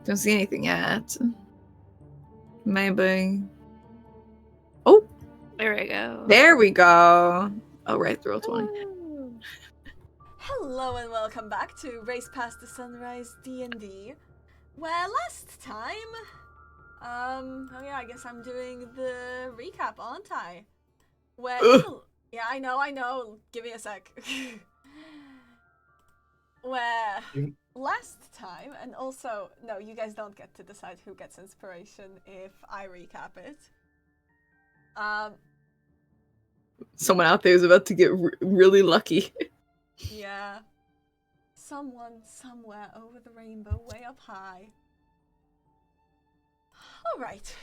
Don't see anything yet. Maybe. Oh! There we go. There we go! Oh, right, roll 20. Hello and welcome back to Race Past the Sunrise D&D. Where last time... oh yeah, I guess I'm doing the recap, aren't I? Where... Yeah, I know. Give me a sec. Where... Last time, and also... No, you guys don't get to decide who gets inspiration if I recap it. Someone out there is about to get really lucky. Yeah. Someone, somewhere over the rainbow, way up high. Alright.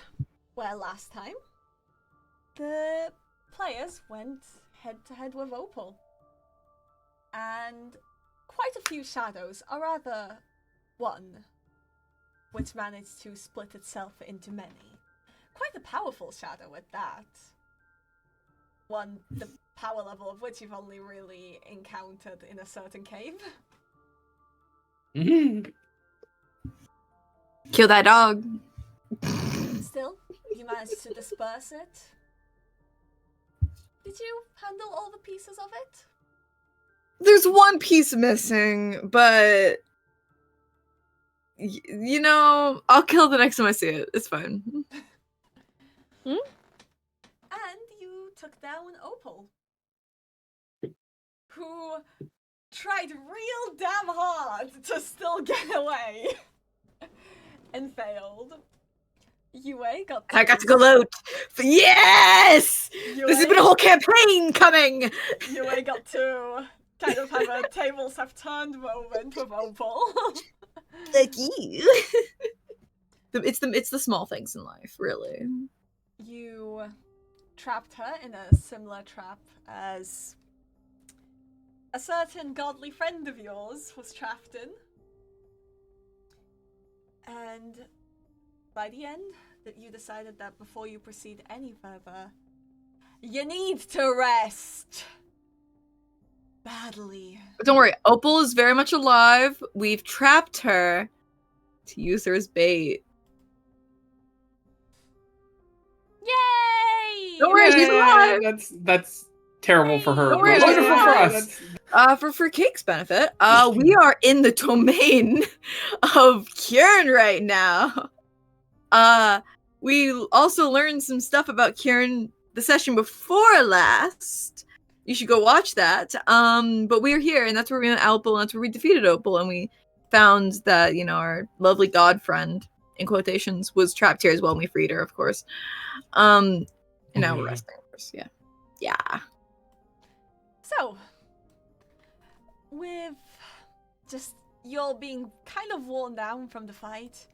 Well, last time, the players went head-to-head with Opal. And quite a few shadows, or rather, one, which managed to split itself into many. Quite a powerful shadow at that. One, the power level of which you've only really encountered in a certain cave. Kill that dog. Still, you managed to disperse it. Did you handle all the pieces of it? There's one piece missing, but... you know, I'll kill the next time I see it. It's fine. And you took down Opal, who tried real damn hard to still get away and failed. Yue got I got to go out. Yes! This has been a whole campaign coming! Yue got to kind of have a tables have turned moment with Opal. Like you. It's the small things in life, really. You trapped her in a similar trap as a certain godly friend of yours was trapped in. And by the end, that you decided that before you proceed any further, you need to rest. Badly. But don't worry, Opal is very much alive. We've trapped her to use her as bait. Yay! Don't worry, she's alive. That's terrible for her. Don't worry, but she's wonderful for alive. us. For Cake's benefit, we are in the domain of Kieran right now. We also learned some stuff about Kieran the session before last. You should go watch that. But we're here, and that's where we met Opal, and that's where we defeated Opal, and we found that, you know, our lovely god friend, in quotations, was trapped here as well, and we freed her, of course. And now we're resting, of course. Yeah. So, with just you all being kind of worn down from the fight,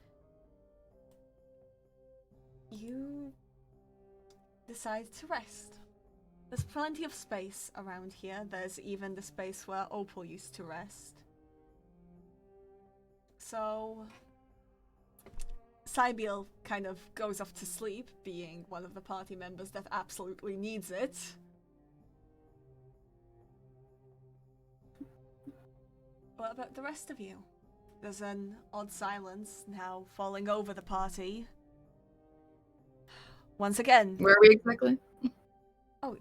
you decide to rest. There's plenty of space around here. There's even the space where Opal used to rest. So, Syblle kind of goes off to sleep, being one of the party members that absolutely needs it. What about the rest of you? There's an odd silence now falling over the party. Once again. Where are we exactly? Oh,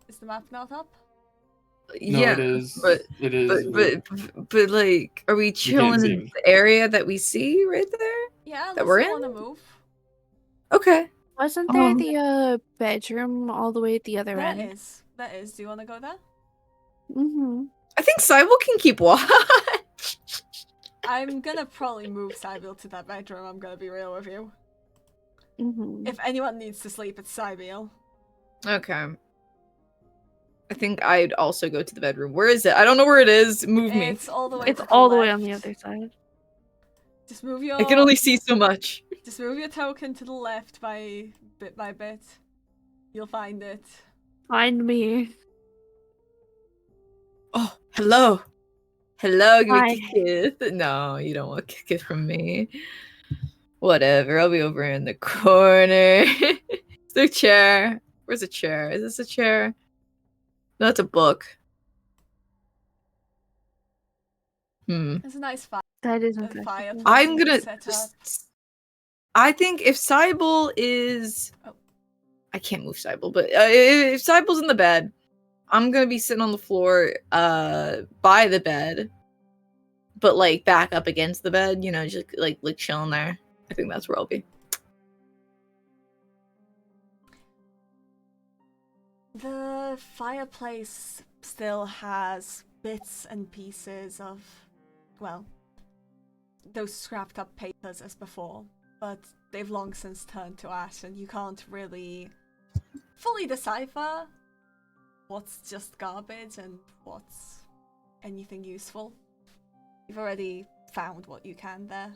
is the map not up? No, Yeah, it is. But like, are we chilling in the area that we see right there? Yeah, that we're in. Want to move. Okay. Wasn't there the bedroom all the way at the other end? That is. Do you want to go there? I think Syblle can keep watch. I'm gonna probably move Syblle to that bedroom. I'm gonna be real with you. If anyone needs to sleep, it's Syblle. Okay. I think I'd also go to the bedroom. Where is it? I don't know where it is. Move me. It's all the way. It's all the way on the other side. Just move your. I can only see so much. Just move your token to the left by bit. You'll find it. Find me. Oh, hello. Hello, give me a kiss. No, you don't want a kiss from me. Whatever, I'll be over in the corner. Is there a chair? Where's a chair? Is this a chair? No, it's a book. It's a nice fight. That isn't a good. fireplace I'm gonna set up. I think if Syblle is Oh. I can't move Syblle, but if Sybble's in the bed, I'm gonna be sitting on the floor by the bed, but like back up against the bed, you know, just like chilling there. I think that's where I'll be. The fireplace still has bits and pieces of, well, those scrapped up papers as before, but they've long since turned to ash, and you can't really fully decipher what's just garbage and what's anything useful. You've already found what you can there.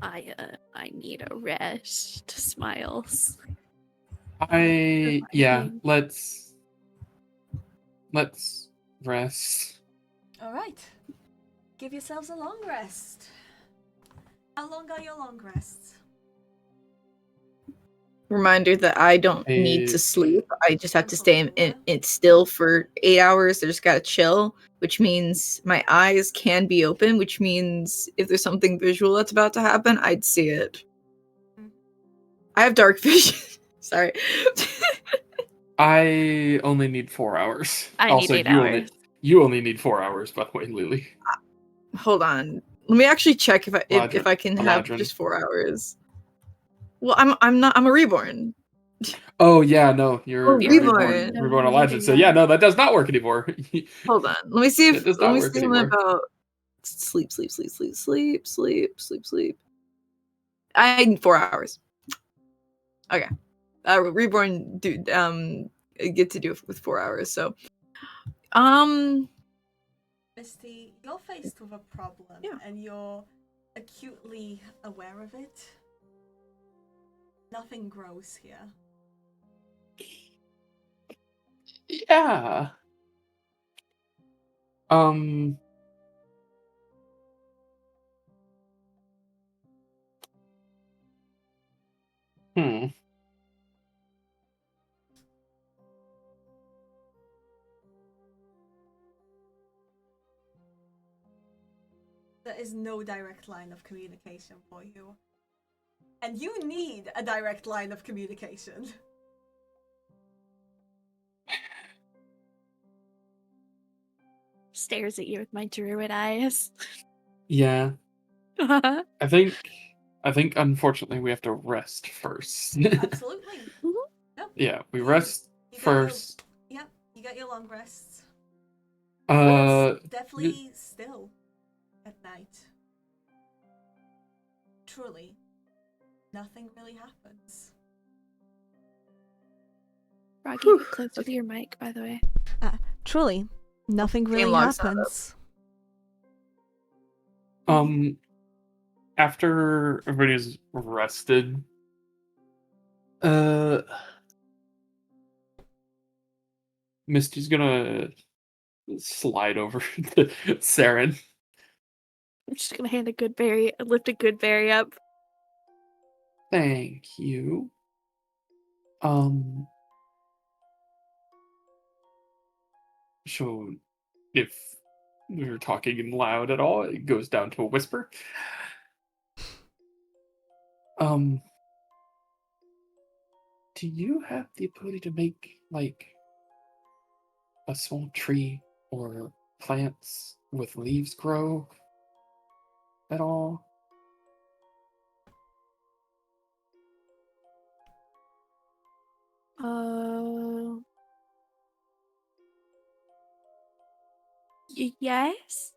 I need a rest. Smiles. Yeah, let's rest. Alright. Give yourselves a long rest. How long are your long rests? Reminder that I don't need to sleep. I just have to stay in still for 8 hours. I just gotta chill, which means my eyes can be open, which means if there's something visual that's about to happen, I'd see it. I have dark vision. Sorry. I only need 4 hours. I need 8 hours. You only need 4 hours, by the way, Lele. Hold on. Let me actually check if I can have Ladrin. just 4 hours. Well, I'm a reborn. Oh yeah, no, you're reborn. reborn legend. So yeah, no, that does not work anymore. Hold on. Let me see if It does not let me work see anymore. about sleep. I need 4 hours. Okay. Reborn dude get to do it with 4 hours. So Misty, you're faced with a problem, and you're acutely aware of it. Nothing grows here. Yeah. Hmm. There is no direct line of communication for you. And you need a direct line of communication. Stares at you with my druid eyes. Yeah. I think unfortunately we have to rest first. Absolutely. Yep. Yeah, we rest first. Yep, you get your long rests. Uh, It's definitely still at night. Truly, nothing really happens. Froggy, get closer to your mic, by the way. Truly, nothing really Game log sound happens. After everybody's rested, Misty's gonna slide over to Seren. I'm just gonna lift a good berry up. Thank you. So if we're talking loud at all, it goes down to a whisper. Do you have the ability to make, like, a small tree or plants with leaves grow at all? Yes.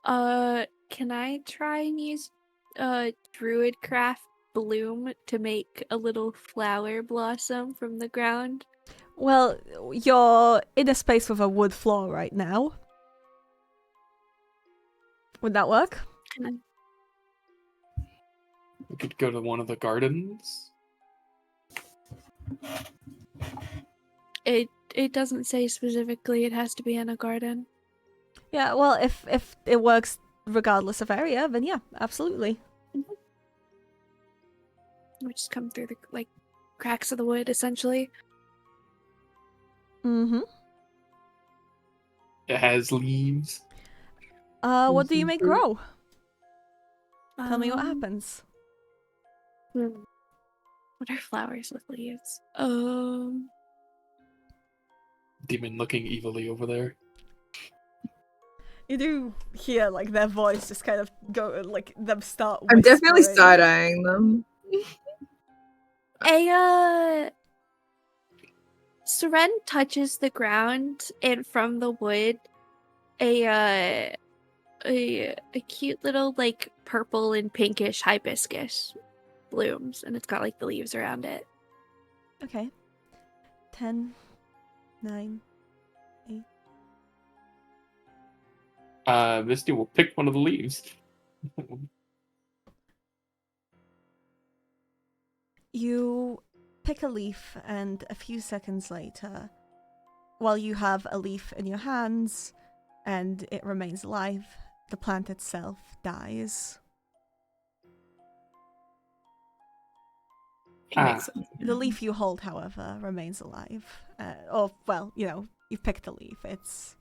Can I try and use Druidcraft Bloom to make a little flower blossom from the ground? Well, you're in a space with a wood floor right now. Would that work? We could go to one of the gardens. It doesn't say specifically it has to be in a garden. Yeah, well, if it works regardless of area, then yeah, absolutely. We just come through the cracks of the wood, essentially. Mm-hmm. it has leaves. What do you make grow? Tell me what Um, happens. What are flowers with leaves? Demon looking evilly over there. You do hear like their voice just kind of go like them start. I'm definitely whispering. side-eyeing them. Seren touches the ground, and from the wood, a cute little like purple and pinkish hibiscus blooms, and it's got like the leaves around it. Okay. 10, 9, 8. Misty will pick one of the leaves. You pick a leaf, and a few seconds later, while you have a leaf in your hands and it remains alive, the plant itself dies. It makes sense. The leaf you hold, however, remains alive. Or, well, you know, you picked a leaf. It's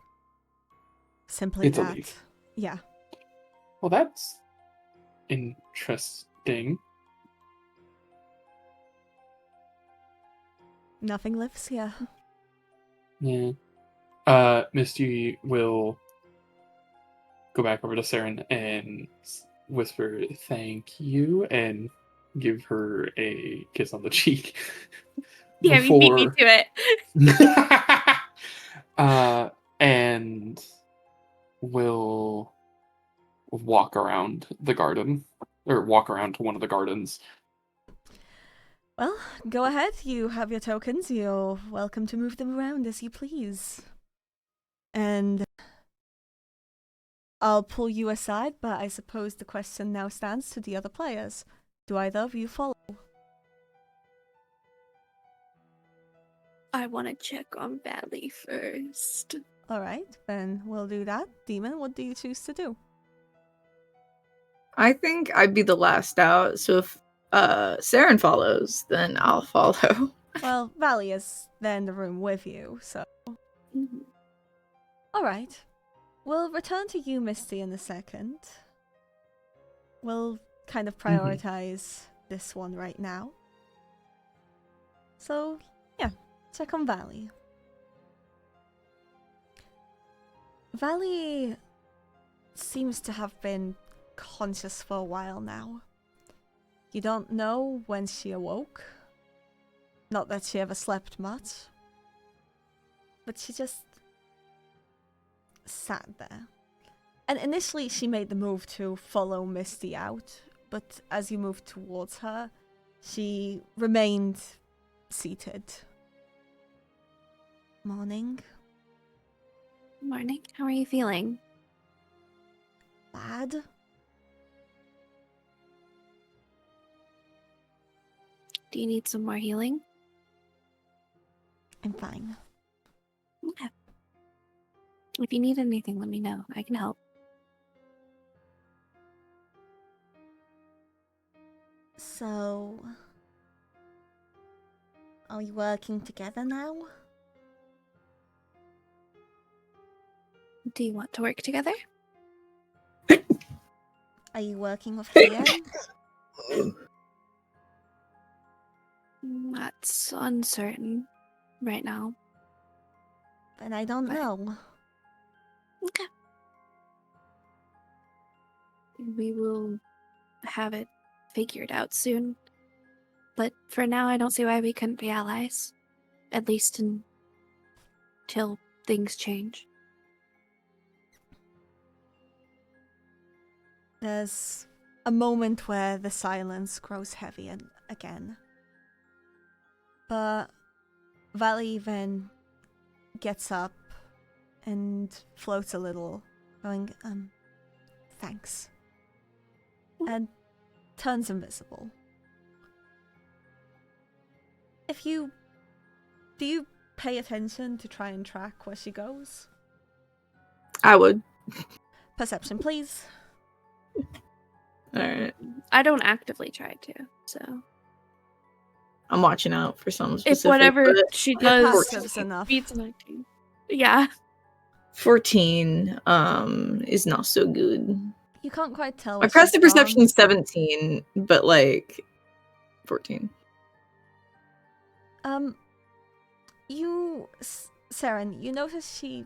simply It's a that. leaf. Yeah. Well, that's interesting. Nothing lives here. Yeah. Misty will go back over to Seren and whisper "thank you" and give her a kiss on the cheek. Yeah, you beat me to it. And will walk around the garden, or walk around to one of the gardens. Well, go ahead. You have your tokens. You're welcome to move them around as you please. And I'll pull you aside, but I suppose the question now stands to the other players. Do either of you follow? I want to check on Valley first. Alright, then we'll do that. Demon, what do you choose to do? I think I'd be the last out, so if Seren follows, then I'll follow. Well, Valley is there in the room with you, so... Mhm. Alright. We'll return to you, Misty, in a second. We'll kind of prioritize this one right now. So, yeah, check on Valley. Valley seems to have been conscious for a while now. You don't know when she awoke. Not that she ever slept much. But she just sat there. And initially she made the move to follow Misty out, but as you moved towards her, she remained seated. Morning. Morning. How are you feeling? Bad? Do you need some more healing? I'm fine. Okay. If you need anything, let me know. I can help. So... are we working together now? Do you want to work together? Are you working with DM? That's uncertain right now. Then I don't know. Okay. We will have it figured out soon. But for now, I don't see why we couldn't be allies. At least until things change. There's a moment where the silence grows heavy again. But Valley then gets up and floats a little, going, thanks. And turns invisible. Do you pay attention to try and track where she goes? I would. Perception, please. Alright. I don't actively try to, so... I'm watching out for something If specific. whatever but she Your does passive's enough. beats 19. Yeah. 14 is not so good. You can't quite tell. My what passive she's perception gone. is 17, but like 14. Seren, you notice she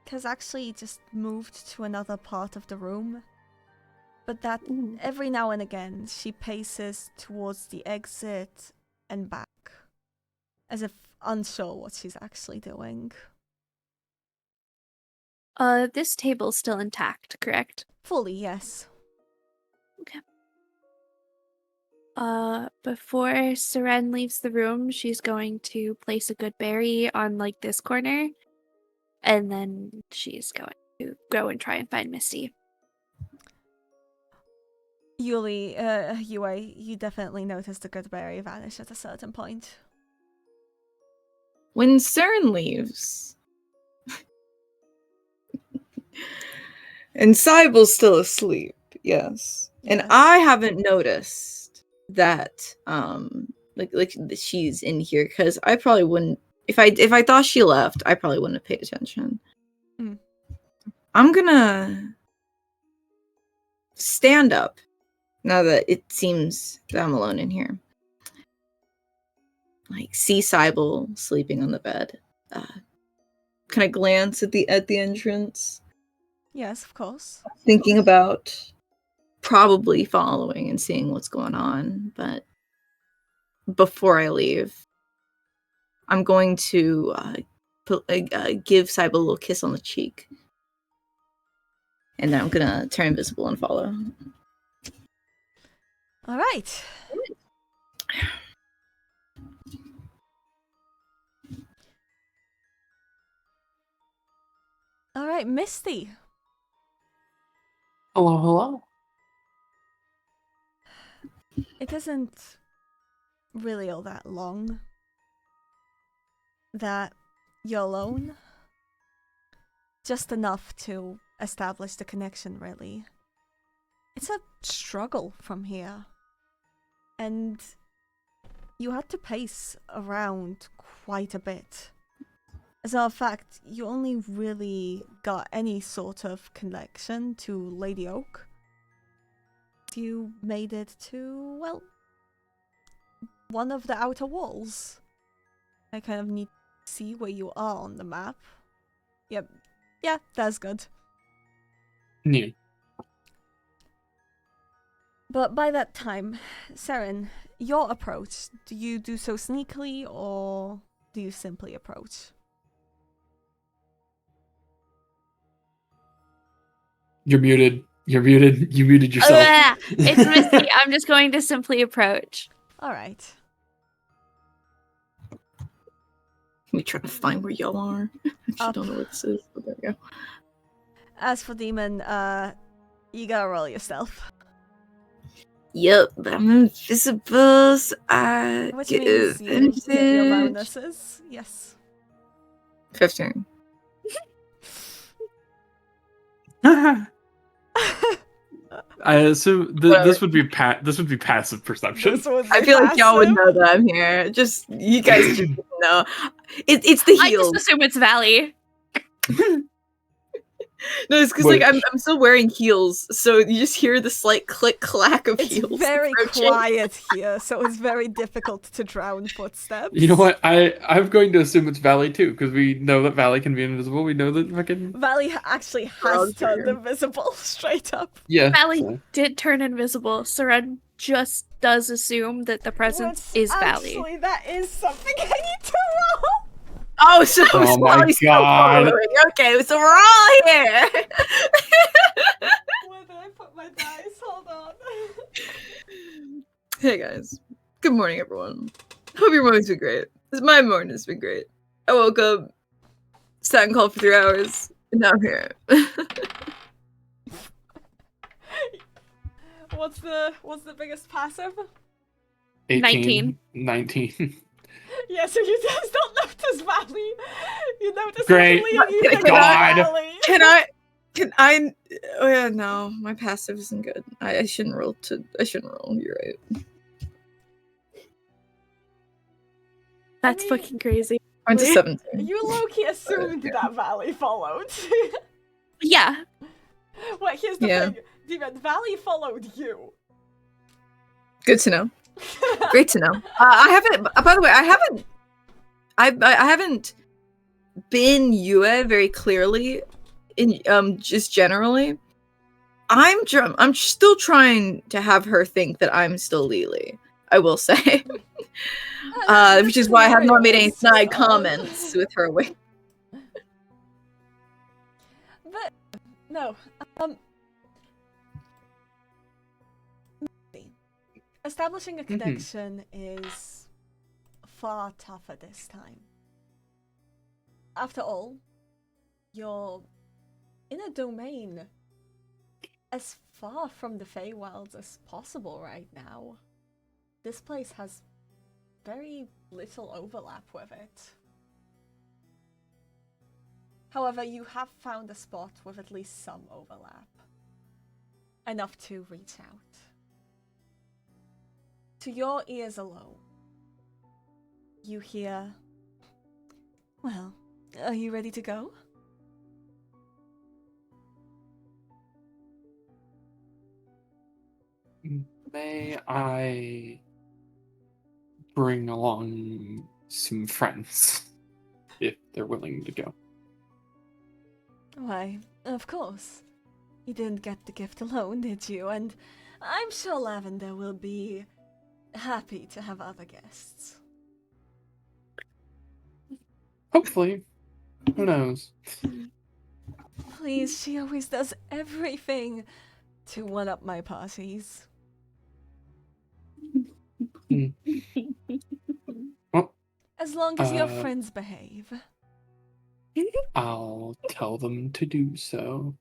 has actually just moved to another part of the room, but that every now and again she paces towards the exit and back, as if unsure what she's actually doing. This table's still intact, correct? Fully, yes. Before Seren leaves the room, she's going to place a good berry on like this corner, and then she's going to go and try and find Misty. Yuli, Yue, you definitely noticed the good berry vanish at a certain point. When Seren leaves, and Syble's still asleep, yes. And I haven't noticed that like she's in here, because I probably wouldn't, if I thought she left, I probably wouldn't have paid attention. I'm gonna stand up now that it seems that I'm alone in here. Like, see Syblle sleeping on the bed. Can I glance at the entrance? Yes, of course. Thinking about probably following and seeing what's going on, but before I leave, I'm going to give Syblle a little kiss on the cheek, and then I'm gonna turn invisible and follow. All right. All right, Misty. Hello, hello. It isn't really all that long that you're alone. Just enough to establish the connection, really. It's a struggle from here. And you had to pace around quite a bit. As a matter of fact, you only really got any sort of connection to Lady Oak. You made it to, well, one of the outer walls. I kind of need to see where you are on the map. Yep. Yeah, that's good. Yeah. But by that time, Seren, your approach, do you do so sneakily or do you simply approach? You're muted. You're muted. You muted yourself. It's Misty. I'm just going to simply approach. Alright. Let me try to find where y'all are. I actually don't know where this is, but there we go. As for Demon, you gotta roll yourself. Yep, but I'm invisible, so I Which get means you get your advantage. bonuses. Yes. 15. I assume this would be passive perception. I feel like y'all would know that I'm here. Just you guys just know. It's the I heels. just assume it's Valley. No, it's because like I'm still wearing heels, so you just hear the slight click clack of heels. It's very approaching. quiet here, so it's very difficult to drown footsteps. You know what? I'm going to assume it's Valley too, because we know that Valley can be invisible. We know that fucking Valley actually has turned invisible straight up. yeah. Valley did turn invisible. Seren just does assume that the presence is Valley. Actually, that is something I need to roll. Oh, so Oh my god! Okay, so we're all here. Where did I put my dice? Hold on. Hey guys, good morning, everyone. Hope your morning's been great. My morning's been great. I woke up, sat and called for 3 hours, and now I'm here. What's the biggest passive? 19. 19. Yeah, so you just don't notice Valley. You notice Great. God. Can I? Oh yeah, no, my passive isn't good. I shouldn't roll. You're right. That's fucking crazy. I'm to Wait, 17. You low-key assumed that Valley followed. Yeah. Wait, here's the Yeah. thing. Demon, Valley followed you. Good to know. Great to know. I haven't. By the way, I haven't been Yue very clearly in just generally. I'm still trying to have her think that I'm still Lele. I will say, which is why I have not made any snide comments with her away. But no, establishing a connection is far tougher this time. After all, you're in a domain as far from the Feywilds as possible right now. This place has very little overlap with it. However, you have found a spot with at least some overlap. Enough to reach out. To your ears alone, you hear, well, are you ready to go? May I bring along some friends if they're willing to go? Why, of course. You didn't get the gift alone, did you? And I'm sure Lavender will be happy to have other guests. Hopefully. Who knows? Please, she always does everything to one-up my parties. Well, As long as your friends behave. I'll tell them to do so.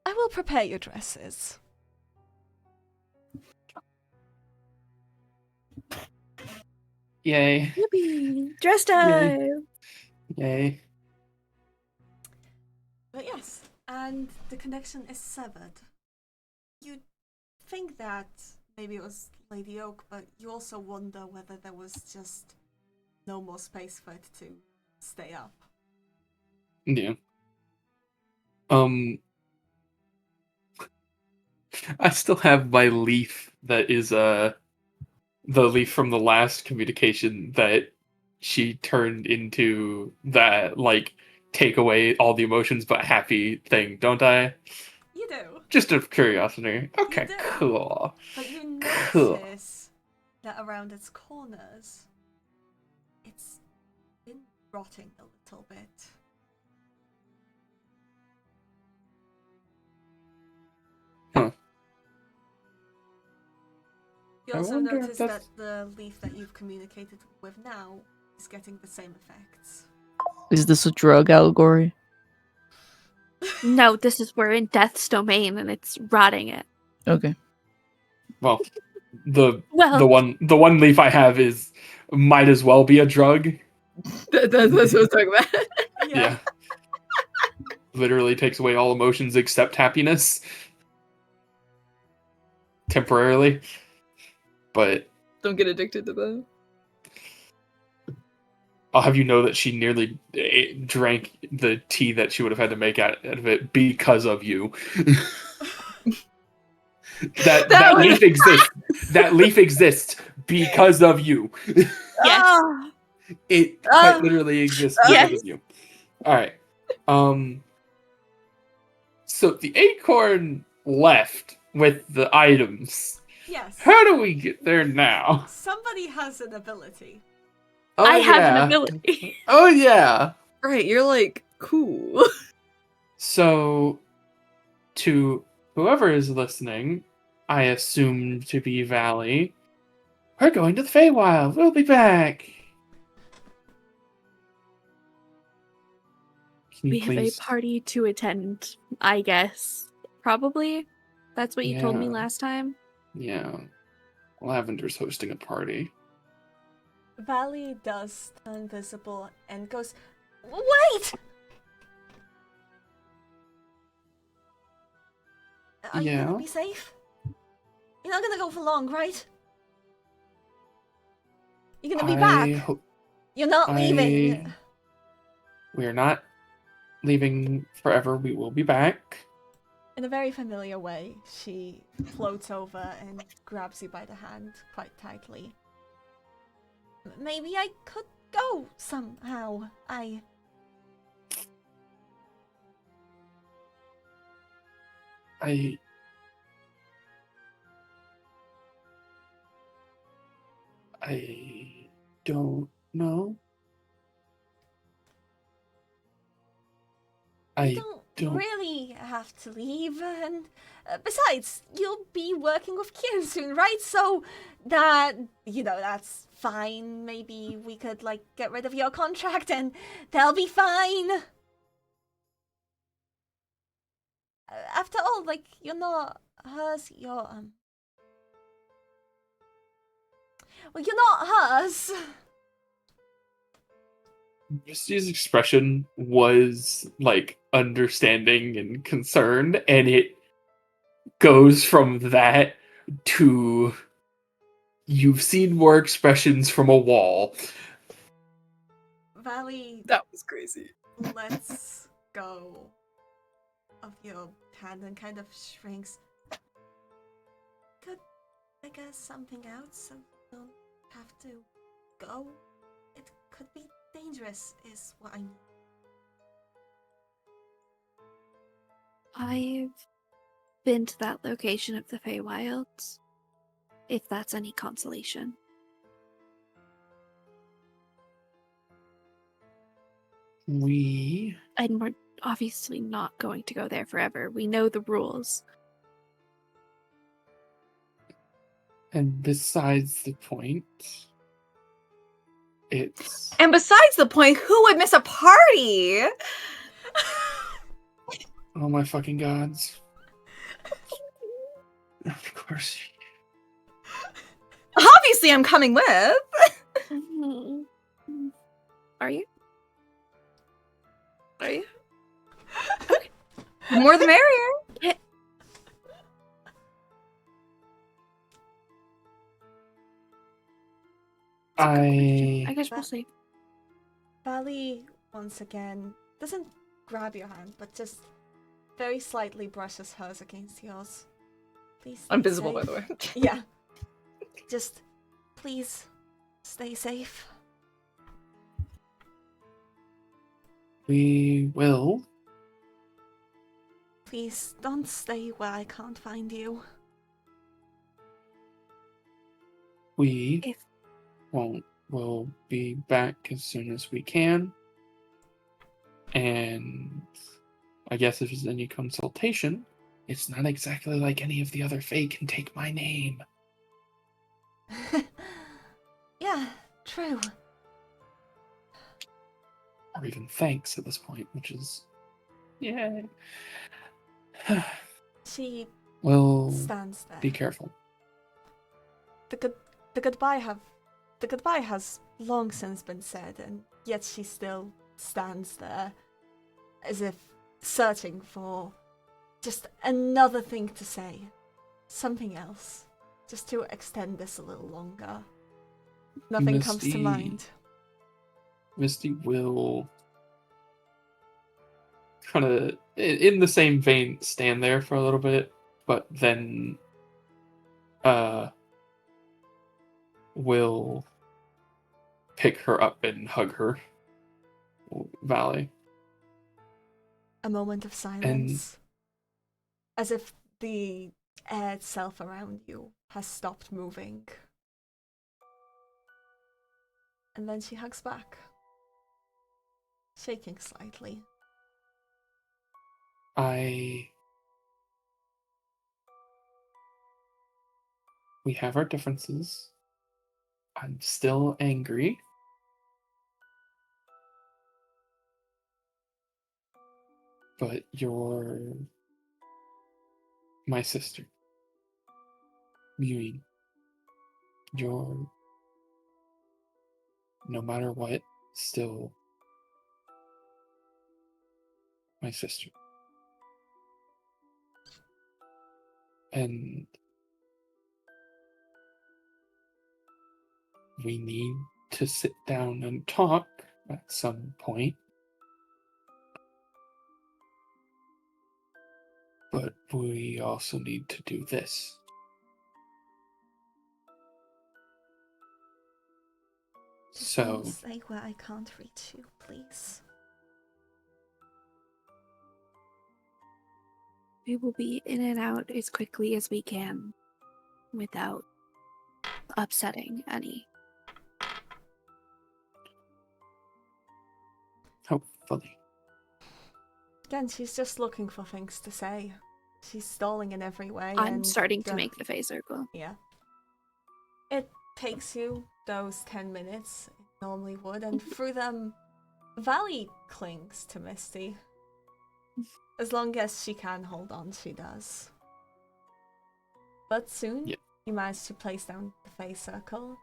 I will prepare your dresses. Yay. Yippee! Dress time! Yay. But yes, and the connection is severed. You'd think that maybe it was Lady Oak, but you also wonder whether there was just no more space for it to stay up. Yeah. I still have my leaf that is the leaf from the last communication that she turned into that like take away all the emotions but happy thing, don't I? You do. Just out of curiosity. Okay, do. cool. But you Cool. notice that around its corners, it's been rotting a little bit. Huh. You I also wonder if notice that that's- the leaf that you've communicated with now is getting the same effects. Is this a drug allegory? No, this is we're in Death's domain and it's rotting it. Okay. Well, the Well, one leaf I have is might as well be a drug. That's what I was talking about. Yeah. Literally takes away all emotions except happiness. Temporarily. But Don't get addicted to that. I'll have you know that she nearly drank the tea that she would have had to make out of it because of you. that leaf exists. That leaf exists because of you. yes. Ah! It quite literally exists because Yes. of you. All right. So the acorn left with the items. Yes. How do we get there now? Somebody has an ability. Oh, I have yeah. an ability. Oh yeah. Right, you're like, cool. So, to whoever is listening, I assume to be Valley, we're going to the Feywild. We'll be back. Can you We have a please? party to attend, I guess. Probably. That's what you told me Yeah. last time. Yeah. Lavender's hosting a party. Valley does turn visible and goes, wait! Are you Yeah. gonna be safe? You're not gonna go for long, right? You're gonna be back. You're not leaving. We are not leaving forever. We will be back. In a very familiar way, she floats over and grabs you by the hand quite tightly. Maybe I could go somehow. I don't know. You don't really have to leave, and besides, you'll be working with Kieran soon, right? So that's fine. Maybe we could get rid of your contract, and they'll be fine. After all, you're not hers. You're well, you're not hers. Misty's expression was understanding and concerned, and it goes from that to you've seen more expressions from a wall. Valley, That was crazy. lets go of your hand and kind of shrinks. Could figure something out so you don't have to go. It could be dangerous, is what I mean. I've been to that location of the Feywilds, if that's any consolation. And we're obviously not going to go there forever. We know the rules. And besides the point, And besides the point, who would miss a party? oh my fucking gods. Of course. Obviously, I'm coming with. Are you? Are you? The more the merrier. I guess we'll see. Valley, once again, doesn't grab your hand, but just very slightly brushes hers against yours. Please stay Invisible, safe. by the way. Yeah. Just, please, stay safe. We will. Please, don't stay where I can't find you. We won't. We'll be back as soon as we can. And I guess if there's any consultation, it's not exactly like any of the other Fae can take my name. Yeah, true. Or even thanks at this point, which is... Yay. She Well, stands there. be careful. The goodbye has long since been said, and yet she still stands there, as if searching for just another thing to say, something else, just to extend this a little longer. Nothing comes to mind. Misty will kind of, in the same vein, stand there for a little bit, but then will pick her up and hug her. Valley. A moment of silence. As if the air itself around you has stopped moving. And then she hugs back, shaking slightly. We have our differences. I'm still angry. But you're my sister. You're no matter what, still my sister. And we need to sit down and talk at some point. But we also need to do this. So, Don't say where I can't reach you, please. We will be in and out as quickly as we can without upsetting any. hopefully. Again, she's just looking for things to say. She's stalling in every way. I'm and starting to make the face circle. Yeah. It takes you those 10 minutes it normally would, and through them, Valley clings to Misty. As long as she can hold on, she does. But soon, you manage to place down the face circle,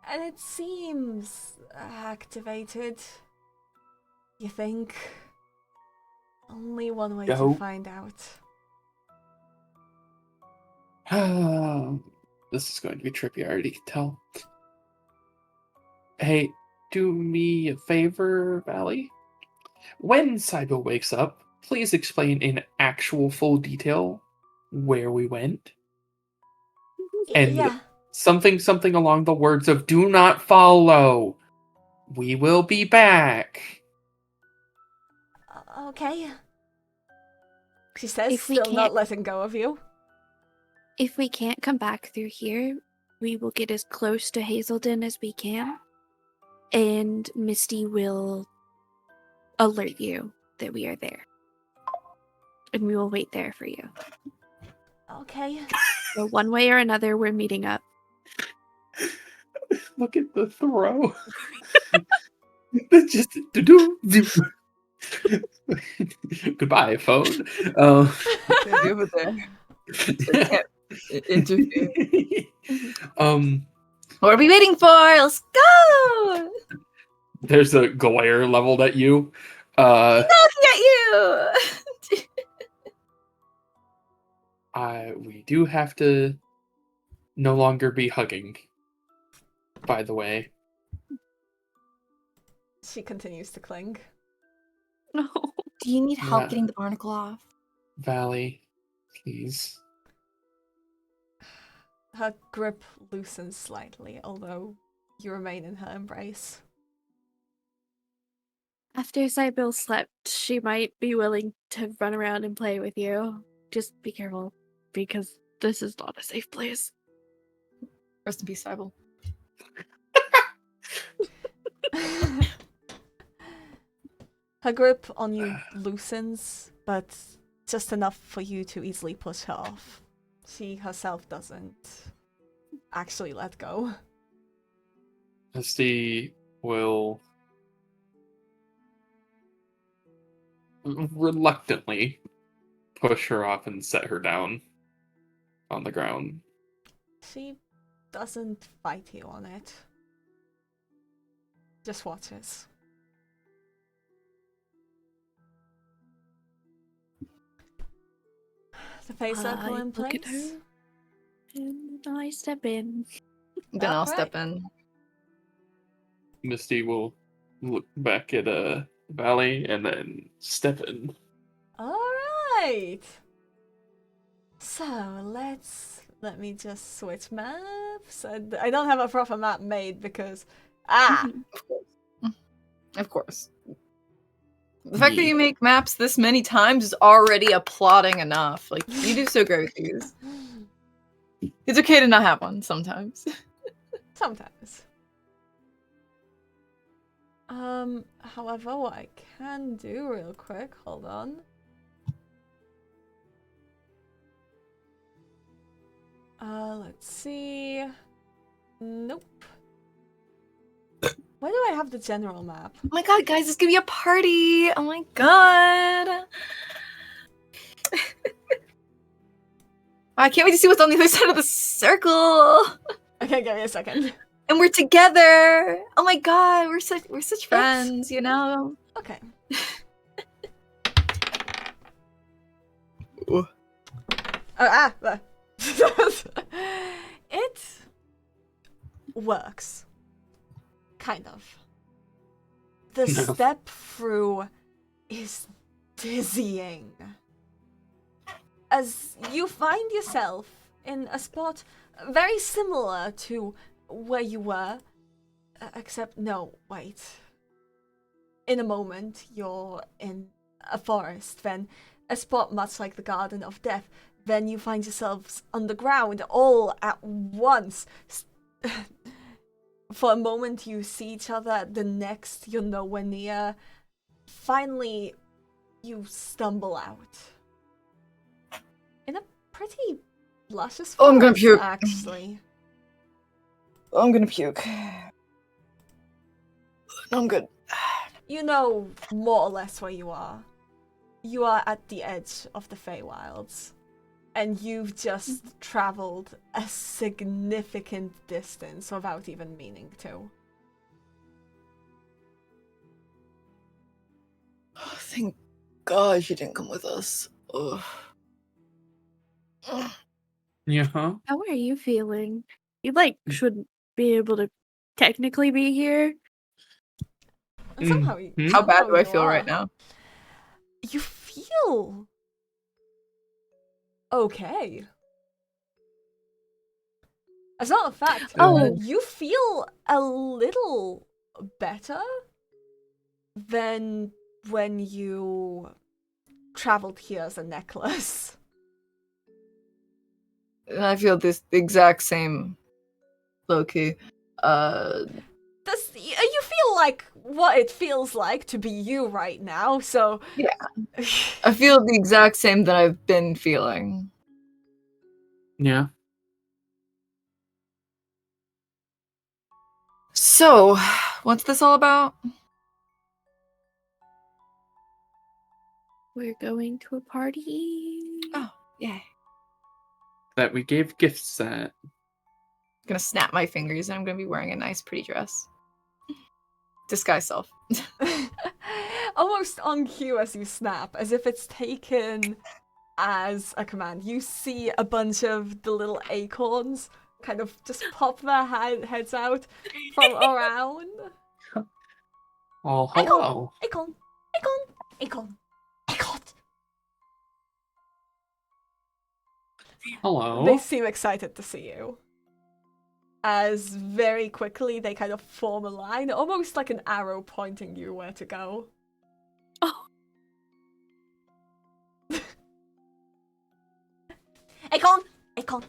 and it seems activated. You think? Only one way to find out. This is going to be trippy, I already can tell. Hey, do me a favor, Valley. When Sybille wakes up, please explain in actual full detail where we went. And something along the words of "do not follow. We will be back." Okay. She says, still not letting go of you. If we can't come back through here, we will get as close to Hazelden as we can. And Misty will alert you that we are there. And we will wait there for you. Okay. So one way or another, we're meeting up. Look at the throw. Just do. Goodbye, phone. Over there. I can't interfere. What are we waiting for? Let's go! There's a glare leveled at you. Looking at you! We do have to no longer be hugging, by the way. She continues to cling. No. Do you need help getting the barnacle off? Valley, please. Her grip loosens slightly, although you remain in her embrace. After Sybille slept, she might be willing to run around and play with you. Just be careful, because this is not a safe place. Rest in peace, Sybille. Her grip on you loosens, but just enough for you to easily push her off. She herself doesn't actually let go. Misty will reluctantly push her off and set her down on the ground. She doesn't fight you on it. Just watches. The face circle in place. Look at her, and I step in. Then I'll step in. Misty will look back at Valley and then step in. Alright! So, let me just switch maps. I don't have a proper map made because... Of course. The fact that you make maps this many times is already applauding enough. Like, you do so great with these. It's okay to not have one sometimes. Sometimes. However, what I can do real quick, hold on. Let's see. Nope. Why do I have the general map? Oh my god, guys, it's gonna be a party! Oh my god! I can't wait to see what's on the other side of the circle! Okay, give me a second. And we're together! Oh my god, we're such friends, you know? Okay. It works. Kind of. The No. step through is dizzying. As you find yourself in a spot very similar to where you were, except no, wait. In a moment, you're in a forest, then a spot much like the Garden of Death. Then you find yourselves underground all at once. For a moment, you see each other. The next, you're nowhere near. Finally, you stumble out. In a pretty luscious Oh, I'm gonna forest, puke. actually. I'm gonna puke. I'm good. You know more or less where you are. You are at the edge of the Feywilds. And you've just traveled a significant distance without even meaning to. Oh, thank God you didn't come with us. Ugh. Yeah, huh? How are you feeling? You like shouldn't be able to technically be here. And somehow you, Mhm. How bad somehow do I you feel are. right now? You feel okay. As a matter of fact, Oh. you feel a little better than when you traveled here as a necklace. And I feel the exact same, low-key. You feel like what it feels like to be you right now, so... Yeah. I feel the exact same that I've been feeling. Yeah. So, what's this all about? We're going to a party. Oh, yay. That we gave gifts at. I'm gonna snap my fingers and I'm gonna be wearing a nice, pretty dress. Disguise self. Almost on cue as you snap, as if it's taken as a command. You see a bunch of the little acorns kind of just pop their heads out from around. Oh, hello. Acorn! Acorn! Acorn! Acorn! Hello. They seem excited to see you. As very quickly they kind of form a line, almost like an arrow pointing you where to go. Oh. Acorn! Acorn!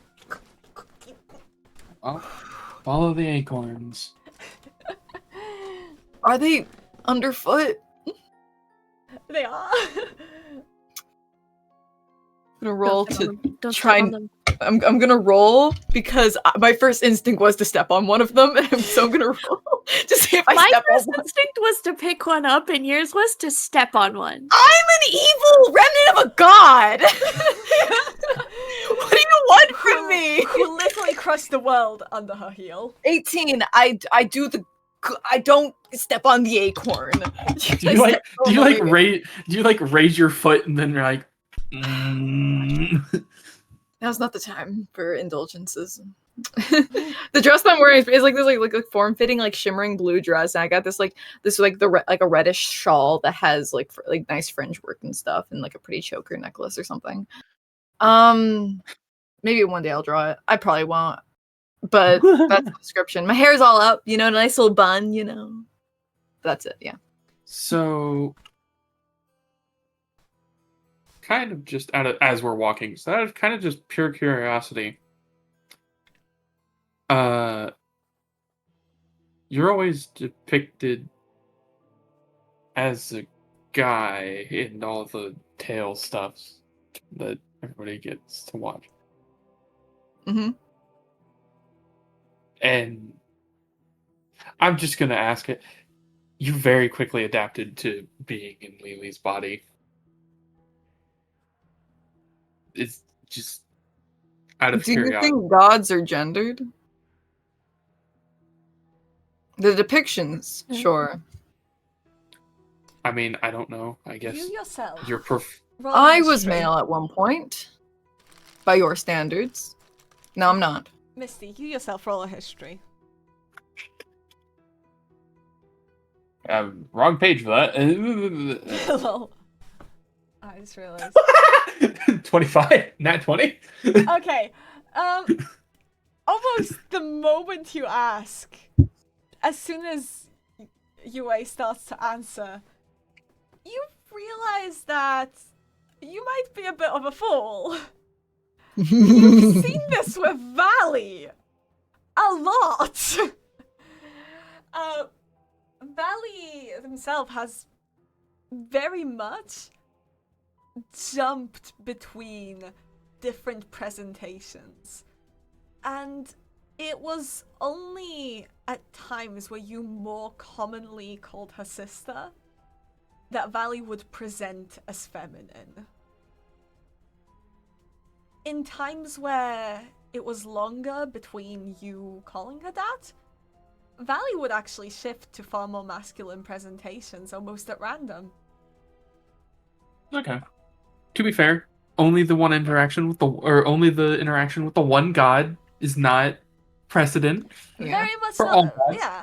Well, follow the acorns. Are they underfoot? They are. I'm gonna roll Don't step to on them. Don't try step on and them. I'm gonna roll because my first instinct was to step on one of them, so I'm gonna roll to see if I My step first on one. instinct was to pick one up, and yours was to step on one. I'm an evil remnant of a god! What do you want from me? Who literally crushed the world under her heel. 18. I don't step on the acorn. Do you raise your foot and then you're like Now's not the time for indulgences. The dress that I'm wearing is like this like form-fitting like shimmering blue dress, and I got this like a reddish shawl that has like nice fringe work and stuff, and like a pretty choker necklace or something. Maybe one day I'll draw it. I probably won't, but that's the description. My hair's all up, you know, nice little bun, you know. That's it, yeah. So kind of just as we're walking, so out of kind of just pure curiosity. You're always depicted as a guy in all the tale stuffs that everybody gets to watch. Mm-hmm. And I'm just gonna ask it. You very quickly adapted to being in Lele's body. It's just out of Do you curiosity. think gods are gendered? The depictions, sure. I mean, I don't know. I guess You yourself. you're Roll I was history. male at one point, by your standards. No, I'm not. Misty, you yourself roll a history. Wrong page for that. Lol. I just realized. 25? Nat 20? Okay. Almost the moment you ask, as soon as Yue starts to answer, you realize that you might be a bit of a fool. You've seen this with Valley a lot. Valley himself has very much jumped between different presentations, and it was only at times where you more commonly called her sister that Valley would present as feminine. In times where it was longer between you calling her that, Valley would actually shift to far more masculine presentations almost at random. Okay. To be fair, only the interaction with the one god is not precedent. Yeah. Very much For not. all gods. Yeah,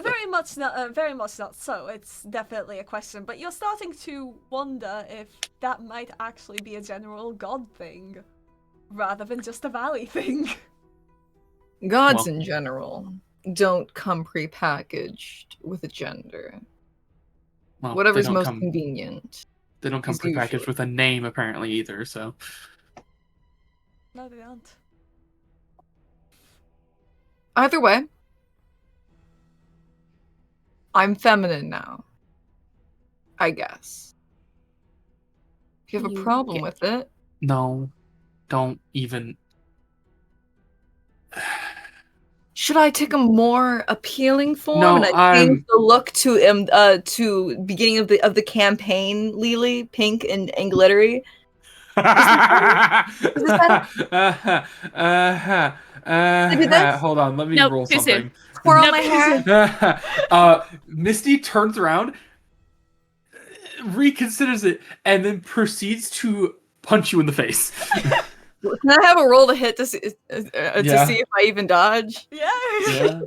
very much not. Very much not. So it's definitely a question, but you're starting to wonder if that might actually be a general god thing, rather than just a Valley thing. Gods Well. in general don't come prepackaged with a gender. Well, Whatever's they don't most come, convenient. They don't come is prepackaged usually- with a name apparently either. So No, they don't. Either way, I'm feminine now. I guess. If you have a You problem get- with it, no, don't even. should I take a more appealing form No, and I change the look to beginning of the campaign, Lele, pink and glittery? Hold on, let me Nope, roll too soon. something. Squirrel Nope, my too hair. Misty turns around, reconsiders it, and then proceeds to punch you in the face. Can I have a roll to hit to see Yeah. if I even dodge? Yeah. Yeah.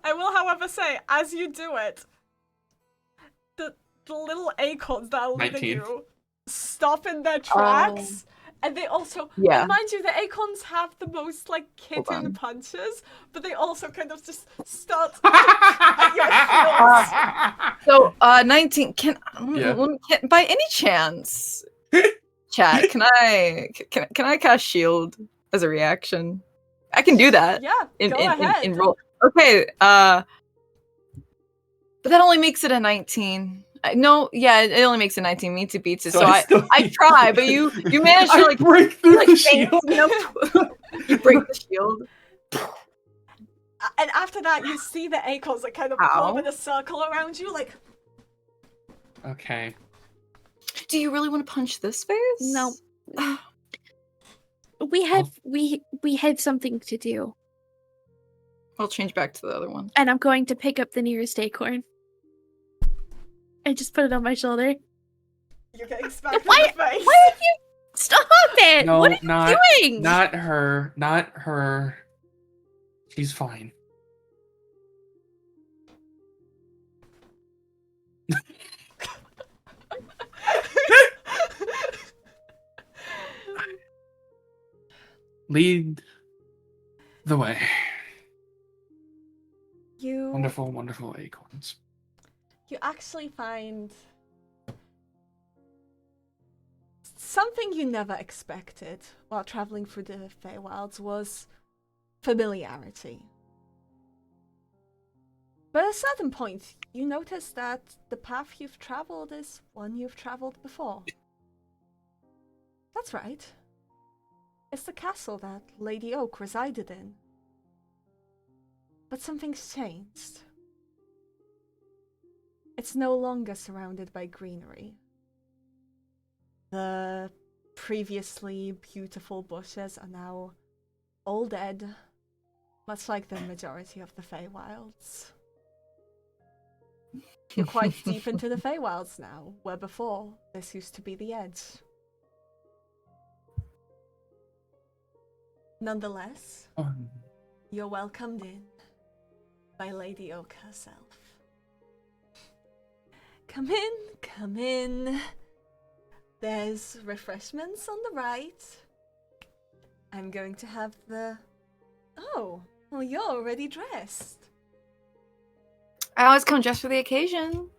I will, however, say, as you do it, the little acorns that are leading 19. you stop in their tracks. And they also, Yeah. and mind you, the acorns have the most, like, Hold kitten on. punches, but they also kind of just start at your heels. So 19. Yeah. By any chance, chat? Can I cast shield as a reaction? I can do that. Yeah, go ahead. In roll. Okay. But that only makes it a 19. No, yeah, it only makes it 19. Me to beats it. So I try, but you manage to like break through like the feint, shield. you know? You break the shield. And after that, you see the acorns that kind of Ow. form in a circle around you, like. Okay. Do you really want to punch this face? No. We have something to do, I'll change back to the other one. and I'm going to pick up the nearest acorn. I just put it on my shoulder. You're getting smacked Why- in the face. Why are you? Stop it! No, What are you doing? Not her. Not her. She's fine. Lead the way. You Wonderful, wonderful acorns. you actually find something you never expected while traveling through the Feywilds was familiarity. But at a certain point, you notice that the path you've traveled is one you've traveled before. That's right. It's the castle that Lady Oak resided in. But something's changed. It's no longer surrounded by greenery. The previously beautiful bushes are now all dead, much like the majority of the Feywilds. You're quite deep into the Feywilds now, where before this used to be the edge. Nonetheless, you're welcomed in. by Lady Oak herself. Come in, come in. There's refreshments on the right. I'm going to have the... Oh, well, you're already dressed. I always come just for the occasion.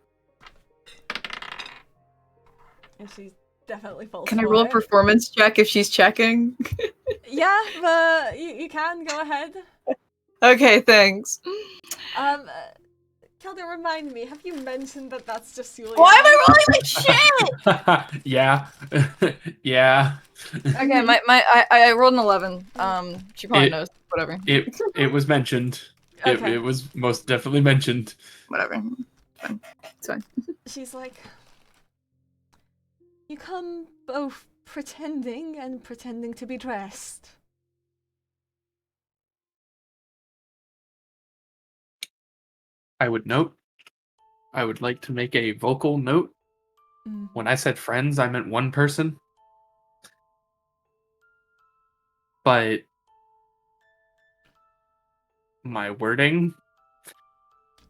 And she definitely falls Can I for roll a it. performance check if she's checking? Yeah, but you can go ahead. Okay, thanks. Kelda, remind me, have you mentioned that that's just Julia? Why am I rolling like shit? Yeah. Yeah. Okay, I rolled an 11. She probably knows. Whatever. It was mentioned. Okay. It was most definitely mentioned. Whatever. Fine. It's fine. She's like, you come both pretending and pretending to be dressed. I would like to make a vocal note. When I said friends, I meant one person. But my wording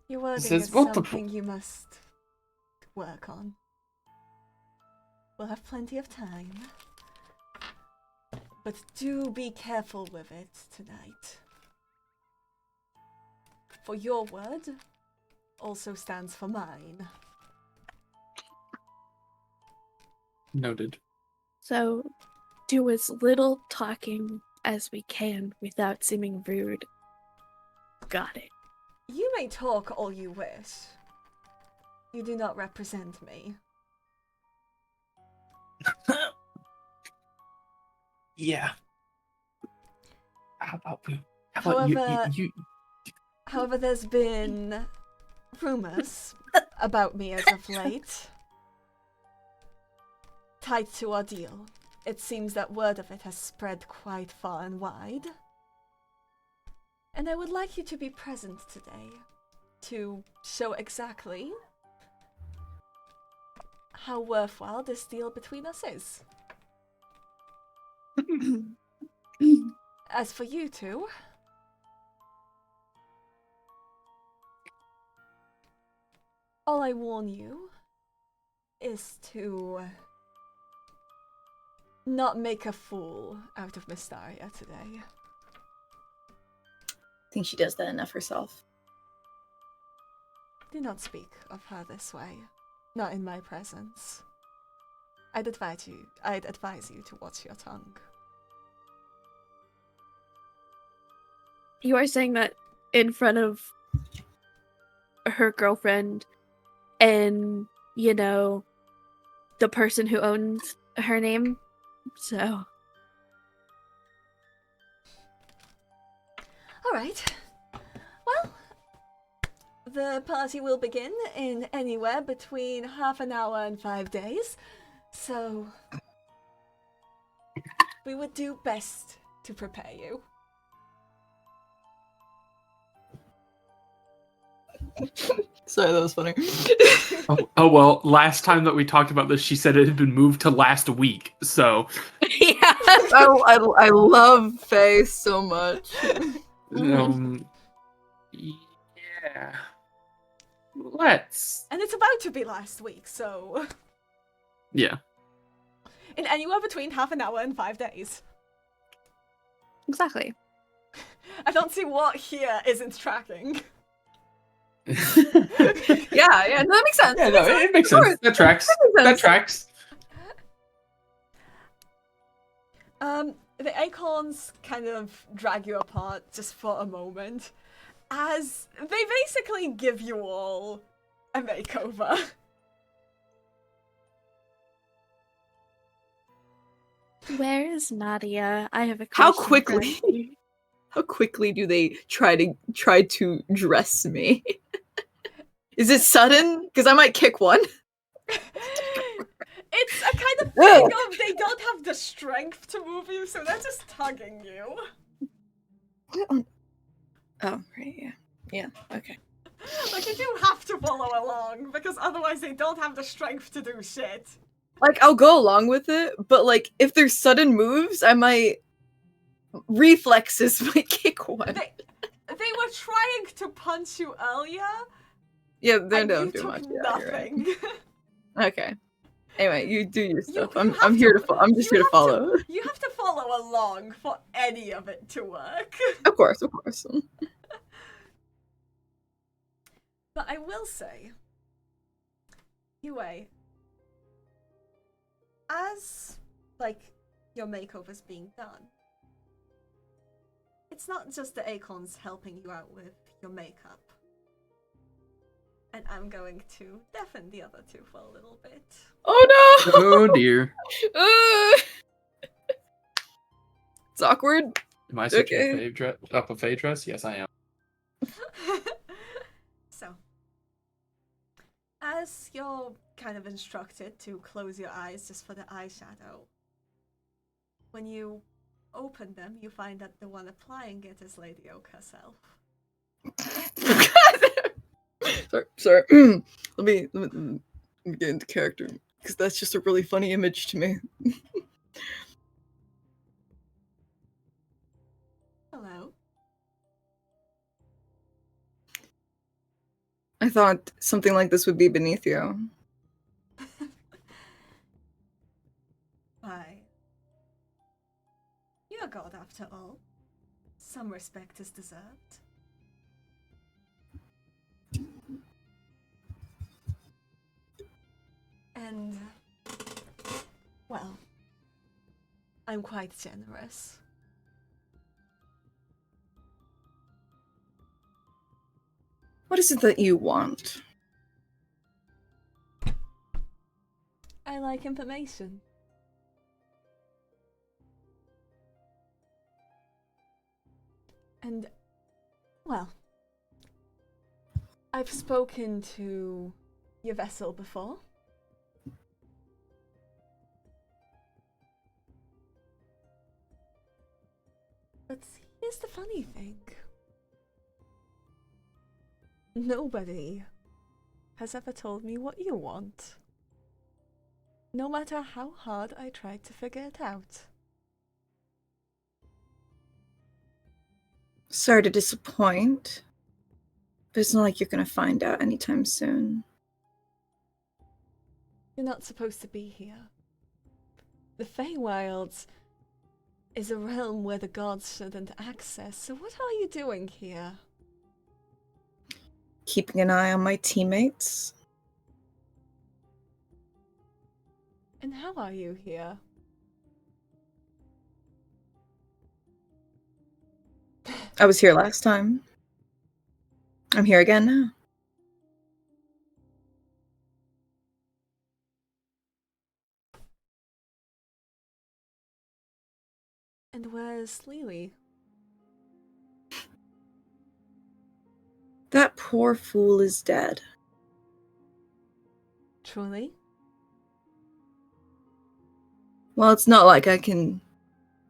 Your wording says is multiple. something you must work on. We'll have plenty of time. But do be careful with it tonight. For your word also stands for mine. Noted. So, do as little talking as we can without seeming rude. Got it. You may talk all you wish. You do not represent me. Yeah. How about you? However, there's been rumors about me as of late. Tied to our deal. It seems that word of it has spread quite far and wide. And I would like you to be present today to show exactly how worthwhile this deal between us is. As for you two, all I warn you is to not make a fool out of Mystaria today. I think she does that enough herself. Do not speak of her this way. Not in my presence. I'd advise you to watch your tongue. You are saying that in front of her girlfriend and, you know, the person who owns her name? So... Alright. Well, the party will begin in anywhere between half an hour and 5 days, so we would do best to prepare you. Sorry, that was funny. Oh well, last time that we talked about this, she said it had been moved to last week, so... Yeah, I love Faye so much. Yeah. Let's. And it's about to be last week, so... Yeah. In anywhere between half an hour and 5 days. Exactly. I don't see what here isn't tracking. Yeah, no, that makes sense. Yeah, no, it makes sense. That tracks. That tracks. The acorns kind of drag you apart just for a moment, as they basically give you all a makeover. Where is Nadia? I have a How question. quickly? How quickly do they try to dress me? Is it sudden? Because I might kick one. It's a kind of thing of they don't have the strength to move you, so they're just tugging you. Oh, right, yeah. Yeah, okay. Like, you do have to follow along, because otherwise they don't have the strength to do shit. Like, I'll go along with it, but, like, if there's sudden moves, I might... Reflexes might kick one. They were were trying to punch you earlier, Yeah, they and don't you do took much. Yeah, you're right. nothing. Okay. Anyway, you do your stuff. You I'm have here to- to. I'm just here to follow. You have to follow along for any of it to work. Of course, of course. But I will say, Yue, as like your makeover's being done, it's not just the acorns helping you out with your makeup. And I'm going to deafen the other two for a little bit. Oh no! Oh dear. It's awkward. Am I switching Okay. up a fade dress? Yes, I am. So, as you're kind of instructed to close your eyes just for the eyeshadow, when you open them, you find that the one applying it is Lady Oak herself. Sorry. let me get into character because that's just a really funny image to me. Hello. I thought something like this would be beneath you. Why? You're a god after all. Some respect is deserved. And, well, I'm quite generous. What is it that you want? I like information. And, well, I've spoken to your vessel before. But here's the funny thing. Nobody has ever told me what you want. No matter how hard I tried to figure it out. Sorry to disappoint, but it's not like you're gonna find out anytime soon. You're not supposed to be here. The Feywilds is a realm where the gods shouldn't access, so what are you doing here? Keeping an eye on my teammates. And how are you here? I was here last time. I'm here again now. And where's Lele? That poor fool is dead. Truly? Well, it's not like I can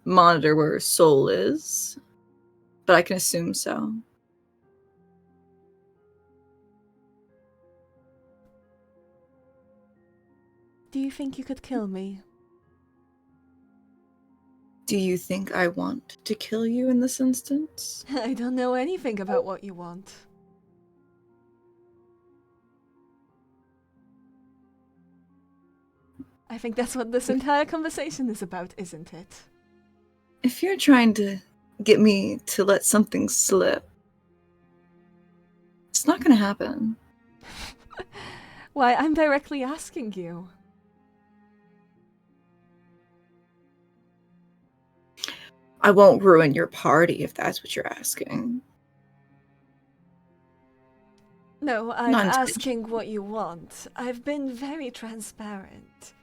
monitor where her soul is, but I can assume so. Do you think you could kill me? Do you think I want to kill you in this instance? I don't know anything about what you want. I think that's what this entire conversation is about, isn't it? If you're trying to get me to let something slip, it's not gonna happen. Why, I'm directly asking you. I won't ruin your party if that's what you're asking. No, I'm Not asking what you want. I've been very transparent.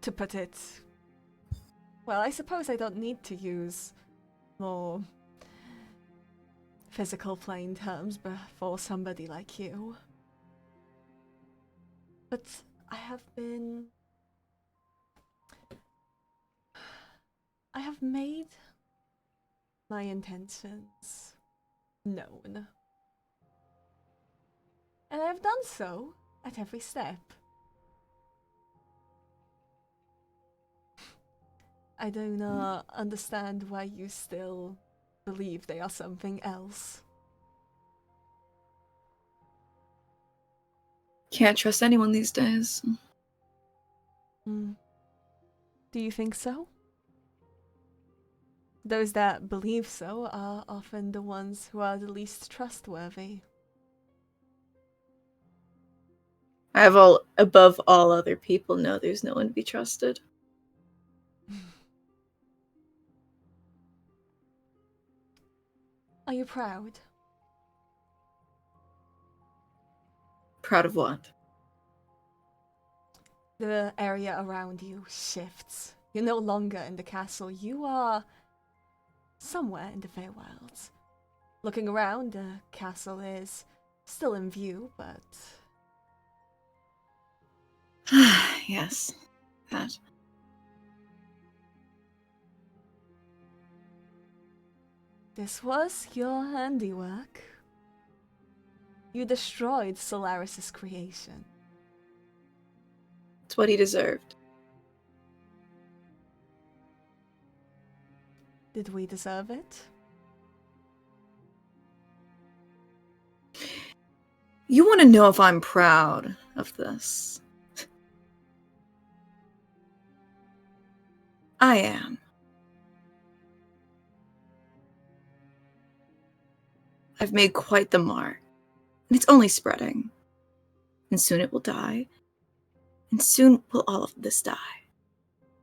To put it... Well, I suppose I don't need to use more physical plane terms for somebody like you. But I have made my intentions known. And I've done so at every step. I do not understand why you still believe they are something else. Can't trust anyone these days. Do you think so? Those that believe so are often the ones who are the least trustworthy. Above all other people, know there's no one to be trusted. Are you proud? Proud of what? The area around you shifts. You're no longer in the castle. You are somewhere in the Feywilds. Looking around, the castle is still in view, but... Yes, that. This was your handiwork. You destroyed Solaris's creation. It's what he deserved. Did we deserve it? You want to know if I'm proud of this? I am. I've made quite the mark, and it's only spreading. And soon it will die, and soon will all of this die.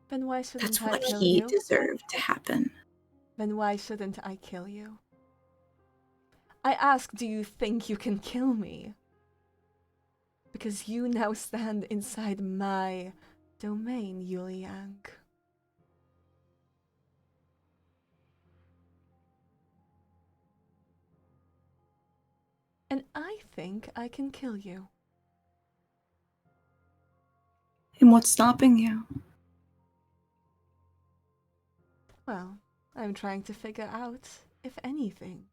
Then why shouldn't That's I what kill he you? deserved to happen. Then why shouldn't I kill you? I ask, do you think you can kill me? Because you now stand inside my domain, Yuliang. And I think I can kill you. And what's stopping you? Well, I'm trying to figure out if anything.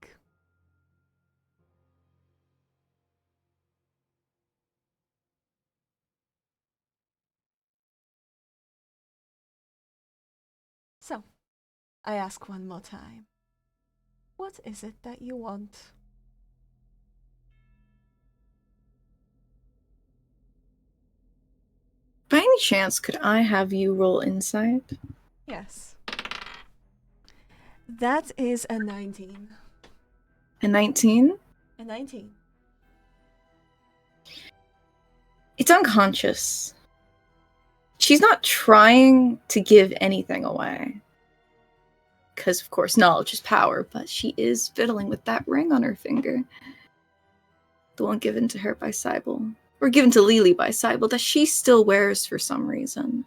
So, I ask one more time. What is it that you want? By any chance, could I have you roll insight? Yes. That is a 19. A 19? A 19. It's unconscious. She's not trying to give anything away. Because, of course, knowledge is power, but she is fiddling with that ring on her finger. The one given to her by Syblle. Or given to Lele by Syblle, that she still wears for some reason.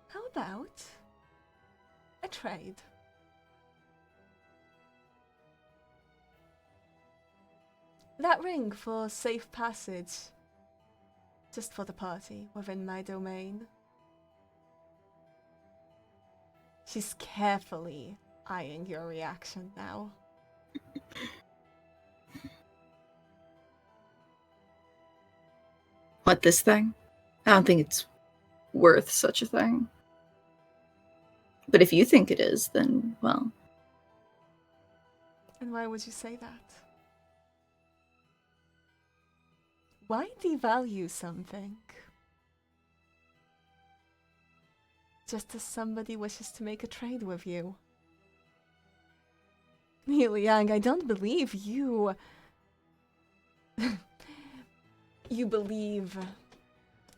How about a trade? That ring for safe passage. Just for the party within my domain. She's carefully eyeing your reaction now. What, this thing? I don't think it's worth such a thing. But if you think it is, then, well... And why would you say that? Why devalue something? Just as somebody wishes to make a trade with you. Yuliang, I don't believe you... you believe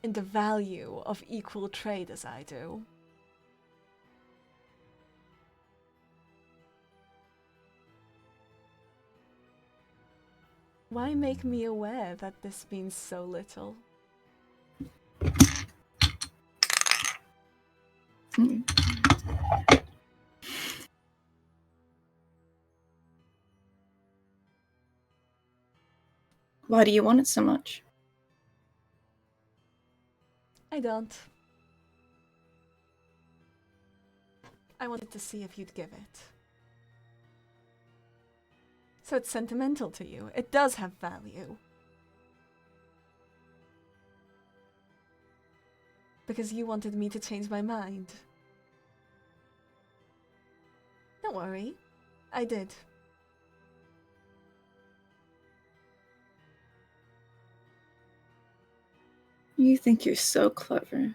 in the value of equal trade as I do. Why make me aware that this means so little? Why do you want it so much? I don't. I wanted to see if you'd give it. So it's sentimental to you. It does have value. Because you wanted me to change my mind. Don't worry. I did. You think you're so clever,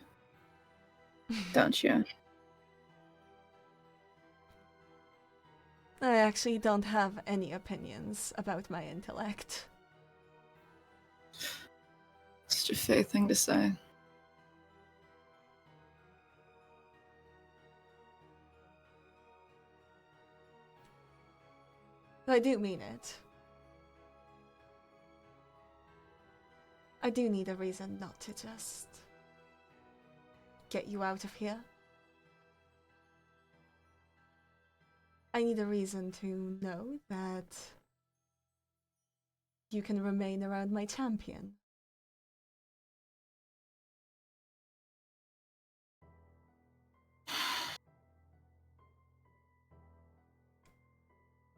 don't you? I actually don't have any opinions about my intellect. Such a Faye thing to say. I do mean it. I do need a reason not to just get you out of here. I need a reason to know that you can remain around my champion.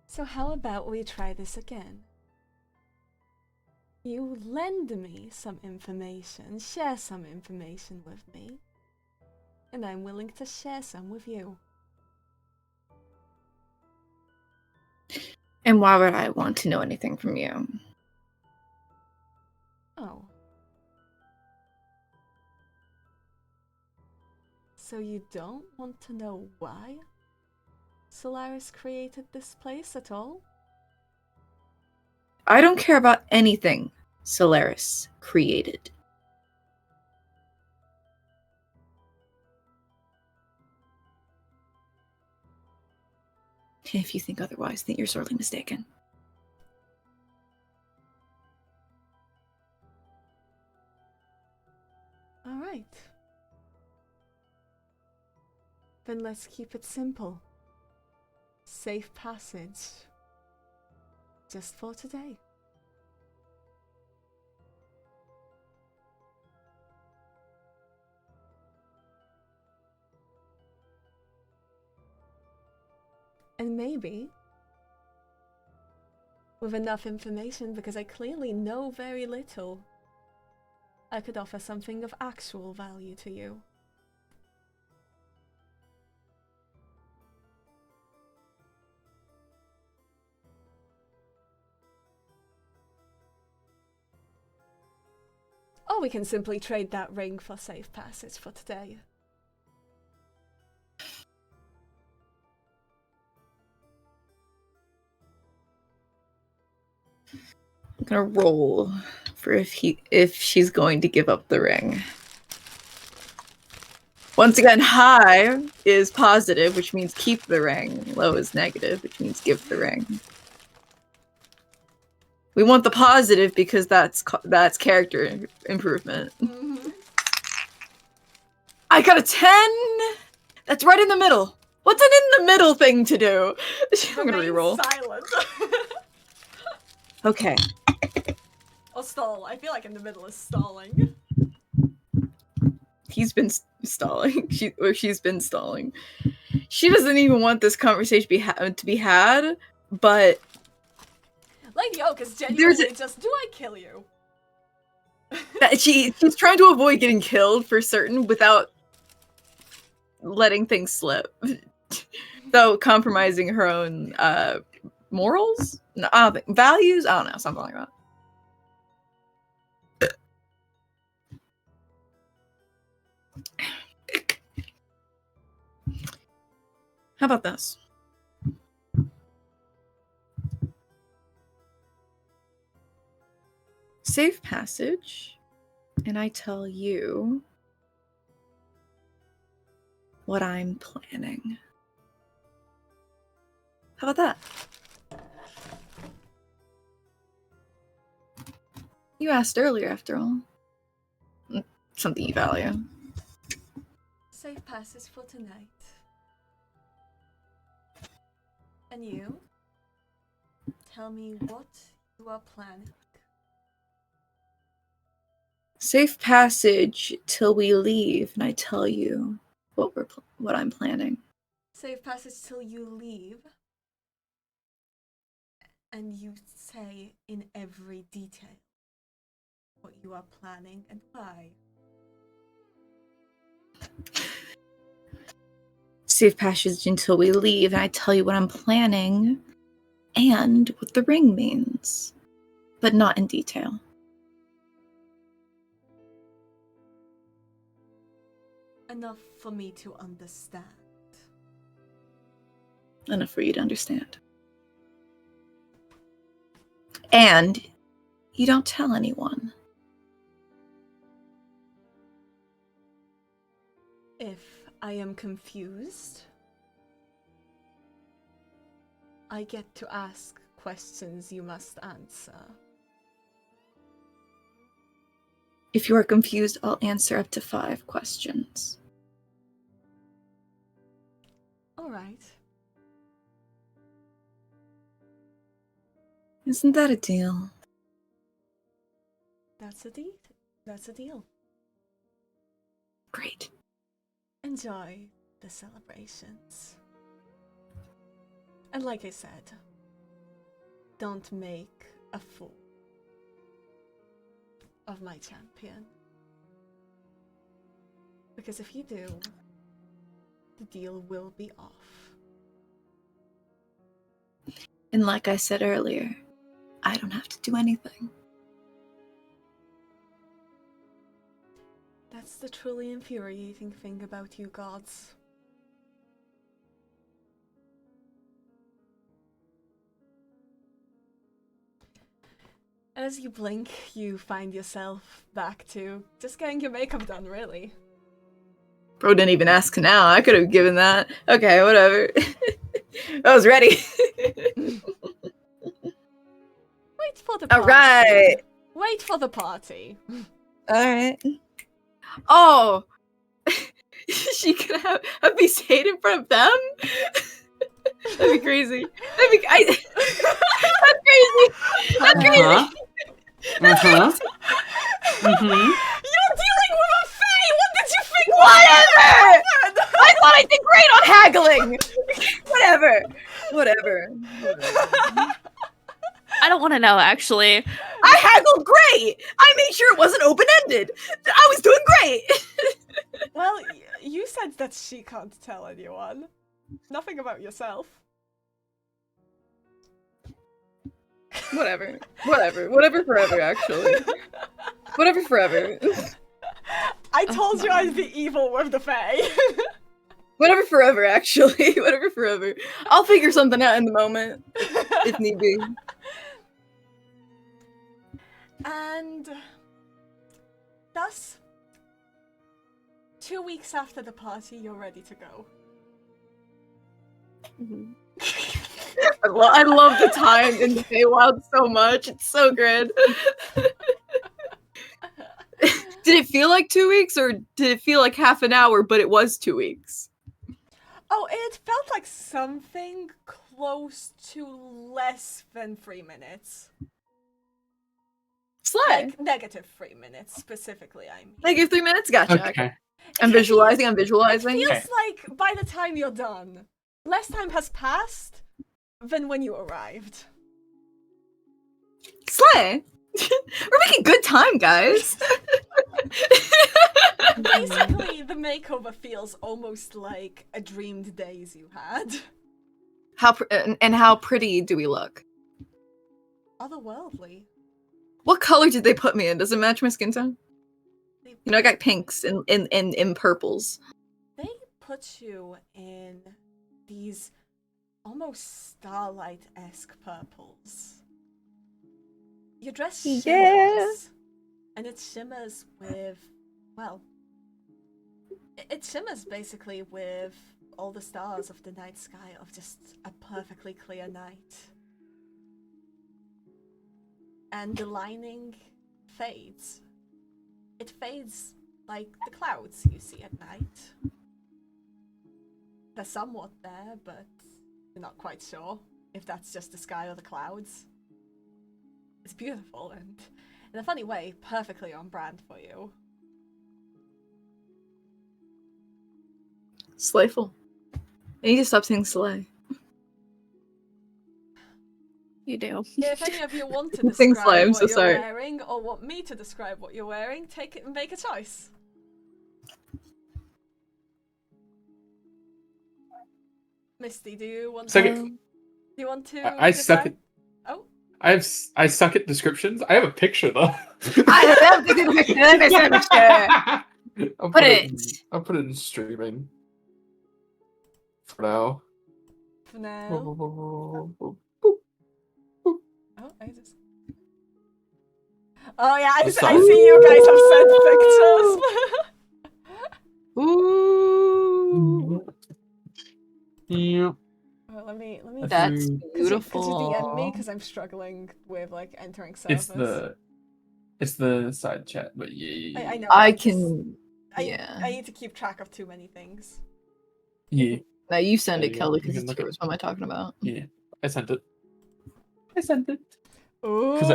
So how about we try this again? You lend me some information, share some information with me, and I'm willing to share some with you. And why would I want to know anything from you? Oh. So you don't want to know why Solaris created this place at all? I don't care about anything Solaris created. If you think otherwise, then you're sorely mistaken. All right. Then let's keep it simple. Safe passage. Just for today. And maybe, with enough information, because I clearly know very little, I could offer something of actual value to you. Or we can simply trade that ring for safe passage for today. I'm gonna roll for if she's going to give up the ring. Once again, high is positive, which means keep the ring. Low is negative, which means give the ring. We want the positive because that's character improvement. Mm-hmm. I got a 10! That's right in the middle. What's an in the middle thing to do? I'm gonna reroll. Silent. Okay. Or stall. I feel like in the middle is stalling. He's been stalling. She's been stalling. She doesn't even want this conversation to be had, but Lady Oak is genuinely just, do I kill you? she's trying to avoid getting killed for certain without letting things slip. Though compromising her own morals? No, I don't think values? I don't know, something like that. How about this? Safe passage, and I tell you what I'm planning. How about that? You asked earlier, after all. Something you value. Safe passage for tonight. And you? Tell me what you are planning. Safe passage till we leave, and I tell you what I'm planning. Safe passage till you leave. And you say in every detail what you are planning and why. safe passage until we leave, and I tell you what I'm planning and what the ring means, but not in detail. Enough for me to understand. Enough for you to understand. And you don't tell anyone. If I am confused, I get to ask questions you must answer. If you are confused, I'll answer up to 5 questions. All right. Isn't that a deal? That's a deal. That's a deal. Great. Enjoy the celebrations. And like I said, don't make a fool of my champion. Because if you do, the deal will be off. And like I said earlier, I don't have to do anything. That's the truly infuriating thing about you gods. As you blink, you find yourself back to just getting your makeup done, really. Bro didn't even ask now. I could have given that. Okay, whatever. I was ready. Wait for the party. Alright. Wait for the party. Alright. Oh! She could have me say it in front of them? That'd be crazy. That's crazy. That's crazy. You're dealing with a fae! What did you think? Whatever! I thought I did great on haggling! Whatever. I don't want to know, actually. I haggled great! I made sure it wasn't open-ended! I was doing great! Well, you said that she can't tell anyone. Nothing about yourself. Whatever forever, actually. Whatever forever. I told you I'd be evil with the fae. Whatever forever, actually. Whatever forever. I'll figure something out in the moment, if need be. And thus, 2 weeks after the party, you're ready to go. I love the time in the Feywild so much. It's so good. Did it feel like 2 weeks, or did it feel like half an hour, but it was 2 weeks? Oh, it felt like something close to less than 3 minutes. Slay. Like, negative 3 minutes, specifically, I mean. Negative 3 minutes? Gotcha. Okay. I'm visualizing. It feels like by the time you're done, less time has passed than when you arrived. Slay. We're making good time, guys. Basically, the makeover feels almost like a dreamed days you had. How pretty do we look? Otherworldly. What color did they put me in? Does it match my skin tone? You know, I got pinks and purples. They put you in these almost starlight-esque purples. Your dress shimmers. Yeah. And it shimmers with, well, it shimmers basically with all the stars of the night sky of just a perfectly clear night. And the lining fades. It fades like the clouds you see at night. They're somewhat there, but you're not quite sure if that's just the sky or the clouds. It's beautiful and, in a funny way, perfectly on brand for you. Slayful. I need to stop saying slay. You do. If any of you want to Sing describe slay, I'm what so you're sorry. wearing, or want me to describe what you're wearing, take it and make a choice. Misty, do you want Suck to? it. Do you want to? I suck decide? at. Oh, I suck at descriptions. I have a picture though. I love the picture. Let me see the picture. I'll Put it. it. I'll put it in streaming. For now. for now. Oh, Oh, I just. Oh yeah, I The see side. you guys have sent pictures. Ooh, Yeah. Oh, let me. that's Could Could you DM me? beautiful. Because I'm struggling with like entering servers. It's the side chat, but yeah. I know. I I'm just- can. I Yeah. need to keep track of too many things. Yeah. Now you send There it, you go. Kelly, You because can it's look at- yours. What am I talking about? Yeah. I sent it. Ooh. Because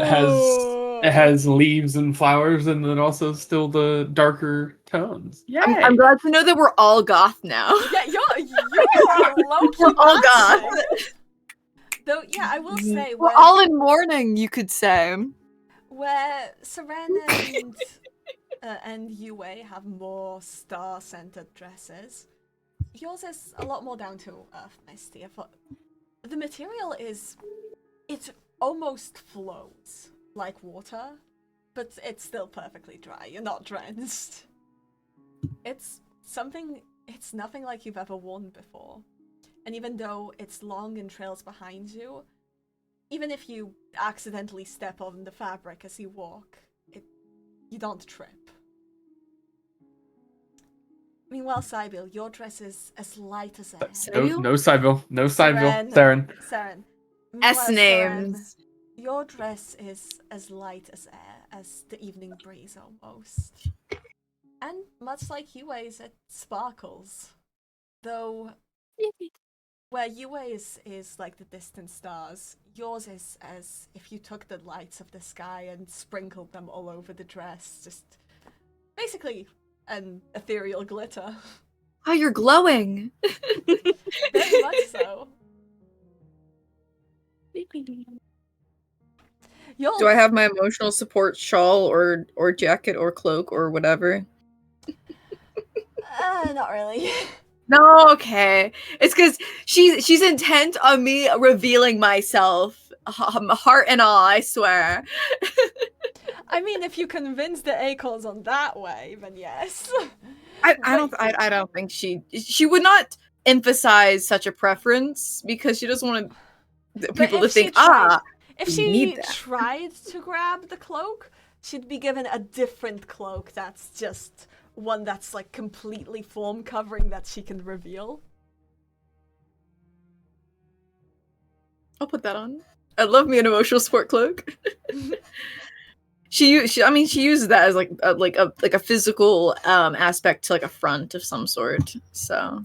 it has leaves and flowers, and then also still the darker tones. Yeah. I'm glad to know that we're all goth now. Yeah, you are low-key We're all goth. matching. Though, yeah, I will say We're all in mourning, you could say. where Seren and Yue have more star-centered dresses. Yours is a lot more down to earth, Misty. I thought the material it almost flows like water, but it's still perfectly dry. You're not drenched. It's nothing like you've ever worn before. And even though it's long and trails behind you, even if you accidentally step on the fabric as you walk, you don't trip. Meanwhile, Sybille, your dress is as light as air. No Sybille. No Sybille. Seren. Seren. S Meanwhile, names. Seren, your dress is as light as air, as the evening breeze almost. And much like Yue's, it sparkles. Though, where Yue is like the distant stars, yours is as if you took the lights of the sky and sprinkled them all over the dress. Just basically an ethereal glitter. Oh, you're glowing. Very much so. Do I have my emotional support shawl or jacket or cloak or whatever? Not really. No, okay. It's because she's intent on me revealing myself, heart and all. I swear. I mean, if you convince the Acorns on that way, then yes. I don't think she would not emphasize such a preference because she doesn't want people to think if we she need that. tried to grab the cloak, she'd be given a different cloak that's just one that's like completely form covering that she can reveal. I'll put that on. I love me an emotional support cloak. She uses that as like a physical aspect to like a front of some sort. So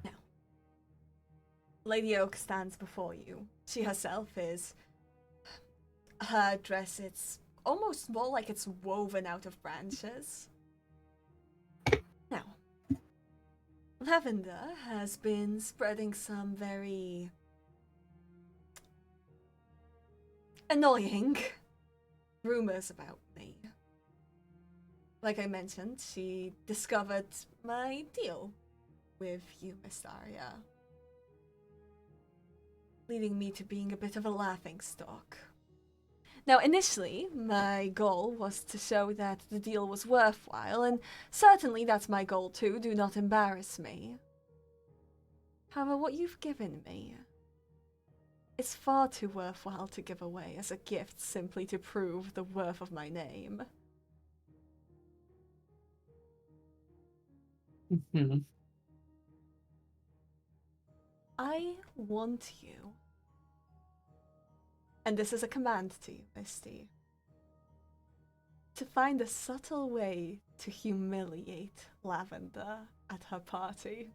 Now, Lady Oak stands before you. She herself is her dress. It's almost more like it's woven out of branches. Now, Lavender has been spreading some very annoying rumors about me. Like I mentioned, she discovered my deal with you, Miss Daria, leading me to being a bit of a laughingstock. Now, initially, my goal was to show that the deal was worthwhile, and certainly that's my goal too, do not embarrass me. However, what you've given me is far too worthwhile to give away as a gift simply to prove the worth of my name. Mm-hmm. I want you, and this is a command to you, Misty, to find a subtle way to humiliate Lavender at her party.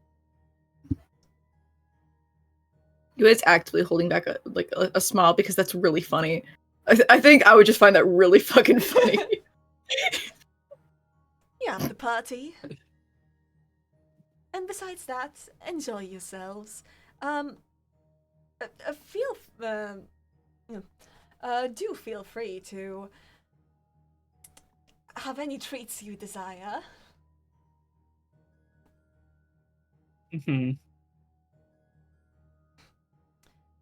you is actively holding back a smile because that's really funny. I think I would just find that really fucking funny. You have the party. And besides that, enjoy yourselves. Do feel free to have any treats you desire. Mm-hmm.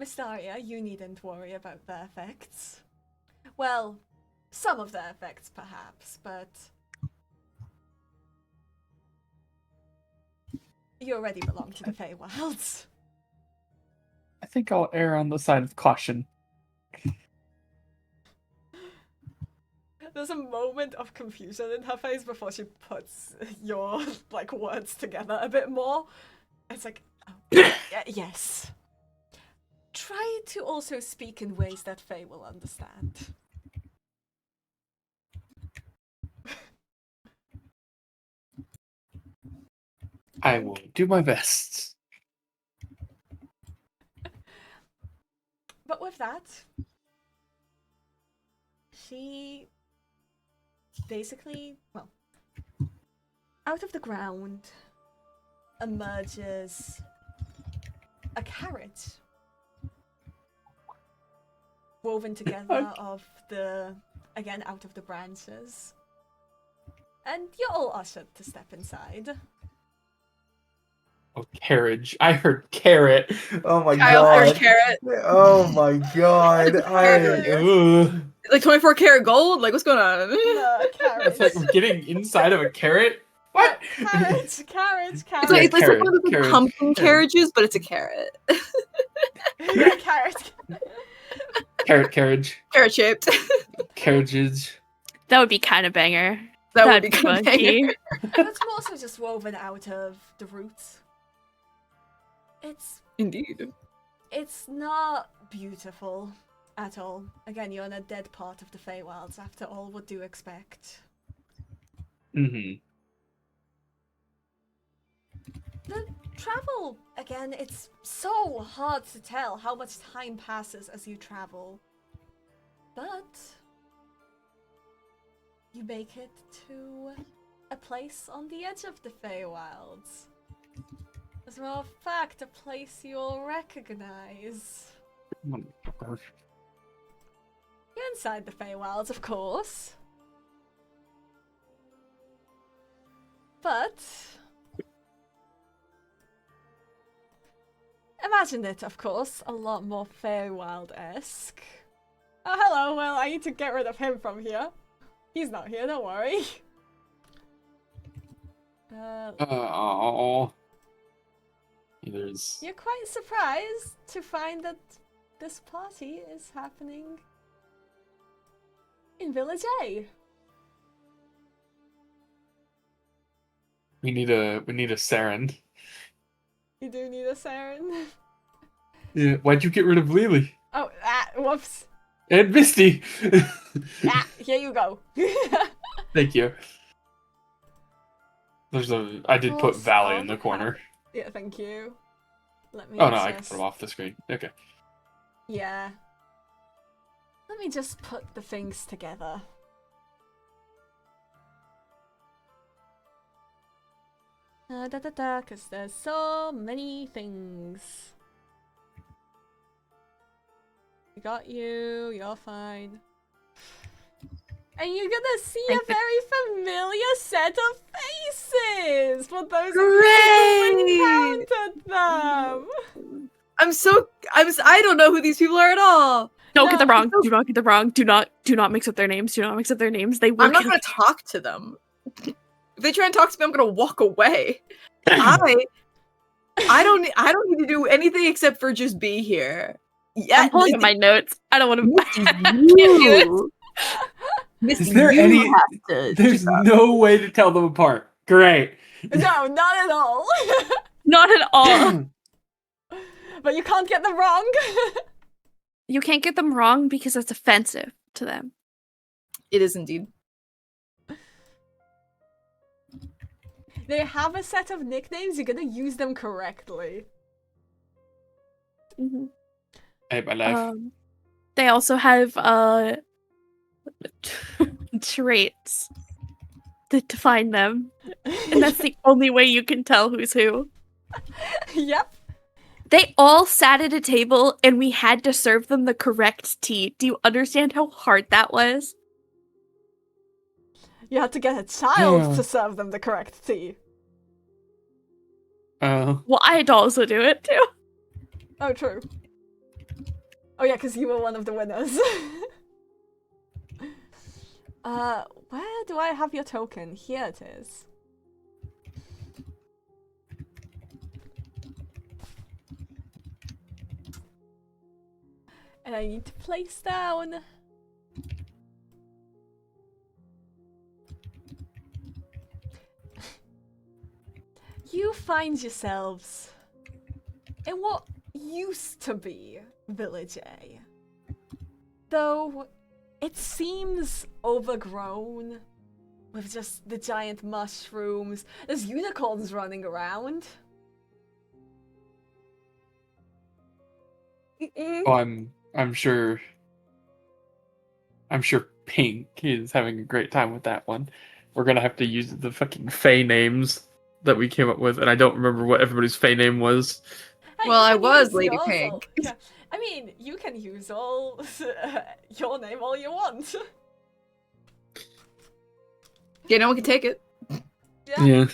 Mystaria, you needn't worry about their effects. Well, some of their effects, perhaps, but you already belong to the Feywilds. I think I'll err on the side of caution. There's a moment of confusion in her face before she puts your words together a bit more. It's like, oh, yes. Try to also speak in ways that Faye will understand. I will do my best. But with that, she basically, well, out of the ground emerges a carrot woven together of the, again, out of the branches. And you're all ushered to step inside. Oh, carriage. I heard carrot. Oh my Kyle god. heard carrot. Oh my god. Like 24 karat gold? Like, what's going on? No, carrot. It's like getting inside of a carrot? What? Carrot. It's like carrot, one of the carriage, pumpkin carrot. carriages, but it's a carrot. Yeah, carrot. Carriage. Carrot shaped. Carriages. That would be kind of banger. That would That'd be be kind of funky. And it's also just woven out of the roots. Indeed. It's not beautiful at all. Again, you're in a dead part of the Feywilds. After all, what do you expect? Mm-hmm. The travel, again, it's so hard to tell how much time passes as you travel. But you make it to a place on the edge of the Feywilds. As a matter of fact, a place you'll recognize. You're inside the Feywilds, of course. But imagine it, of course, a lot more Feywild-esque. Oh, hello, well, I need to get rid of him from here. He's not here, don't worry. There's... You're quite surprised to find that this party is happening in Village A. We need a Seren. You do need a Seren. Yeah, why'd you get rid of Lele? Oh, whoops. And Misty! Here you go. Thank you. I did put Valley in the corner. Yeah, thank you. Let me Oh no, I can put him off the screen. Okay. Yeah. Let me just put the things together. Because there's so many things. We got you, you're fine. And you're gonna see a very familiar set of faces for those who encountered them. I don't know who these people are at all. Don't get them wrong. Do not get them wrong. Do not mix up their names. Do not mix up their names. They will I'm not gonna talk to them. If they try and talk to me, I'm gonna walk away. I don't need to do anything except for just be here. Yeah, I'm pulling up my notes. I don't want to. Misty, Is there any? have to There's no way to tell them apart. Great. No, not at all. Not at all. But you can't get them wrong. You can't get them wrong because it's offensive to them. It is indeed. They have a set of nicknames. You're gonna use them correctly. Mm-hmm. Hey, my life. They also have traits that define them, and that's the only way you can tell who's who. Yep. They all sat at a table, and we had to serve them the correct tea. Do you understand how hard that was? You had to get a child to serve them the correct tea. Well, I'd also do it too. Oh, true. Oh yeah, because you were one of the winners. Where do I have your token? Here it is. And I need to place down. You find yourselves in what used to be Village A. Though it seems overgrown with just the giant mushrooms. There's unicorns running around. Oh, I'm sure. I'm sure Pink is having a great time with that one. We're gonna have to use the fucking Fae names that we came up with, and I don't remember what everybody's Fae name was. Hey, Well, you I can was use Lady yours Pink. all- yeah. I mean, you can use all your name all you want. Yeah, no one can take it. Yeah.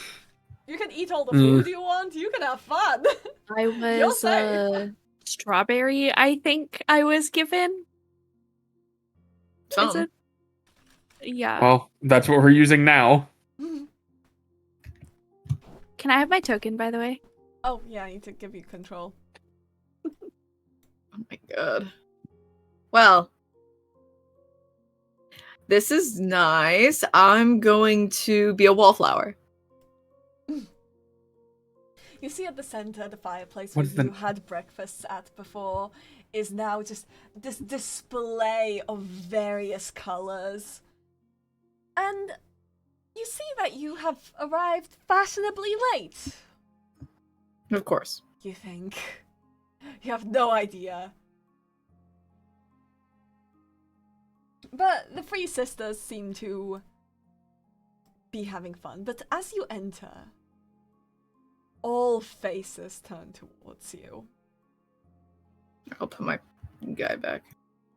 You can eat all the food you want. You can have fun. I You'll was say. strawberry, I think I was given. Is Something. it? Yeah. Well, that's what we're using now. Can I have my token, by the way? Oh yeah, I need to give you control. Oh my god. Well, this is nice. I'm going to be a wallflower. You see at the center, the fireplace What where is the- you had breakfasts at before is now just this display of various colors. And you see that you have arrived fashionably late. Of course. You think. You have no idea. But the three sisters seem to be having fun. But as you enter, all faces turn towards you. I'll put my guy back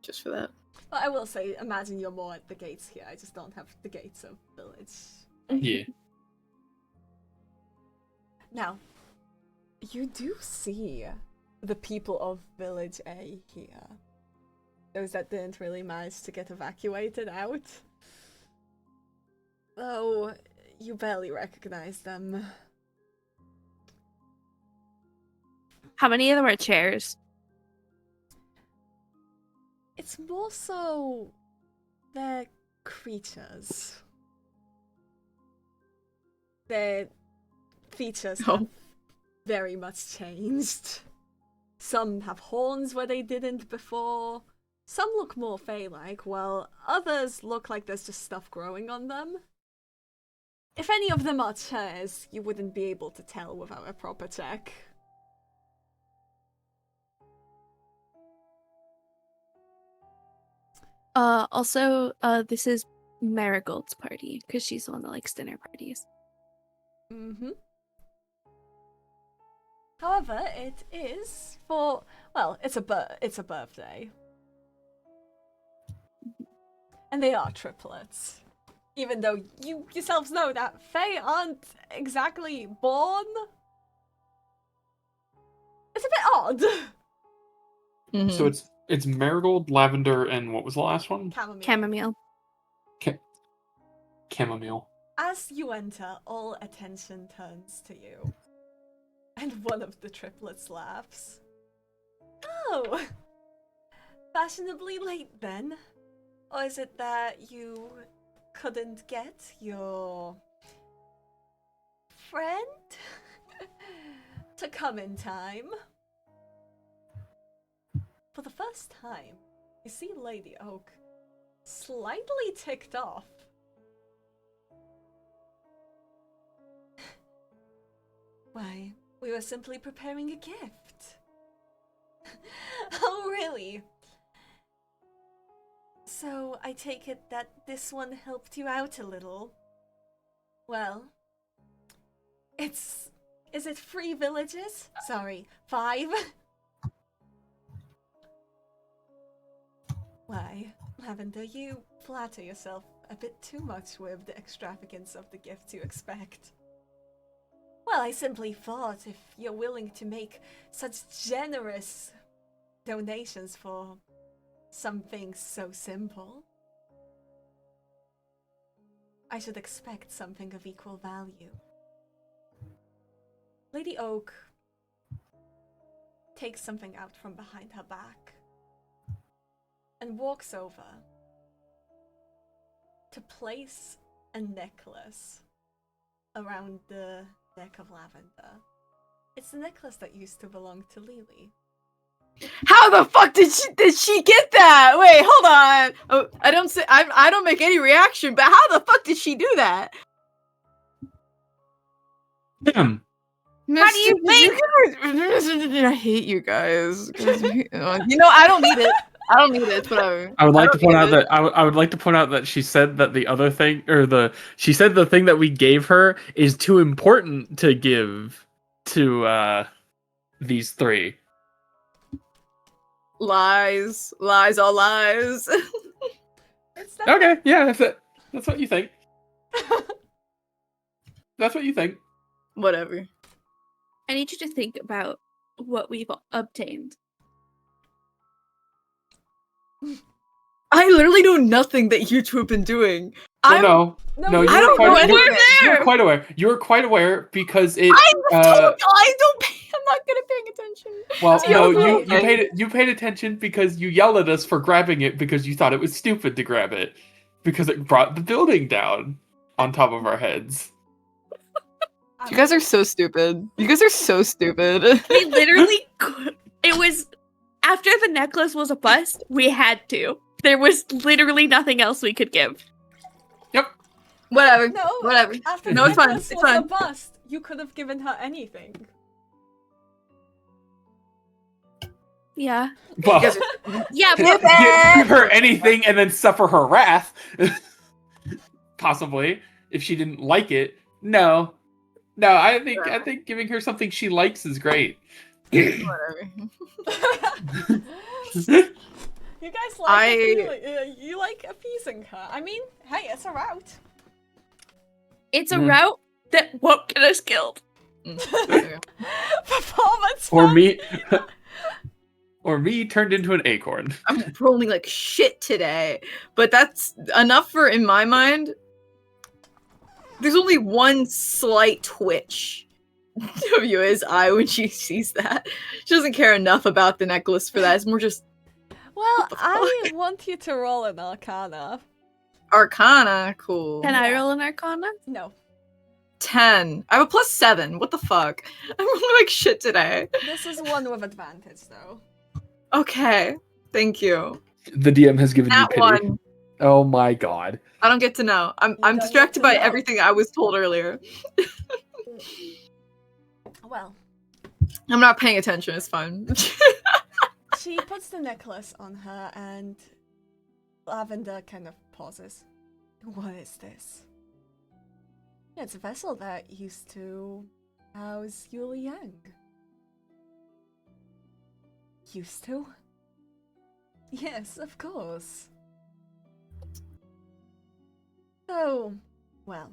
just for that. Well, I will say, imagine you're more at the gates here. I just don't have the gates of village. Yeah. Now, you do see the people of Village A here. Those that didn't really manage to get evacuated out. Though, you barely recognize them. How many of them are chairs? It's more so they're creatures. Their features have very much changed. Some have horns where they didn't before. Some look more Fae-like, while others look like there's just stuff growing on them. If any of them are chairs, you wouldn't be able to tell without a proper check. Also, this is Marigold's party, because she's the one that likes dinner parties. Mm-hmm. However, it is for, well, it's a birthday. And they are triplets. Even though you yourselves know that Fae aren't exactly born. It's a bit odd. Mhm. So it's marigold, lavender, and what was the last one? Chamomile. Chamomile. Chamomile. As you enter, all attention turns to you. And one of the triplets laughs. Oh! Fashionably late then? Or is it that you couldn't get your friend to come in time? For the first time, you see Lady Oak slightly ticked off. Why, we were simply preparing a gift. Oh, really? So, I take it that this one helped you out a little? Well, is it 3 villages? Sorry, 5? Why, Lavender, you flatter yourself a bit too much with the extravagance of the gifts you expect. Well, I simply thought if you're willing to make such generous donations for something so simple, I should expect something of equal value. Lady Oak takes something out from behind her back and walks over to place a necklace around the neck of Lavender. It's the necklace that used to belong to Lele. How the fuck did she get that? Wait, hold on. Oh, I don't make any reaction, but how the fuck did she do that? Damn. How do you think? I hate you guys. You know, I don't need it. I don't need it. It's whatever. I would like to don't point need out it. that I would like to point out that she said that the other thing, she said the thing that we gave her is too important to give to these three. Lies, all lies. It's that Okay, yeah, that's what you think. That's what you think. Whatever. I need you to think about what we've obtained. I literally know nothing that you two have been doing. No, No, you I were don't quite, know you were- anything. you were quite aware. You were quite aware because it. I told you I don't pay. I'm not good at paying attention. Well, To no, your you point. you paid attention because you yelled at us for grabbing it because you thought it was stupid to grab it because it brought the building down on top of our heads. You guys are so stupid. You guys are so stupid. We literally, it was after the necklace was a bust. We had to. There was literally nothing else we could give. Yep. Whatever. No, Whatever. after No, the it's fine. necklace It's was a fine. bust, you could have given her anything. Yeah. Well, You guys are- Yeah, give but her anything and then suffer her wrath. Possibly, if she didn't like it. No, I think giving her something she likes is great. Whatever. You guys like you like appeasing her. I mean, hey, it's a route. it's a route that won't get us killed. Performance. or fun. me, or me turned into an acorn. I'm rolling like shit today, but that's enough for, in my mind. There's only one slight twitch of Yue's eye when she sees that. She doesn't care enough about the necklace for that. It's more just Well, the I want you to roll an Arcana. Arcana. Cool. Can I roll an Arcana? No, 10. I have a +7. What the fuck? I'm rolling like shit today. this is one with advantage though. Okay. Thank you. The DM has given you That pity. one. Oh my god. I don't get to know. I'm don't distracted get to by know. everything I was told earlier. Well, I'm not paying attention. It's fine. she puts the necklace on her and Lavender kind of pauses. What is this? Yeah, it's a vessel that used to house Yuli Yang. Used to? Yes, of course. Oh, well,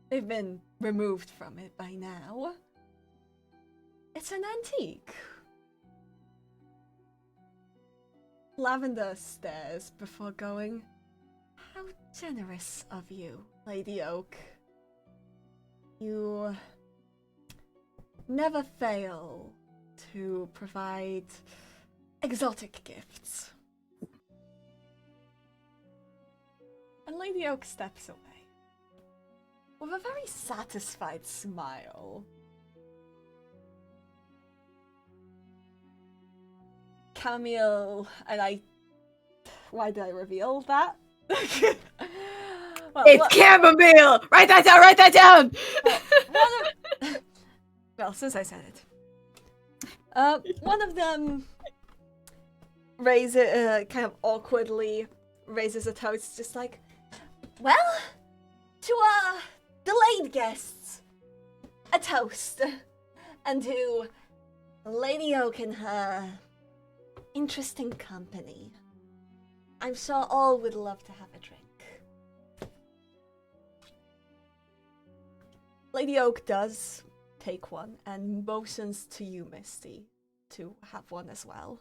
they've been removed from it by now. It's an antique. Lavender stares before going, how generous of you, Lady Oak. You never fail to provide exotic gifts. And Lady Oak steps away with a very satisfied smile. Camille and why did I reveal that? Well, It's chamomile! Write that down! Write that down! Well, since I said it. One of them kind of awkwardly raises a toast, just like, well, to our delayed guests, a toast. And to Lady Oak and her interesting company. I'm sure all would love to have a drink. Lady Oak does take one and motions to you, Misty, to have one as well.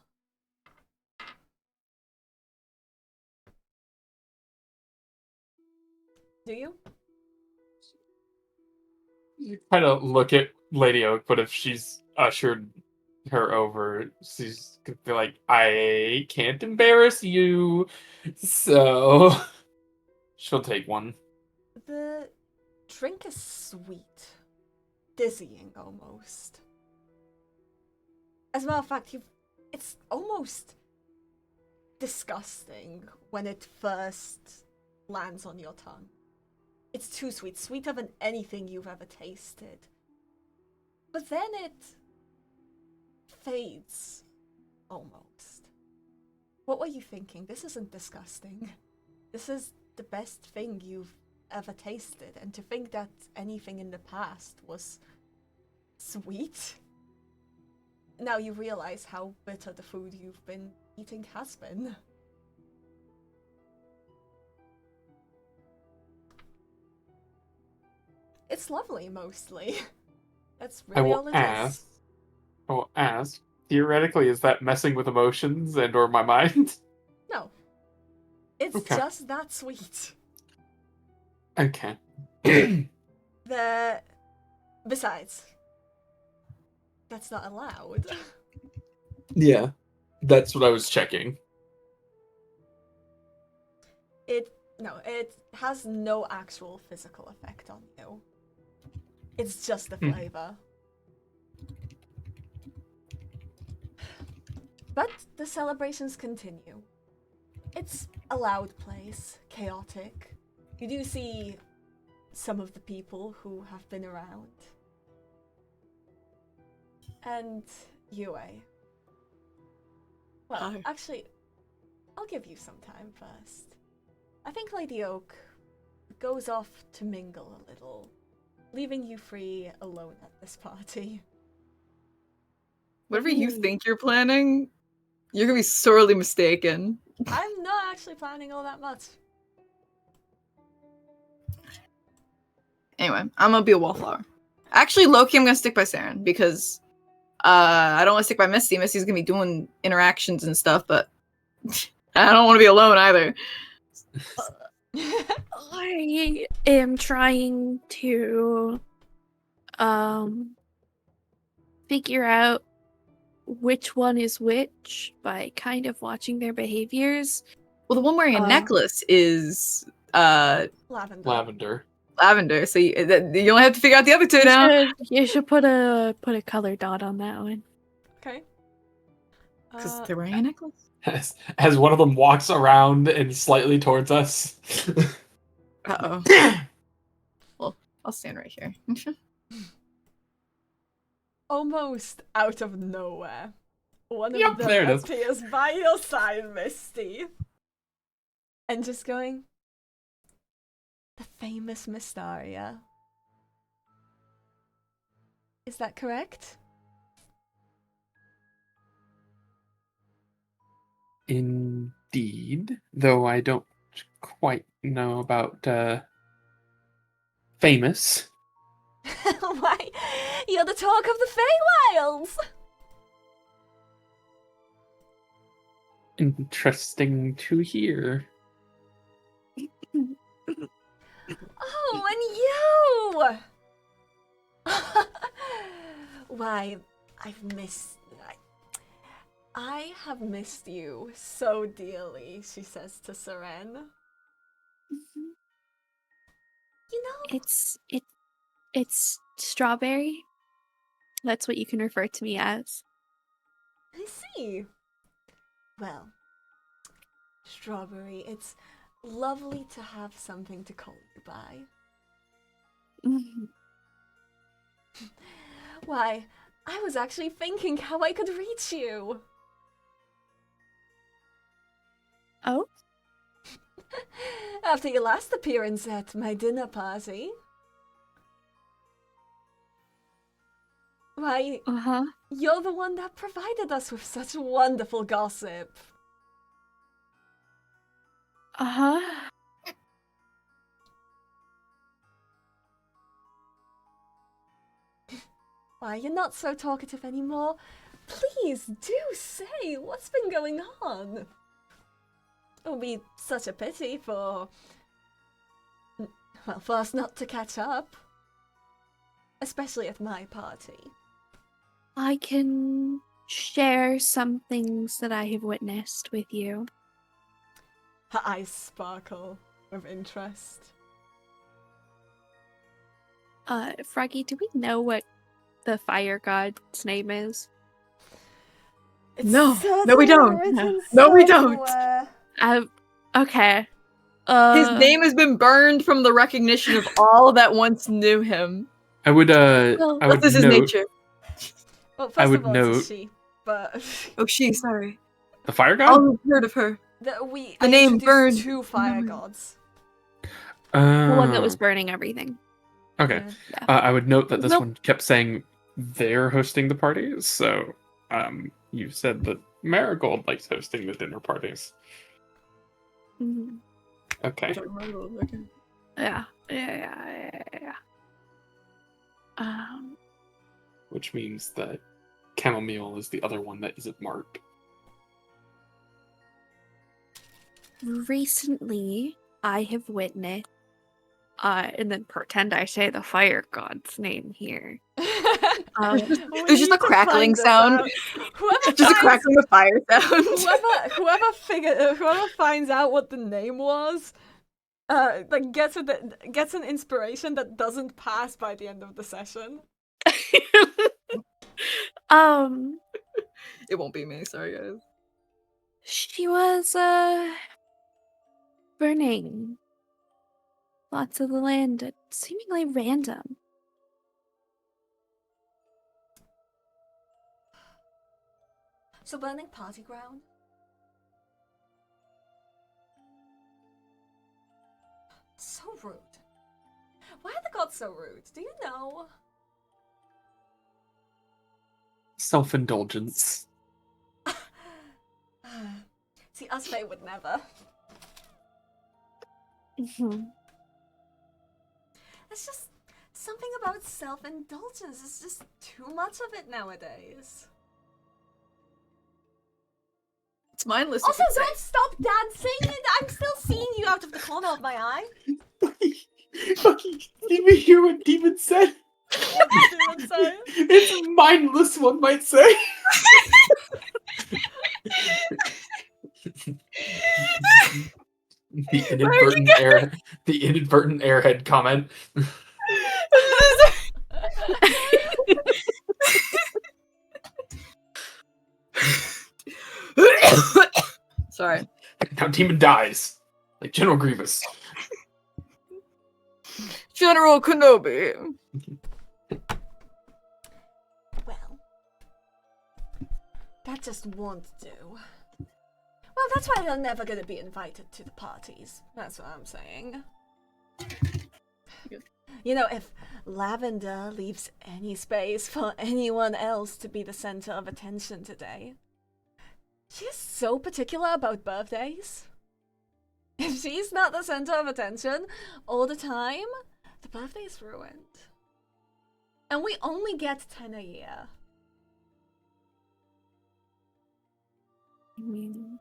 Do you? You kind of look at Lady Oak, but if she's ushered her over, she's gonna be like, I can't embarrass you, so she'll take one. The drink is sweet. Dizzying, almost. As a matter of fact, it's almost disgusting when it first lands on your tongue. It's too sweet, sweeter than anything you've ever tasted. But then it fades, almost. What were you thinking? This isn't disgusting. This is the best thing you've ever tasted, and to think that anything in the past was sweet. Now you realize how bitter the food you've been eating has been. It's lovely, mostly. That's really all it is. I will ask, theoretically, is that messing with emotions and or my mind? No. It's Okay. just that sweet. Okay. Besides, that's not allowed. Yeah, that's what I was checking. It has no actual physical effect on you. It's just the flavor. But the celebrations continue. It's a loud place, chaotic. You do see some of the people who have been around. And Yue. Well, Hi. actually, I'll give you some time first. I think Lady Oak goes off to mingle a little, leaving you free alone at this party. Whatever you think you're planning, you're gonna be sorely mistaken. I'm not actually planning all that much. Anyway, I'm gonna be a wallflower. Actually, Loki, I'm gonna stick by Seren because I don't want to stick by Misty. Misty's gonna be doing interactions and stuff, but I don't want to be alone either. I am trying to figure out which one is which by kind of watching their behaviors. Well, the one wearing a necklace is Lavender. Lavender, so you only have to figure out the other two now. You should put a color dot on that one. Okay. Because they're wearing a necklace. As one of them walks around and slightly towards us. Uh-oh. Well, I'll stand right here. Almost out of nowhere, one of Yep, them there it is. appears by your side, Misty. And just going, the famous Mystaria. Is that correct? Indeed, though I don't quite know about famous. Why, you're the talk of the Feywilds! Interesting to hear. Oh, and you! Why, I have missed you so dearly, she says to Seren. You know, It's strawberry. That's what you can refer to me as. I see. Well, Strawberry, it's lovely to have something to call you by. Why, I was actually thinking how I could reach you. Oh? After your last appearance at my dinner party. Why, Uh-huh. you're the one that provided us with such wonderful gossip. Uh-huh. Why, you're not so talkative anymore. Please do say what's been going on. It would be such a pity for Well, for us not to catch up. Especially at my party. I can share some things that I have witnessed with you. Her eyes sparkle with interest. Froggy, do we know what the fire god's name is? No, certainly we don't. written No, we don't. somewhere. Okay. His name has been burned from the recognition of all that once knew him. I would Well, I would This is note nature. Well, first I would of all, it's a note- she, but Oh, she, sorry. the fire god. All who've heard of her. I name introduced burned. 2 fire Memory. gods. the one that Oh, was burning everything. okay. Yeah. I would note that this Nope. one kept saying they're hosting the parties. So, you said that Marigold likes hosting the dinner parties. Mhm. Okay. Yeah. Which means that chamomile is the other one that isn't marked. Recently, I have witnessed, and then pretend I say the fire god's name here. There's just a crackling sound. Whoever Just a finds, crackling of fire sound. whoever finds out what the name was, like gets an inspiration that doesn't pass by the end of the session. It won't be me, sorry guys. She was, burning lots of the land at seemingly random. So burning party ground? So rude. Why are the gods so rude? Do you know? Self-indulgence. See, us Fae would never. It's just something about self-indulgence. It's just too much of it nowadays. It's mindless. Also, don't stop dancing! I'm still seeing you out of the corner of my eye. Did we hear what Demon said? What did Demon say? It's mindless, one might say. The inadvertent airhead comment. Sorry. Now Demon dies. Like General Grievous. General Kenobi. Well, that just won't do. Well, that's why they're never gonna be invited to the parties. That's what I'm saying. You know, if Lavender leaves any space for anyone else to be the center of attention today, she's so particular about birthdays. If she's not the center of attention all the time, the birthday's ruined. And we only get 10 a year. I mean,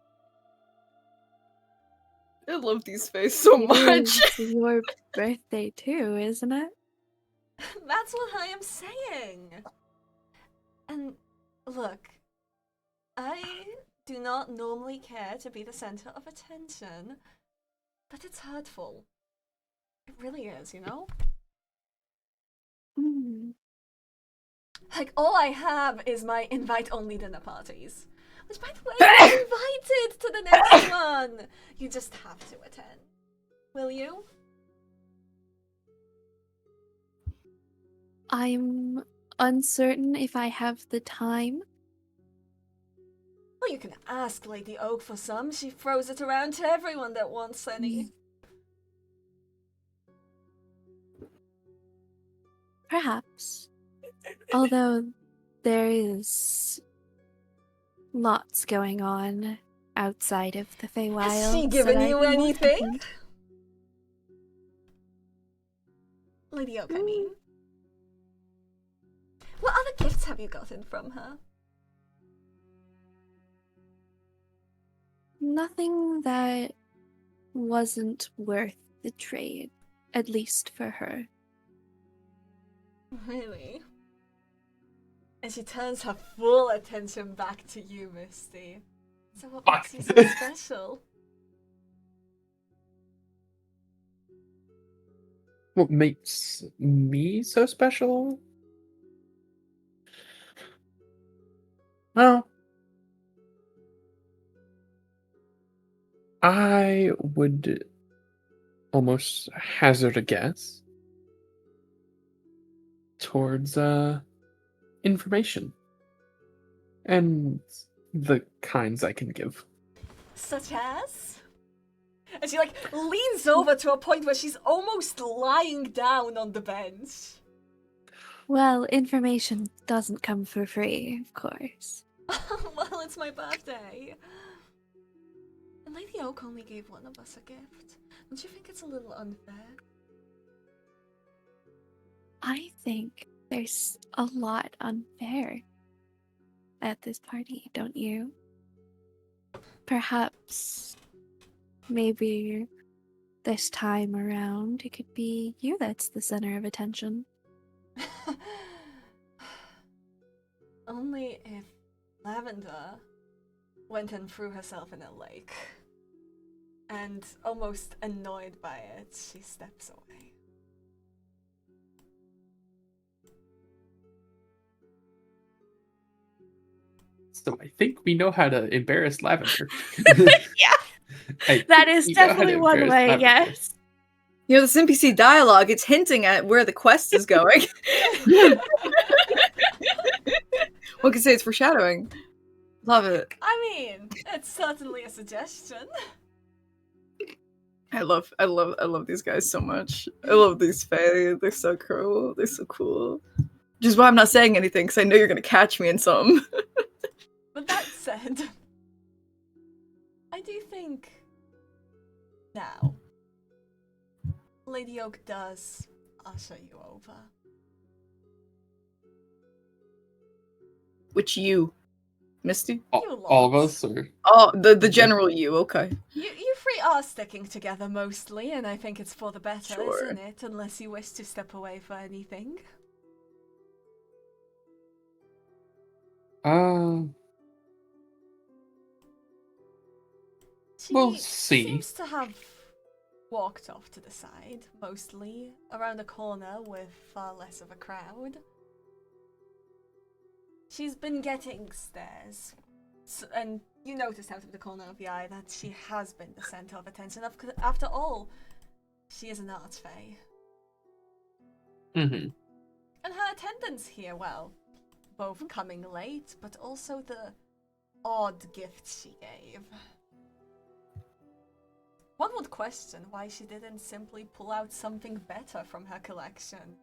I love these faces so much. it is your birthday too, isn't it? That's what I am saying. And look, I do not normally care to be the center of attention, but it's hurtful. It really is, you know? Mm. Like, all I have is my invite-only dinner parties. Which, by the way, you're invited to the next one! You just have to attend. Will you? I'm uncertain if I have the time. Well, you can ask Lady Oak for some. She throws it around to everyone that wants any. Perhaps. Although there is lots going on outside of the Feywild. Has she given you anything? Lady Oak, I mean. What other gifts have you gotten from her? Nothing that wasn't worth the trade. at least for her. Really? And she turns her full attention back to you, Misty. So what makes you so special? What makes me so special? Well, I would almost hazard a guess towards information and the kinds I can give. Such as? And she leans over to a point where she's almost lying down on the bench. Well, information doesn't come for free, of course. Well, it's my birthday. And Lady Oak only gave one of us a gift. Don't you think it's a little unfair? I think there's a lot unfair at this party, don't you? Perhaps, maybe this time around, it could be you that's the center of attention. Only if Lavender went and threw herself in a lake. And almost annoyed by it, she steps away. So I think we know how to embarrass Lavender. Yeah, that is definitely one way, Lavender. yes. You know, this NPC dialogue, it's hinting at where the quest is going. One could say it's foreshadowing. Love it. I mean, it's certainly a suggestion. I love these guys so much. I love these fae. They're so cool. They're so cool. Which is why I'm not saying anything, because I know you're gonna catch me in some. But that said, I do think now Lady Oak does usher you over. Which you, Misty? All of us, or Oh, the general you. Okay. You three are sticking together mostly, and I think it's for the better, Sure. isn't it? Unless you wish to step away for anything. She We'll see. seems to have walked off to the side, mostly, around a corner with far less of a crowd. She's been getting stares, and you noticed out of the corner of your eye that she has been the center of attention. After all, she is an arts fae. Mm-hmm. And her attendance here, well, both coming late, but also the odd gifts she gave. One would question why she didn't simply pull out something better from her collection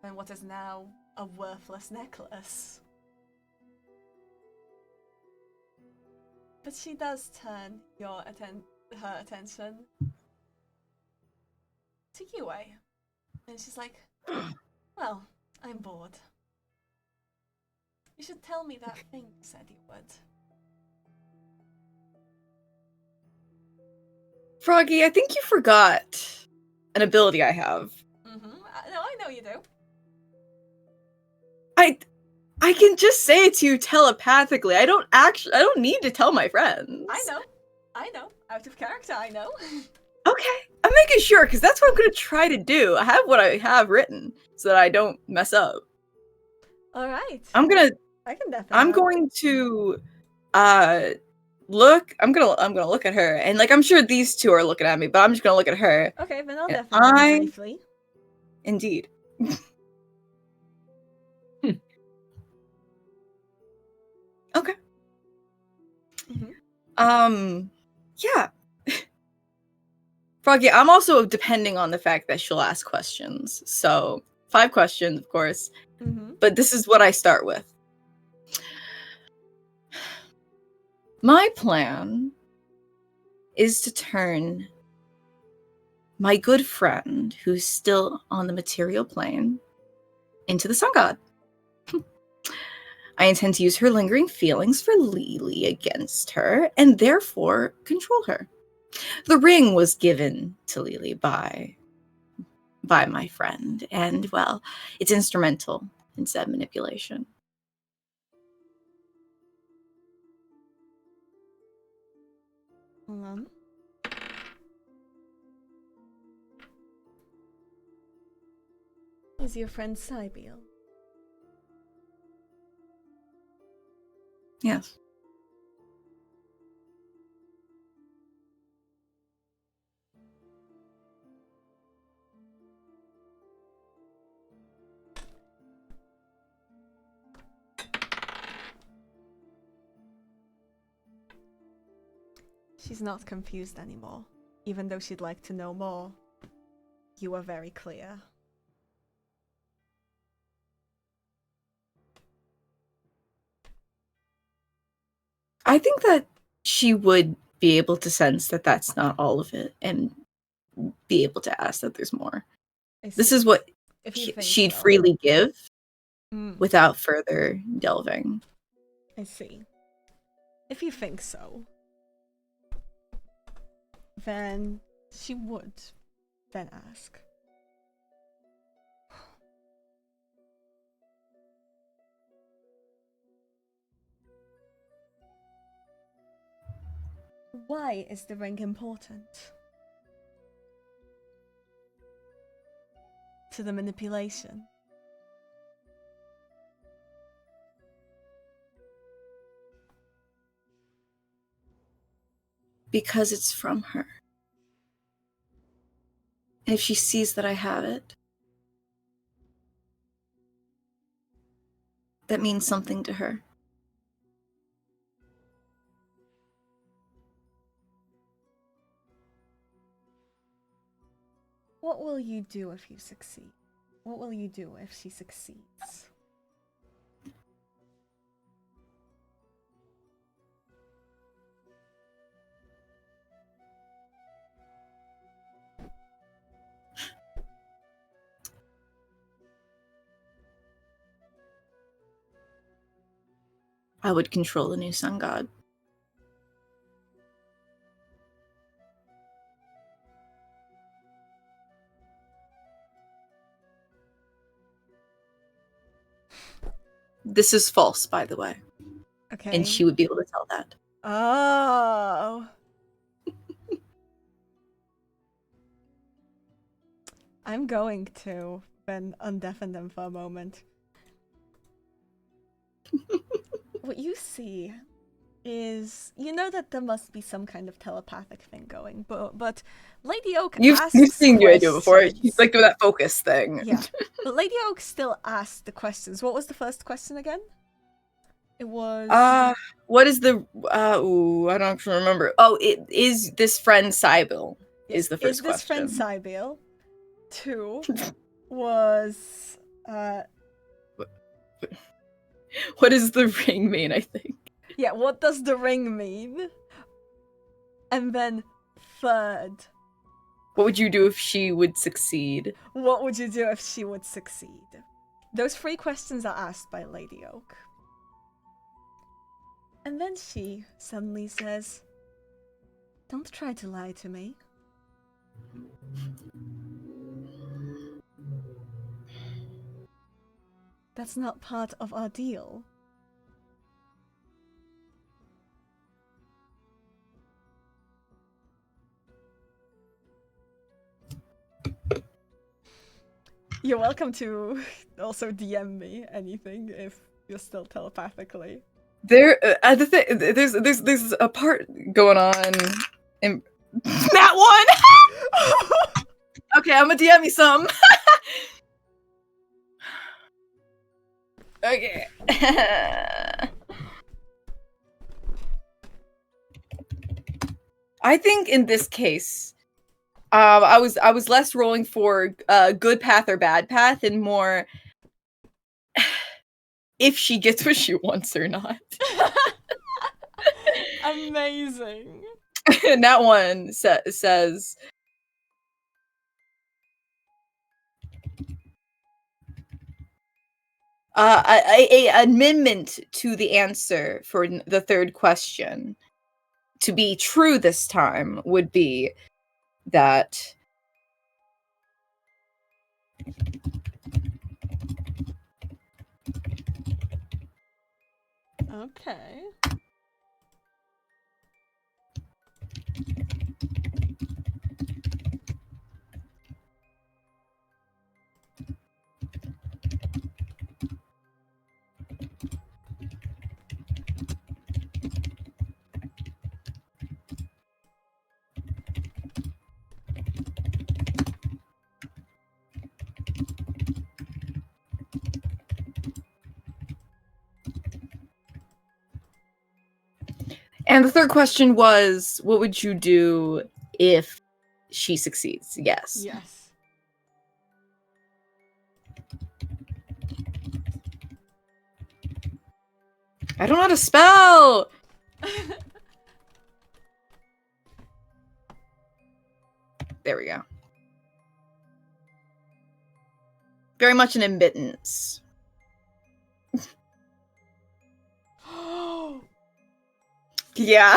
than what is now a worthless necklace. But she does turn her attention to Yue. And she's like, well, I'm bored. You should tell me that thing you said you would. Froggy, I think you forgot an ability I have. Mm-hmm. No, I know you do. I can just say it to you telepathically. I don't need to tell my friends. I know. Out of character, I know. Okay. I'm making sure, because that's what I'm going to try to do. I have what I have written, so that I don't mess up. Alright. I can definitely. I'm help. going to look. I'm gonna look at her, and I'm sure these two are looking at me, but I'm just gonna look at her. Okay, then I'll And definitely briefly. Indeed. Okay. Mhm. Yeah. Froggy, I'm also depending on the fact that she'll ask questions. So 5 questions, of course. Mm-hmm. But this is what I start with. My plan is to turn my good friend, who's still on the material plane, into the sun god. I intend to use her lingering feelings for Lele against her, and therefore control her. The ring was given to Lele by by my friend, and, well, it's instrumental in said manipulation. Hold on. Is your friend Sybille? Yes. She's not confused anymore, even though she'd like to know more. You are very clear. I think that she would be able to sense that that's not all of it and be able to ask that there's more. This is what she'd so. freely give Mm, without further delving. I see. If you think so, then she would then ask. Why is the ring important to the manipulation? Because it's from her. And if she sees that I have it, that means something to her. What will you do if you succeed? What will you do if she succeeds? I would control the new sun god. This is false, by the way. Okay. And she would be able to tell that. Oh. I'm going to then undeafen them for a moment. What you see is, you know that there must be some kind of telepathic thing going, but Lady Oak asks You've seen the idea before. questions. She's like doing that focus thing. Yeah, but Lady Oak still asks the questions. What was the first question again? It was... what is the... ooh, I don't actually remember. Oh, it is this friend Syblle is the first question. Is this friend Sybille? 2 was... What does the ring mean, I think? Yeah, what does the ring mean? And then 3rd. What would you do if she would succeed? What would you do if she would succeed? Those 3 questions are asked by Lady Oak. And then she suddenly says, "Don't try to lie to me." That's not part of our deal. You're welcome to also DM me anything if you're still telepathically. There's a part going on in that one. Okay, I'm gonna DM you some. Okay. I think in this case, I was less rolling for good path or bad path, and more if she gets what she wants or not. Amazing. And that one says, a amendment to the answer for the 3rd question to be true this time would be that Okay. And the third question was, what would you do if she succeeds? Yes. Yes. I don't know how to spell! There we go. Very much an admittance. Yeah.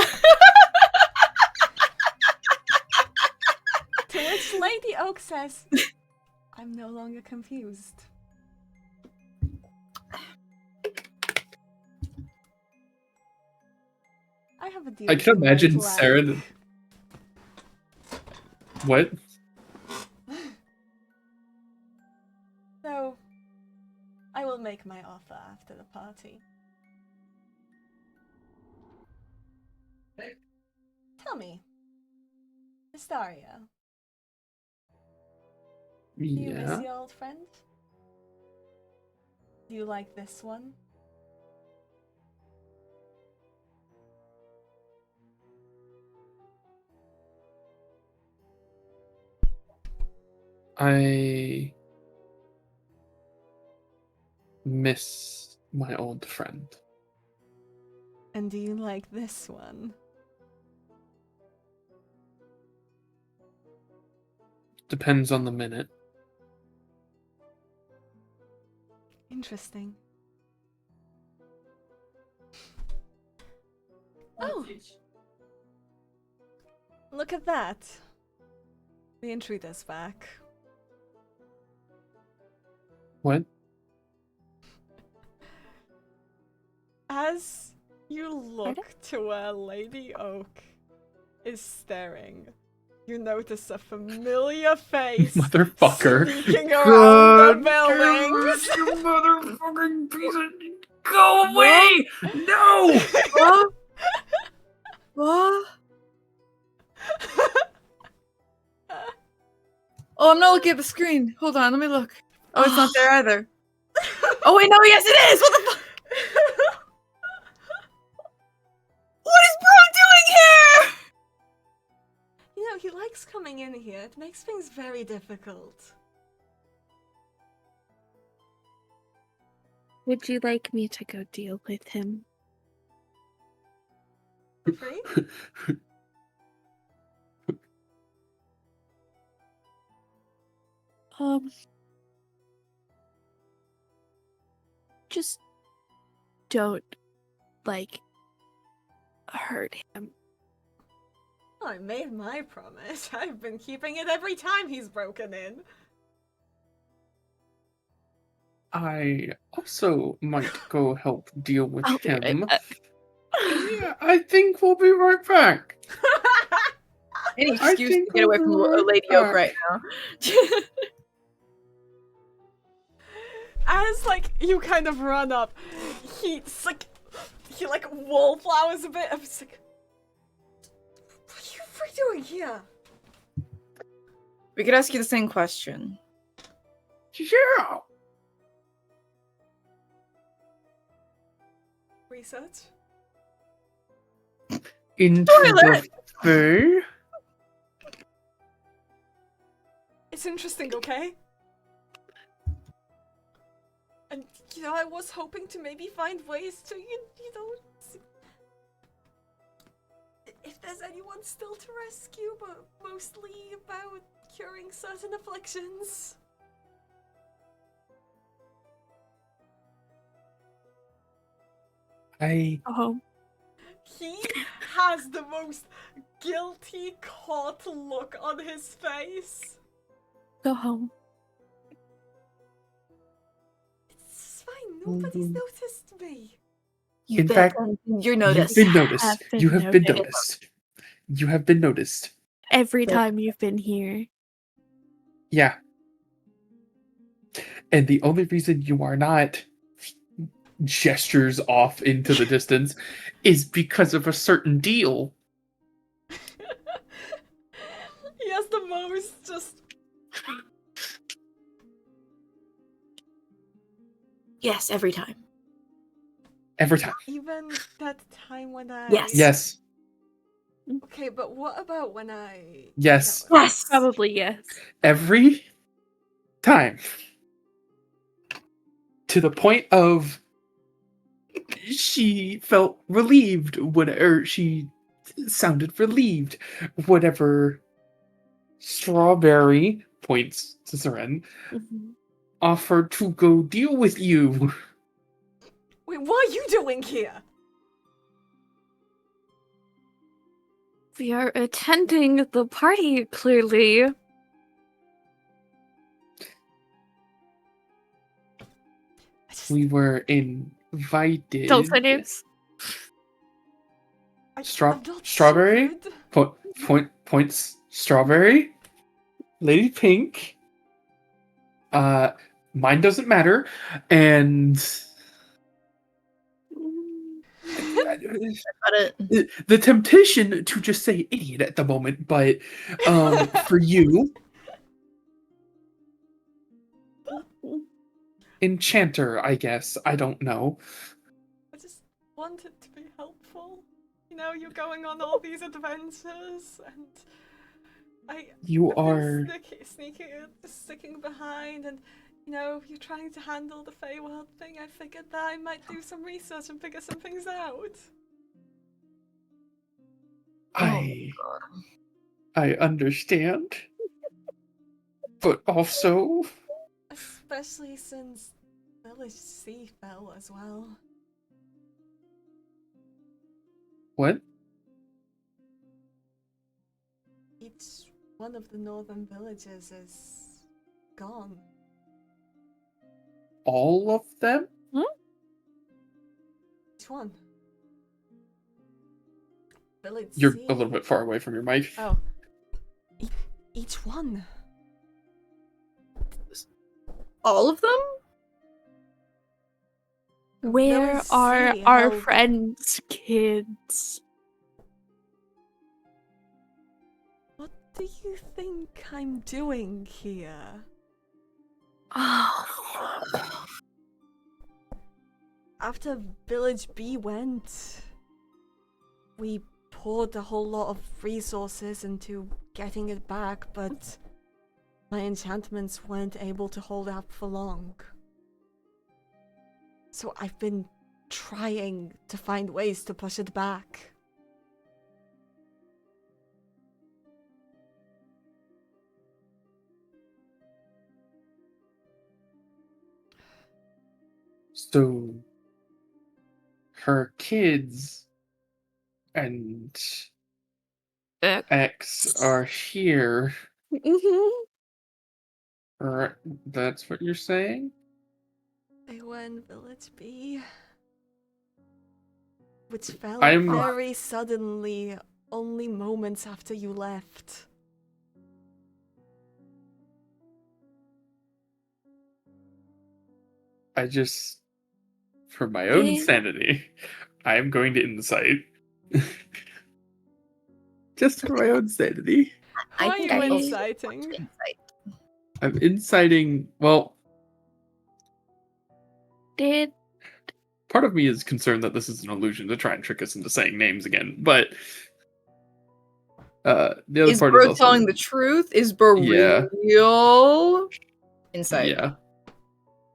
To which Lady Oak says, I'm no longer confused. I have a deal. I can with imagine my Seren. What? So, I will make my offer after the party. Tell me, Astaria, do you miss Yeah. your old friend? Do you like this one? I miss my old friend. And do you like this one? Depends on the minute. Interesting. Oh. Look at that. The intruder's back. What? As you look to where Lady Oak is staring, you notice a familiar face Motherfucker. sneaking around the buildings. You motherfucking piece of... Go away! No! What? What? Oh, I'm not looking at the screen. Hold on, let me look. Oh, it's not there either. Oh wait, no, yes it is! What the fuck? What is Bro doing here? You know, he likes coming in here. It makes things very difficult. Would you like me to go deal with him? Free? Just don't, like, hurt him. Oh, I made my promise. I've been keeping it every time he's broken in. I also might go help deal with I'll be right him. back. Yeah, I think we'll be right back. Any I excuse to think get away we'll from be right Lady Oak back. right now. As, like, you kind of run up, he wallflowers a bit. I'm just like, what are you doing here? We could ask you the same question. Yeah. Research? Into Toilet! the Fae? It's interesting, okay? And, you know, I was hoping to maybe find ways to, you know, if there's anyone still to rescue, but mostly about curing certain afflictions. Oh, He has the most guilty caught look on his face. go home. Nobody's noticed me. You've In fact, you're noticed. You've been noticed. have been You have been noticed. noticed. You have been noticed. Every time you've been here. Yeah. And the only reason you are not gestures off into the distance is because of a certain deal. He has the most just. Yes, every time. Every time. Even that time when I. Yes. Yes. Okay, but what about when I. Yes. No, Yes. Probably yes. Every time. To the point of she felt relieved or she sounded relieved whenever Strawberry points to Seren Mhm. offered to go deal with you. Wait, what are you doing here? We are attending the party, clearly. I just. We were invited. Don't say names. I'm not Strawberry? stupid. Points Strawberry. Lady Pink. Mine doesn't matter. And the temptation to just say idiot at the moment, but for you, enchanter, I guess. I don't know. I just wanted to be helpful. You know, you're going on all these adventures, and I've been sticking behind, and you know, you're trying to handle the Feywild thing. I figured that I might do some research and figure some things out. I understand, but also Especially since Village C fell as well. what? Each one of the northern villages is gone. All of them? Each one. Village You're C. a little bit far away from your mic. Oh. Each one. All of them? Where Village are C our held- friends' kids? What do you think I'm doing here? Oh. After Village B went, we poured a whole lot of resources into getting it back, but my enchantments weren't able to hold out for long. So I've been trying to find ways to push it back. So her kids and X are here. Right, that's what you're saying? They were in Village B, which fell I'm- very suddenly, only moments after you left. I just, for my own Eh. sanity, I am going to insight. Just for my own sanity. Who I are think you I- inciting? Insight. I'm inciting, well, Did part of me is concerned that this is an illusion to try and trick us into saying names again, but the other Is part Bro is also telling the truth? Is Bro Yeah. real? Insight. yeah.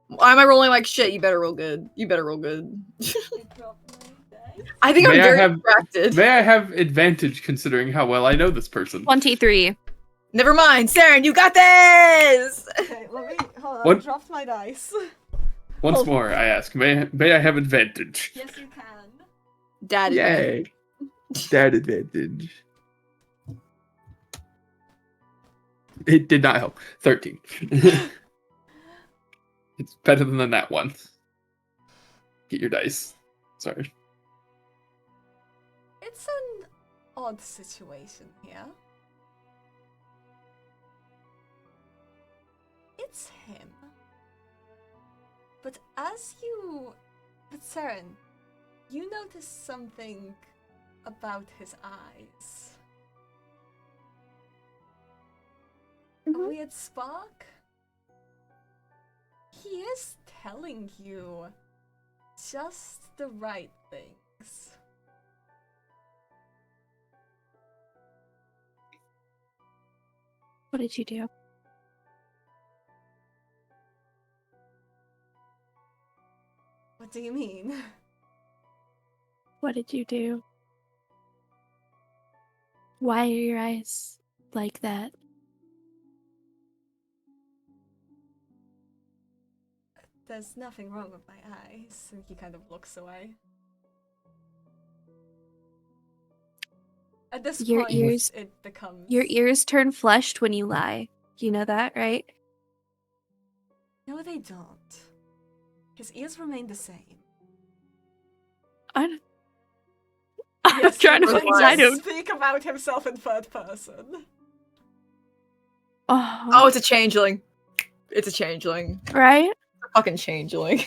Why am I rolling like shit? You better roll good. You better roll good. I think May I'm I very have- distracted. May I have advantage considering how well I know this person? 23? Never mind, Seren, you got this! Okay, let me. Hold on, What? I dropped my dice. Once more, I ask, may I have advantage? Yes, you can. Dad advantage. That advantage. It did not help. 13. It's better than that one. Get your dice. Sorry. It's an odd situation here. It's him. But Seren, you notice something about his eyes. A weird spark? He is telling you just the right things. What did you do? What do you mean? What did you do? Why are your eyes like that? There's nothing wrong with my eyes. And he kind of looks away. At this Your point, ears- it becomes... Your ears turn flushed when you lie. You know that, right? No, they don't. His ears remain the same. I'm Yes, trying to he find just out him. speak about himself in third person. Oh, it's a changeling. It's a changeling. Right? A fucking changeling.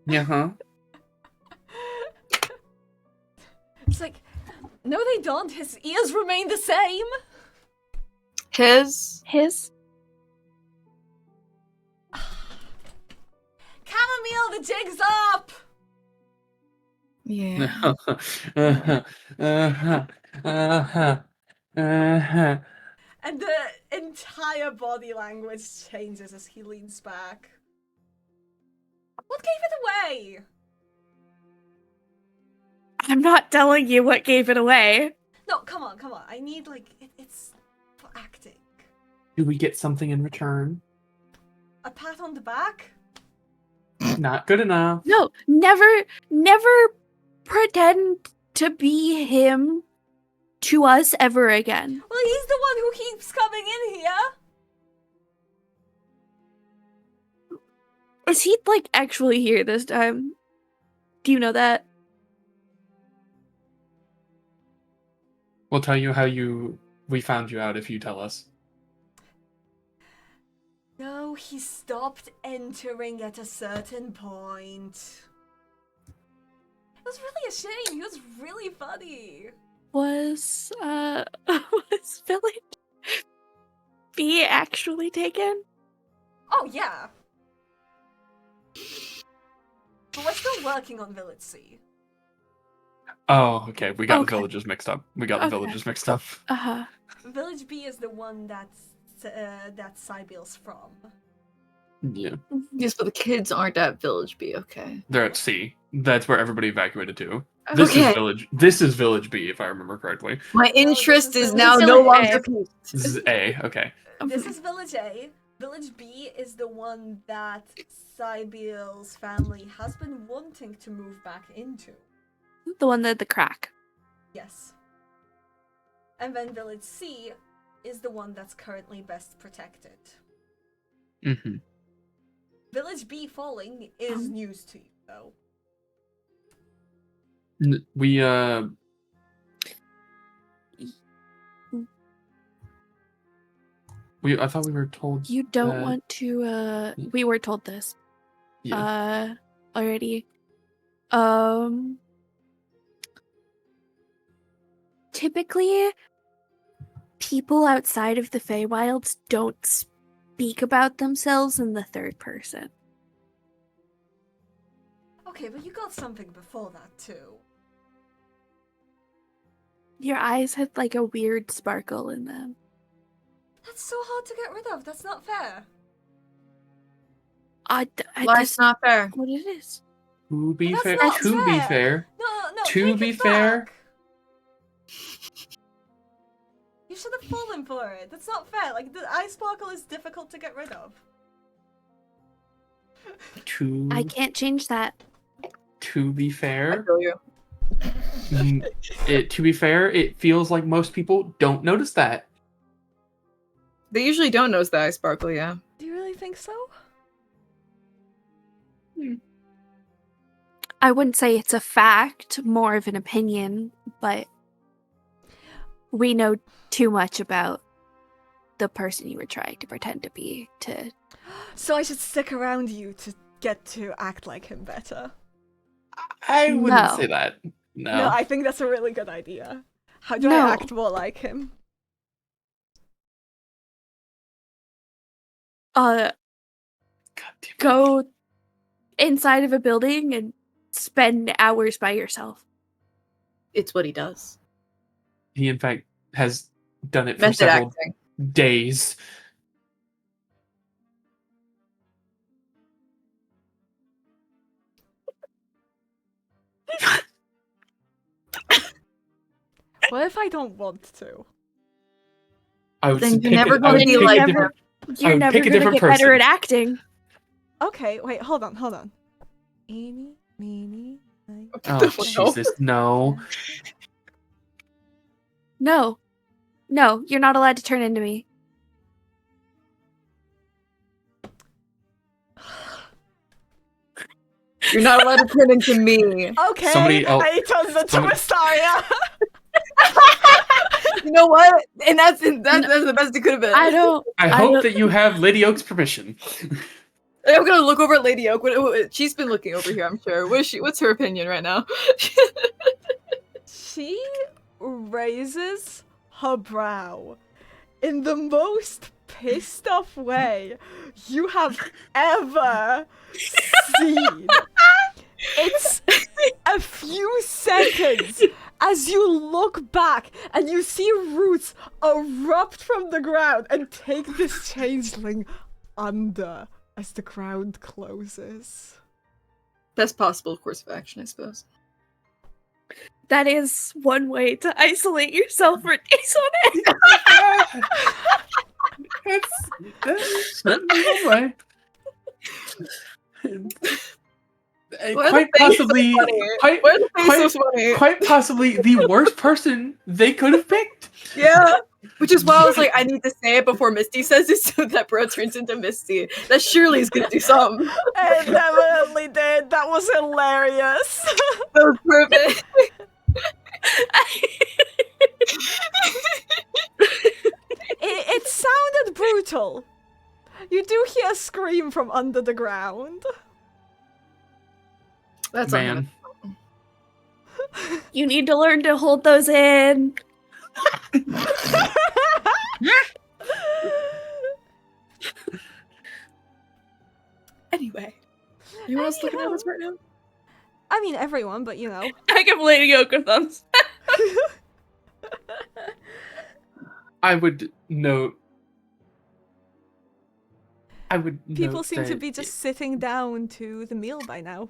Yeah, huh? It's like, no, they don't. His ears remain the same. His? Chamomile, the jig's up. Yeah. And the entire body language changes as he leans back. What gave it away? I'm not telling you what gave it away. No, come on. I need, like, it's for acting. Do we get something in return? A pat on the back? Not good enough. No, never pretend to be him to us ever again. Well, he's the one who keeps coming in here. Is he, like, actually here this time? Do you know that? We'll tell you how we found you out if you tell us. No, he stopped entering at a certain point. It was really a shame. He was really funny. Was Village B actually taken? Oh, yeah. But we're still working on Village C. Oh, okay. We got Okay. the villages mixed up. Uh-huh. Village B is the one that Sybille's from. Yeah. Yes, but the kids aren't at Village B, okay. They're at C. That's where everybody evacuated to. This is Village B, if I remember correctly. My interest this is is now Village no A. longer piqued. This is A, okay. This is Village A. Village B is the one that Sybille's family has been wanting to move back into. The one that the crack. Yes. And then Village C is the one that's currently best protected. Mm-hmm. Village B falling is news to you, though. I thought we were told. You don't want to, we were told this. Yeah. Already. Typically, people outside of the Feywilds don't speak about themselves in the third person. Okay, but you got something before that, too. Your eyes had like a weird sparkle in them. That's so hard to get rid of. That's not fair. Life's not fair. What it is. To be That's fair. not To be fair. fair. No. To take be it fair- back. You should have fallen for it. That's not fair. Like, the eye sparkle is difficult to get rid of. I can't change that. To be I fair. feel you. To be fair, it feels like most people don't notice that. They usually don't notice the eye sparkle, yeah. Do you really think so? I wouldn't say it's a fact, more of an opinion, but we know too much about the person you were trying to pretend to be to... So I should stick around you to get to act like him better. I wouldn't No. say that. No, No. I think that's a really good idea. How do I act more like him? God damn it. Go inside of a building and spend hours by yourself. It's what he does. He, in fact, has done it for Method several acting. days. What if I don't want to? I would Then pick you're never I going would to be pick a like different- You're would never pick a gonna different get better person. at acting. Okay, wait, hold on. Eeny, meeny, miny, Oh, fuck? Jesus, no. No, you're not allowed to turn into me. You're not allowed to turn into me. Okay, Somebody else- and he turns into somebody- Mystaria. You know what? And that's the best it could have been. I don't. I I hope don't- that you have Lady Oak's permission. I'm gonna look over at Lady Oak. She's been looking over here, I'm sure. What's her opinion right now? She raises her brow in the most pissed off way you have ever seen. It's a few seconds as you look back and you see roots erupt from the ground and take this changeling under as the ground closes. Best possible course of action, I suppose. That is one way to isolate yourself for days on end. That's certainly one way. Why are Quite the faces so possibly, funny? quite, Why are the faces so funny? quite possibly the worst person they could have picked. Yeah. Which is why I was like, I need to say it before Misty says it so that bro turns into Misty. That surely is gonna do something. It definitely did. That was hilarious. That was perfect. It sounded brutal. You do hear a scream from under the ground. That's Man. You need to learn to hold those in. Anyway. Anyone else looking at us right now? I mean, everyone, but you know. I give Lady Oak a thumbs. I would note. People note seem to that be just sitting down to the meal by now.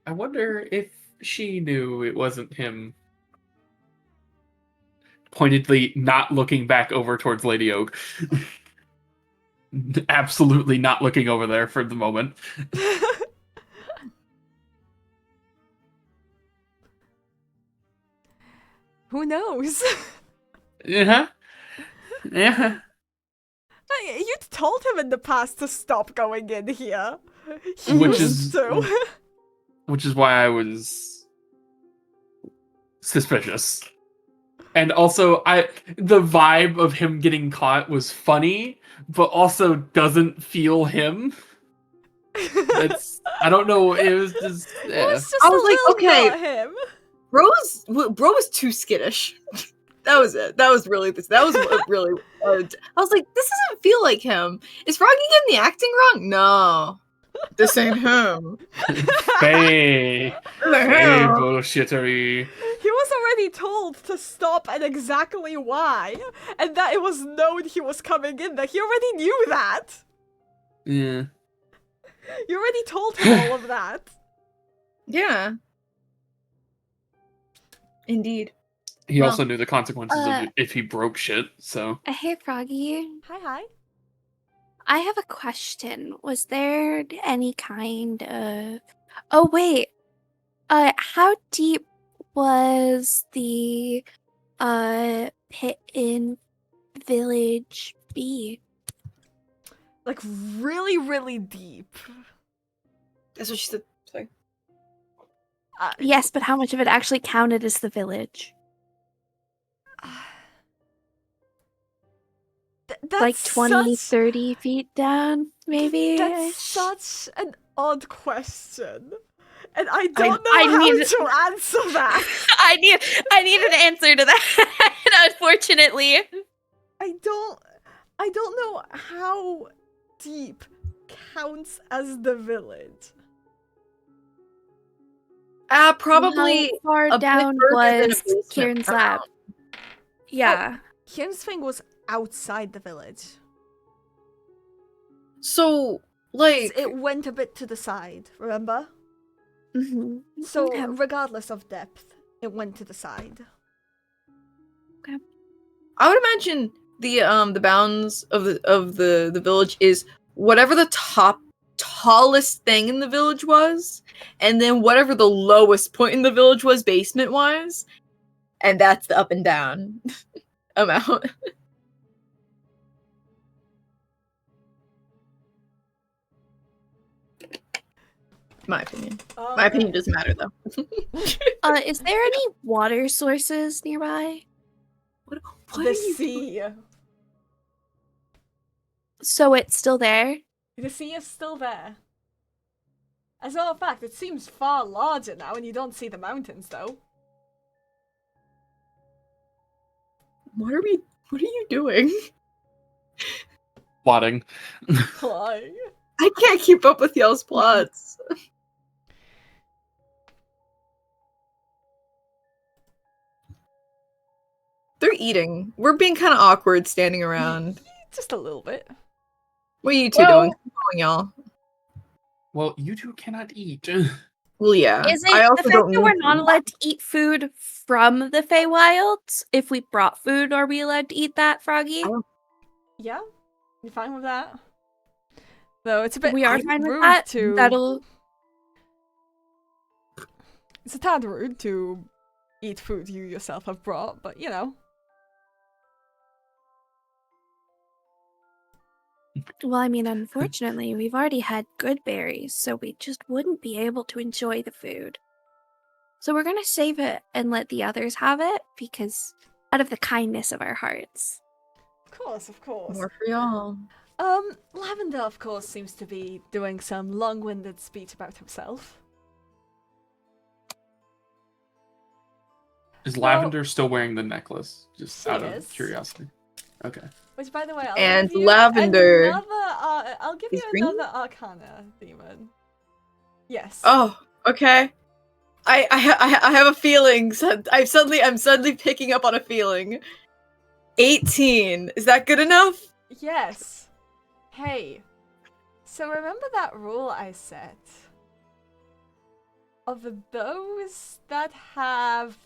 I wonder if she knew it wasn't him. Pointedly not looking back over towards Lady Oak. Absolutely not looking over there for the moment. Who knows? Yeah. Yeah. You told him in the past to stop going in here. He Which used is- to. Which is why I was suspicious. And also, the vibe of him getting caught was funny, but also doesn't feel him. I don't know. It was just. It was just I was a like, little okay. not him. Bro was too skittish. That was it. That was really what really. I was like, this doesn't feel like him. Is Froggy getting the acting wrong? No, this ain't him. Hey, This ain't hey, him. bullshittery. He was already told to stop and exactly why, and that it was known he was coming in there. He already knew that. Yeah. You already told him all of that. Yeah. Indeed. He Well, also knew the consequences of it if he broke shit, so. Hey, Froggy. Hi. I have a question. Was there any kind of... Oh, wait. How deep was the, pit in Village B? Like, really, really deep. That's what she said. Sorry. Yes, but how much of it actually counted as the village? That's Like 20, such, 30 feet down, maybe? That's such an odd question. And I I don't know I how need- to answer that. I need an answer to that, unfortunately. I don't know how deep counts as the village. Probably How far a bit down further than a was basement Kieran's around. lab? Yeah. Kieran's thing was outside the village. So, like, It went a bit to the side, remember? Mm-hmm. So Okay. regardless of depth, it went to the side. I would imagine the bounds of the village is whatever the tallest thing in the village was, and then whatever the lowest point in the village was basement wise, and that's the up and down amount. My opinion. My opinion doesn't matter though. Is there any water sources nearby? What The are you doing? sea. So it's still there? The sea is still there. As a matter of fact, it seems far larger now, and you don't see the mountains though. What are you doing? Plotting. Like, I can't keep up with y'all's plots. They're eating. We're being kind of awkward standing around. just a little bit. What are you two doing? Keep going, y'all. Well, you two cannot eat. Well, yeah. Is I it also the fact don't that we're need not to. allowed to eat food from the Feywilds? If we brought food, are we allowed to eat that, Froggy? Yeah, you fine with that? Though it's a bit We are rude fine with that. to. That'll. It's a tad rude to eat food you yourself have brought, but you know. Well, I mean, unfortunately, we've already had good berries, so we just wouldn't be able to enjoy the food. So we're gonna save it and let the others have it, because out of the kindness of our hearts. Of course. More for y'all. Lavender, of course, seems to be doing some long-winded speech about himself. Is Well, Lavender still wearing the necklace? Just she out of is. curiosity. Okay. Which, by the way, And give you Lavender I'll give is you green? another Arcana demon. Yes. Oh, okay. I have a feeling. I'm suddenly picking up on a feeling. 18. Is that good enough? Yes. Hey. So remember that rule I set? Of those that have,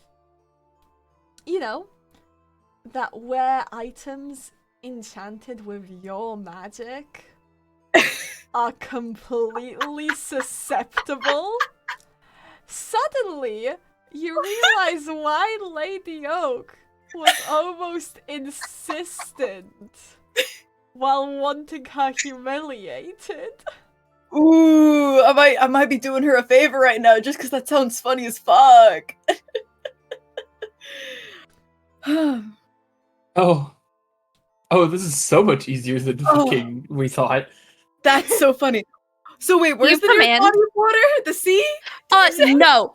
you know, that wear items enchanted with your magic are completely susceptible. Suddenly, you realize why Lady Oak was almost insistent while wanting her humiliated. Ooh, I might be doing her a favor right now just because that sounds funny as fuck. Oh, this is so much easier than fucking we thought. That's so funny. So wait, where's the come nearest in. body of water? The sea? No.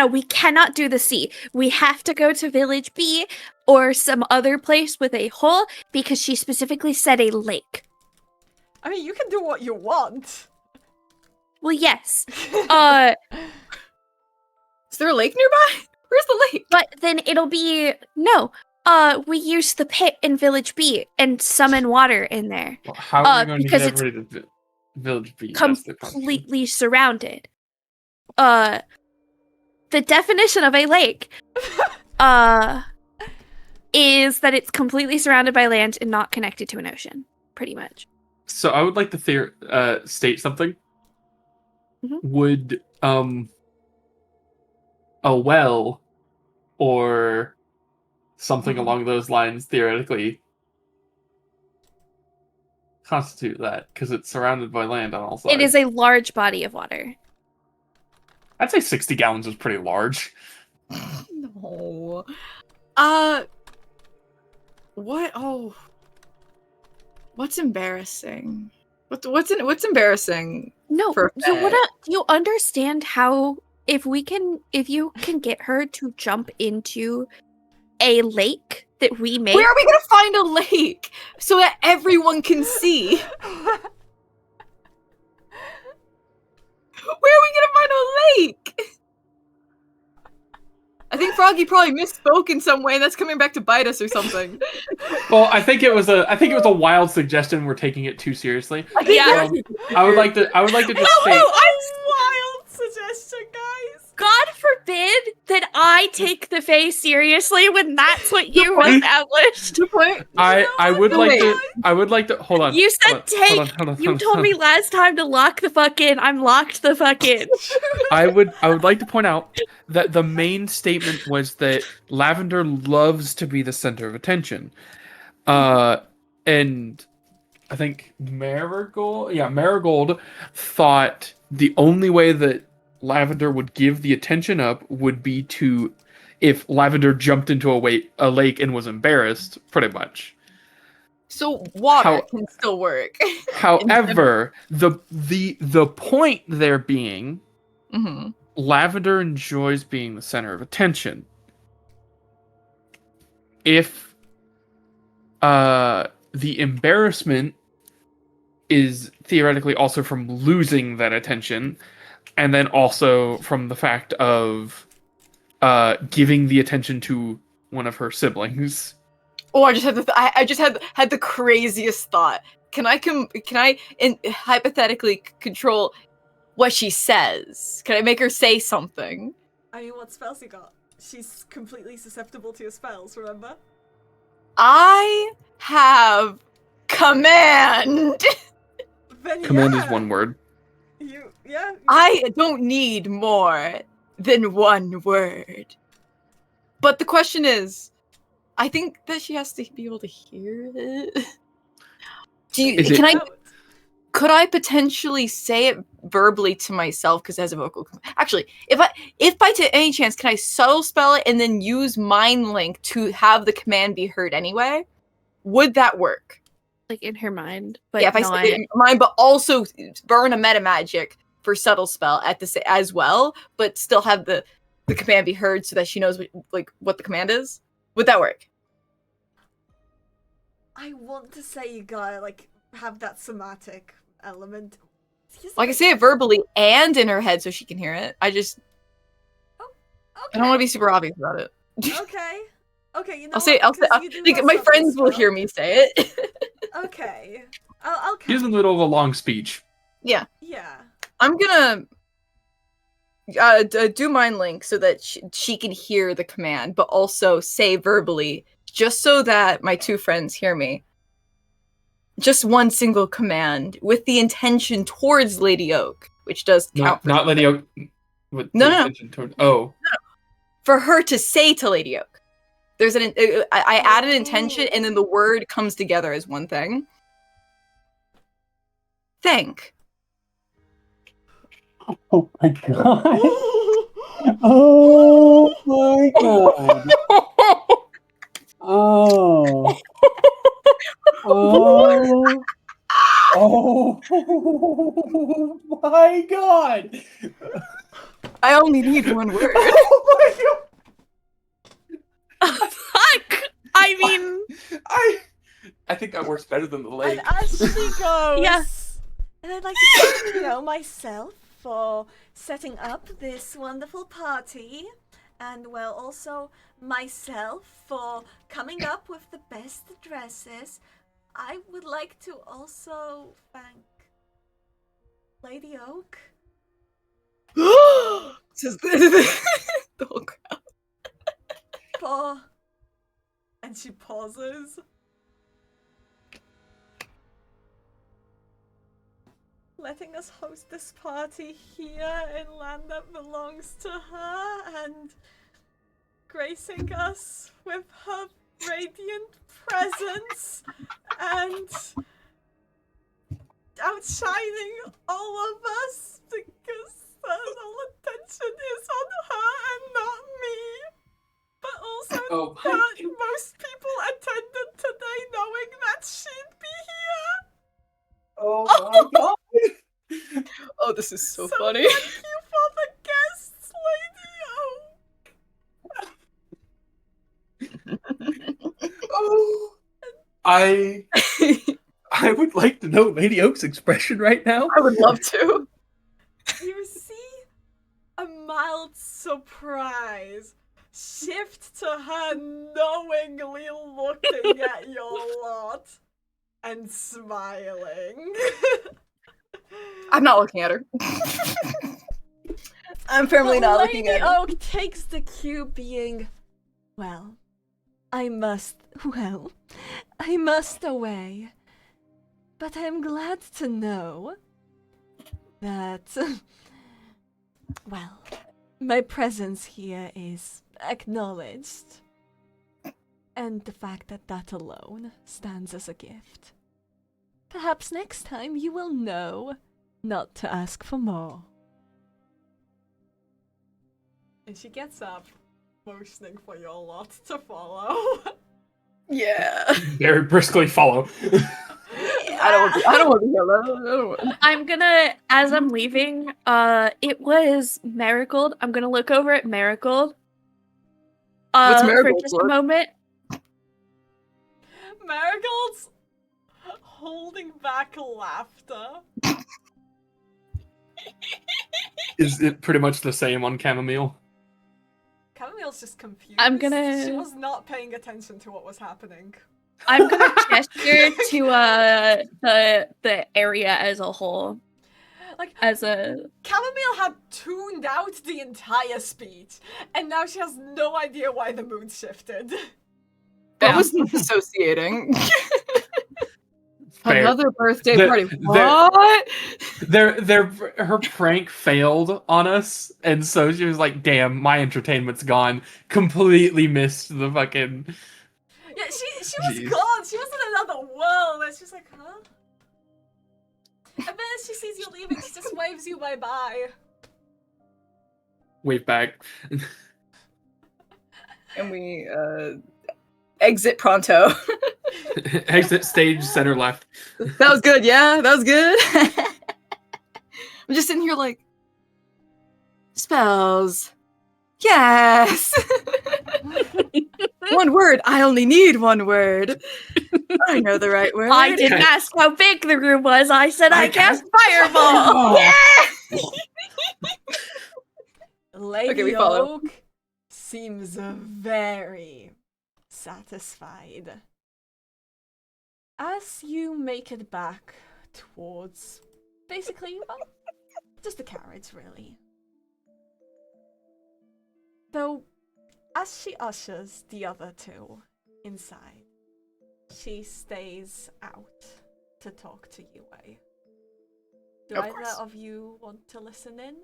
We cannot do the sea. We have to go to Village B or some other place with a hole because she specifically said a lake. I mean, you can do what you want. Well, yes. Is there a lake nearby? Where's the lake? But then it'll be no. We use the pit in Village B and summon water in there. Well, how are we going to because get it's rid of Village B? That's the question. completely surrounded. The definition of a lake, is that it's completely surrounded by land and not connected to an ocean. Pretty much. So I would like to state something. Mhm. Would a well or something along those lines theoretically constitute that? Because it's surrounded by land on all sides. It is a large body of water. I'd say 60 gallons is pretty large. No. What? Oh. What's embarrassing? What's embarrassing? No, For you understand how if you can get her to jump into a lake that we make? Where are we gonna find a lake so that everyone can see? Where are we gonna find a lake? I think Froggy probably misspoke in some way, and that's coming back to bite us or something. Well, I think it was a wild suggestion. We're taking it too seriously. Yeah. I would like to just state. Wild suggestion, guys. God forbid that I take the Fae seriously when that's what you point. established. Good point. I would like to hold on. You said hold on, you told me last time to lock the fuck in. I'm locked the fuck in. I would like to point out that the main statement was that Lavender loves to be the center of attention. And I think Marigold thought the only way that Lavender would give the attention up would be if Lavender jumped into a lake and was embarrassed, pretty much. So water can still work. However, the point there being, Lavender enjoys being the center of attention. If the embarrassment is theoretically also from losing that attention, and then also from the fact of giving the attention to one of her siblings. Oh, I just had the craziest thought. Can I hypothetically control what she says? Can I make her say something? I mean, what spells you got? She's completely susceptible to your spells, remember? I have command. Command is one word. I don't need more than one word. But the question is, I think that she has to be able to hear it. Could I potentially say it verbally to myself because it has a vocal? Actually, if by any chance can I subtle spell it and then use Mind Link to have the command be heard anyway? Would that work? Like in her mind, but yeah, if I say it in her mind, but also burn a meta magic for subtle spell as well, but still have the command be heard so that she knows what the command is. Would that work? I want to say you gotta have that somatic element. I can say it verbally and in her head so she can hear it. I don't want to be super obvious about it. Okay, you know I'll say my friends will hear me say it. Okay. I'll Here's in the middle of a long speech. Yeah. Yeah. I'm gonna do Mind Link so that she can hear the command, but also say verbally, just so that my two friends hear me. Just one single command with the intention towards Lady Oak, which does count. Not Lady Oak. With No. intention toward, no. For her to say to Lady Oak. There's I add an intention and then the word comes together as one thing. Think. Oh my god. Oh my god. Oh. Oh. Oh my god. I only need one word. Oh my god. Fuck! I mean... I think that works better than the lake. And as she goes... Yes. And I'd like to thank, myself for setting up this wonderful party. And, also myself for coming up with the best dresses. I would like to also thank Lady Oak. Says the whole crowd. And she pauses. Letting us host this party here in land that belongs to her and gracing us with her radiant presence and outshining all of us because all attention is on her and not me. But also Oh, that most people attended today knowing that she'd be here. Oh my god! Oh, this is so So funny. thank you for the guests, Lady Oak. Oh. I would like to know Lady Oak's expression right now. I would love to. You see a mild surprise shift to her knowingly looking at your lot and smiling. I'm not looking at her. I'm firmly But not looking Lady at her. Oak takes the cue being, well, I must away. But I'm glad to know that, well, my presence here is acknowledged. And the fact that that alone stands as a gift. Perhaps next time you will know not to ask for more. And she gets up, motioning for your lot to follow. Yeah. Very briskly follow. I don't want to be here. I don't want. I'm gonna, as I'm leaving, it was Marigold. I'm gonna look over at Marigold. What's For Marigold's just look? a moment. Marigold's holding back laughter. Is it pretty much the same on chamomile? Camomile's just confused. I'm gonna- She was not paying attention to what was happening. I'm gonna gesture to the area as a whole. Like, As a Chamomile had tuned out the entire speech, and now she has no idea why the mood shifted. What Yeah. was dissociating? Fair. Another birthday The- party. the- What? her prank failed on us, and so she was like, "Damn, my entertainment's gone." Completely missed the fucking. Yeah, she was Jeez. gone. She was in another world, and she's like, huh? And then as she sees you leaving, she just waves you bye-bye. Wave back. And we exit pronto. Exit stage center left. That was good, yeah? That was good. I'm just sitting here like, spells. Yes! One word. I only need one word. I know the right word. I didn't ask how big the room was. I said I cast fireball. Lady Okay, we follow. Oak seems very satisfied. As you make it back towards, basically, well, just the carriage, really. Though, as she ushers the other two inside, she stays out to talk to Yue. Do Of either course. of you want to listen in?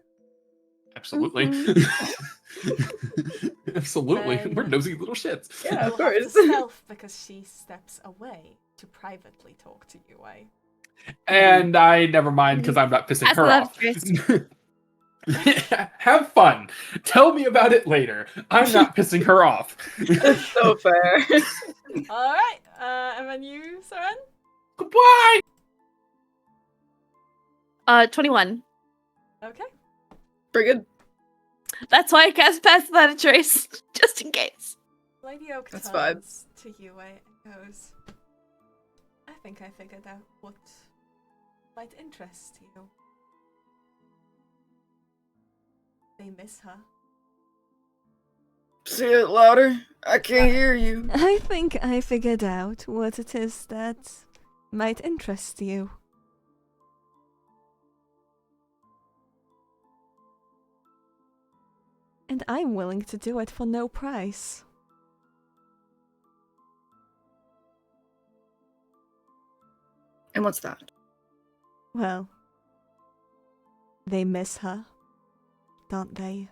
Absolutely. Absolutely. Then- We're nosy little shits. Yeah, of You'll have to course. stealth because she steps away to privately talk to Yue. And I never mind because I'm not pissing That's her love, off. Chris. Have fun. Tell me about it later. I'm not pissing her off. That's so fair. Alright, and then you, Seren? Goodbye. 21. Okay. Pretty good. That's why I cast Pass Without a Trace, just in case. Lady Oak That's fine. turns to Yue and goes, I think I figured out what might interest you. They miss her. Say it louder. I can't hear you. I think I figured out what it is that might interest you. And I'm willing to do it for no price. And what's that? Well, they miss her, don't they?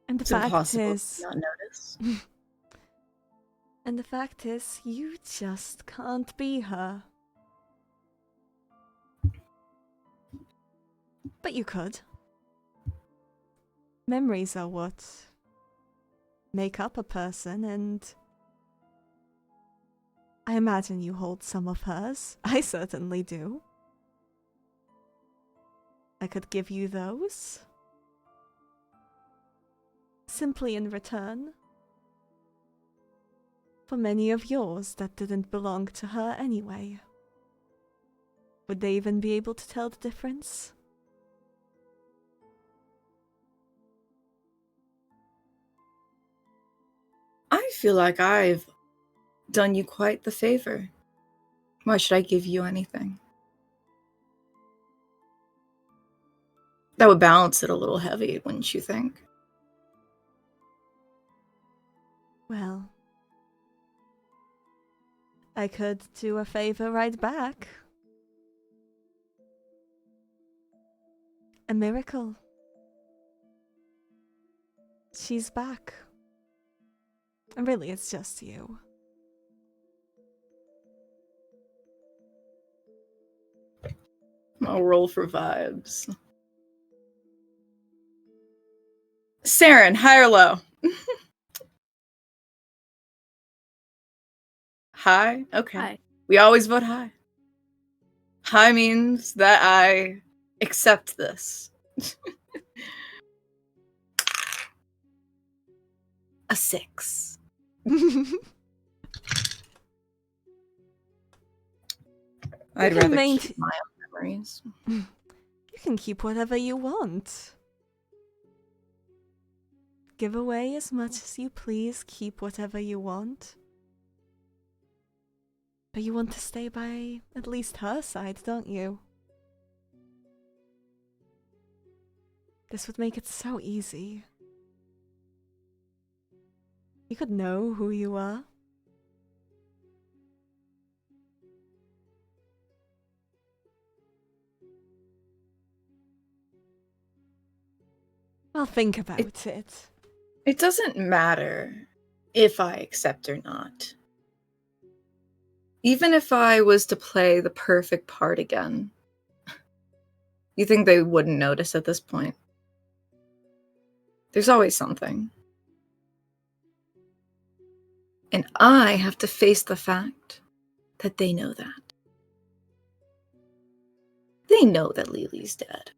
And And the It's fact impossible is, to not notice. and the fact is, you just can't be her. But you could. Memories are what make up a person, and I imagine you hold some of hers. I certainly do. I could give you those. Simply in return for many of yours that didn't belong to her anyway. Would they even be able to tell the difference? I feel like I've done you quite the favor. Why should I give you anything? That would balance it a little heavy, wouldn't you think? Well, I could do a favor right back. A miracle. She's back. And really, it's just you. I'll roll for vibes. Seren, high or low? High? Okay. Hi. We always vote high. High means that I accept this. A 6. I'd can rather keep my own memories. You can keep whatever you want. Give away as much as you please, keep whatever you want. But you want to stay by at least her side, don't you? This would make it so easy. You could know who you are. Well, think about it. It doesn't matter if I accept or not. Even if I was to play the perfect part again, you think they wouldn't notice at this point? There's always something. And I have to face the fact that they know that. They know that Lele's dead.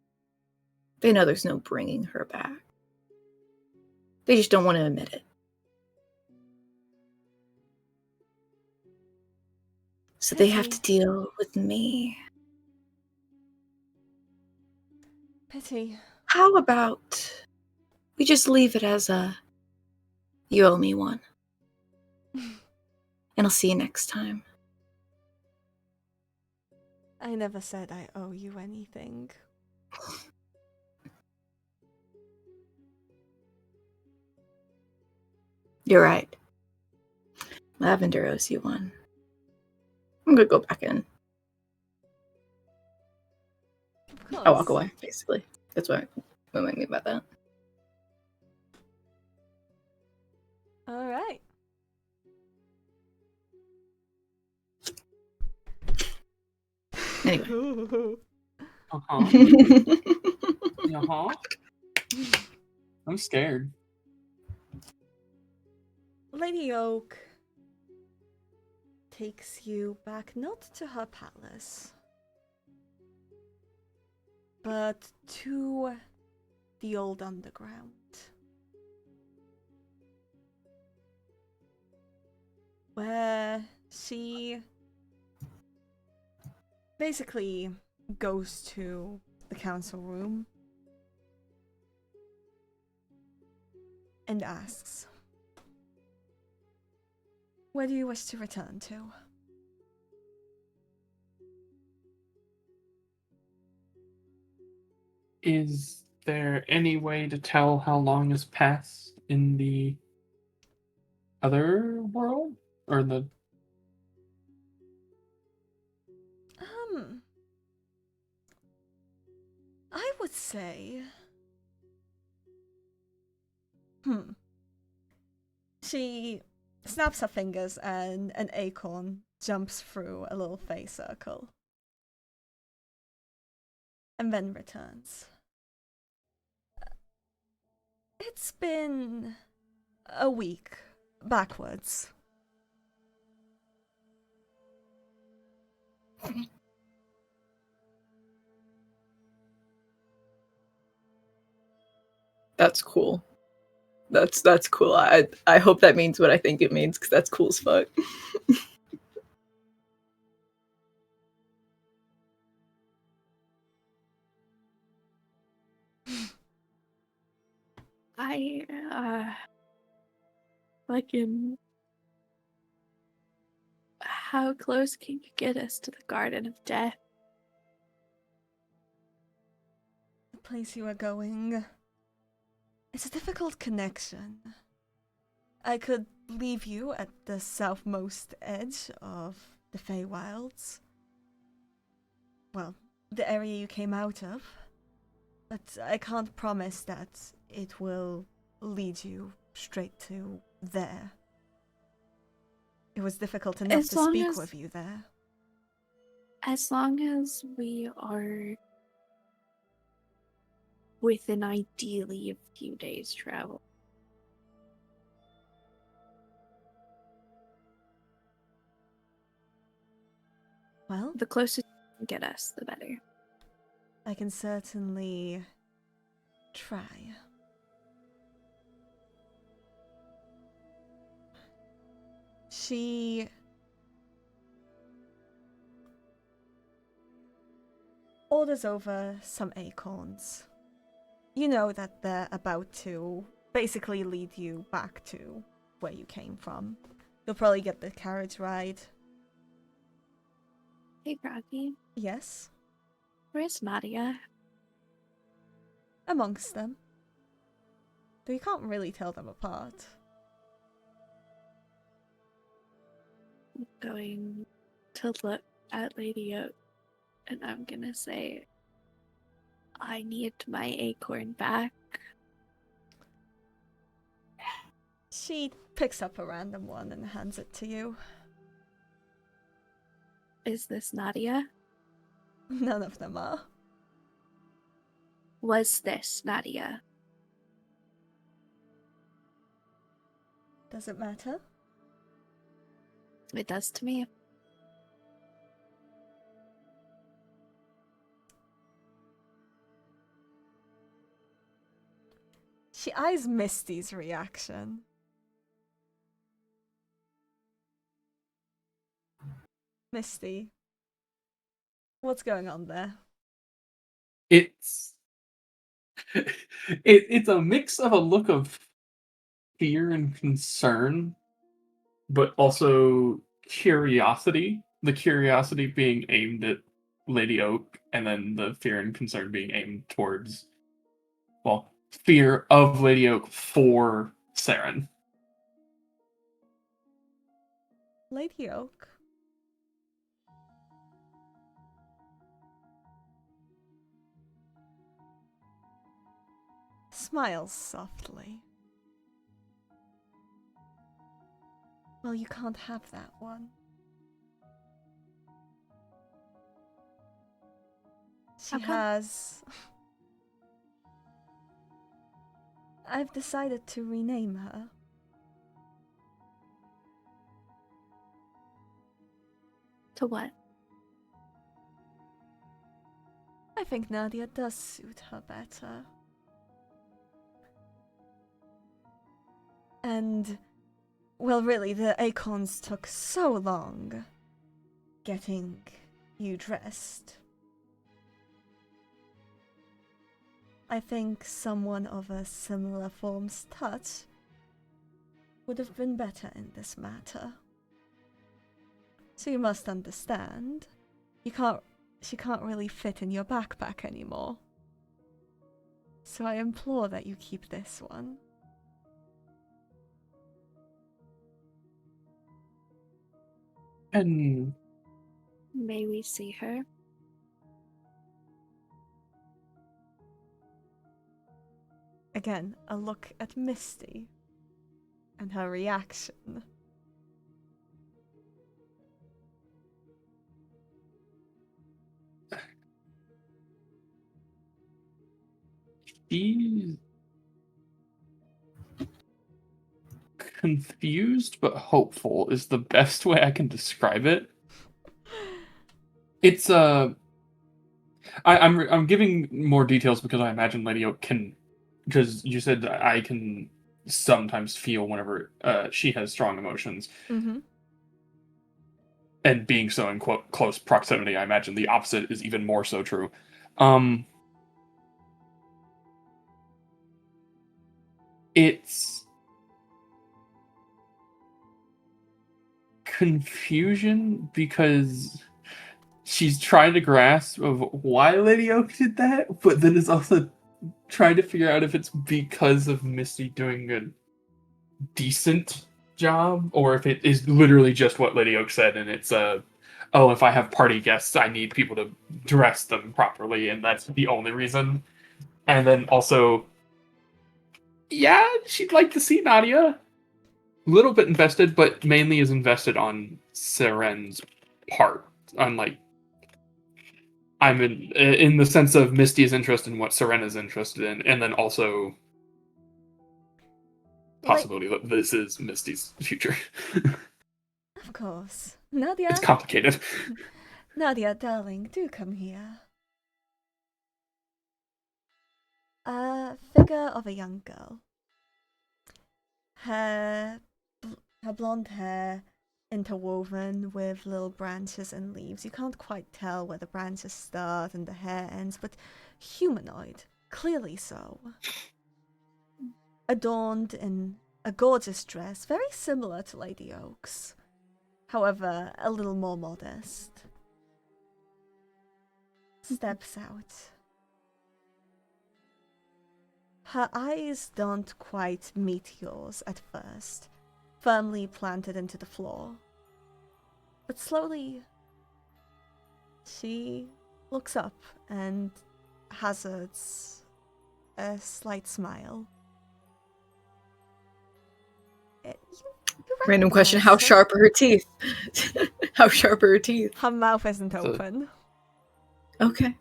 They know there's no bringing her back. They just don't want to admit it. So they have to deal with me. Pity. How about we just leave it as a you owe me one. And I'll see you next time. I never said I owe you anything. You're right. Lavender owes you one. I'm gonna go back in. Of course. I walk away, basically. That's what I mean by that. Alright. Anyway. I'm scared. Lady Oak takes you back not to her palace, but to the old underground. Where she basically goes to the council room and asks, "Where do you wish to return to?" Is there any way to tell how long has passed in the other world? Or the... I would say... She snaps her fingers and an acorn jumps through a little face circle. And then returns. It's been a week backwards. That's cool. That's cool. I hope that means what I think it means, because that's cool as fuck. Fucking, how close can you get us to the Garden of Death? The place you are going. It's a difficult connection. I could leave you at the southmost edge of the Feywilds. Well, the area you came out of. But I can't promise that it will lead you straight to there. It was difficult enough to speak with you there. As long as we are within ideally a few days' travel. Well, The closer you can get us, the better. I can certainly try. She orders over some acorns. You know that they're about to basically lead you back to where you came from. You'll probably get the carriage ride. Hey, Groggy, Yes, where's Nadia? amongst them. Though you can't really tell them apart. I'm going to look at Lady Oak, and I'm gonna say, I need my acorn back. She picks up a random one and hands it to you. Is this Nadia? None of them are. Was this Nadia? Does it matter? It does to me. She eyes Misty's reaction. Misty, what's going on there? It's it's a mix of a look of fear and concern, but also curiosity. The curiosity being aimed at Lady Oak, and then the fear and concern being aimed towards, well, fear of Lady Oak for Seren. Lady Oak? Smiles softly. Well, you can't have that one. She How come? has... I've decided to rename her. To what? I think Nadia does suit her better. And, well, really, the acorns took so long getting you dressed. I think someone of a similar form's touch would have been better in this matter. So you must understand, she can't really fit in your backpack anymore. So I implore that you keep this one. And May we see her? again, a look at Misty and her reaction. She's confused but hopeful is the best way I can describe it. It's I'm giving more details because I imagine Lady Oak can, because you said I can sometimes feel whenever she has strong emotions. Mm-hmm. And being so in quote close proximity, I imagine the opposite is even more so true. It's confusion because she's trying to grasp of why Lady Oak did that, but then is also trying to figure out if it's because of Misty doing a decent job, or if it is literally just what Lady Oak said, and it's oh, if I have party guests, I need people to dress them properly, and that's the only reason. And then also, yeah, she'd like to see Nadia. A little bit invested, but mainly is invested on Seren's part. On like, I'm in the sense of Misty is interested in what Seren is interested in, and then also possibility that this is Misty's future. Of course. Nadia. It's complicated. Nadia, darling, do come here. A figure of a young girl. Her blonde hair interwoven with little branches and leaves. You can't quite tell where the branches start and the hair ends, but humanoid, clearly so. Adorned in a gorgeous dress, very similar to Lady Oak's, however, a little more modest. Steps out. Her eyes don't quite meet yours at first, firmly planted into the floor. But slowly, she looks up and hazards a slight smile. You Random question: How recognize her. sharp are her teeth? How sharp are her teeth? Her mouth isn't open. Okay.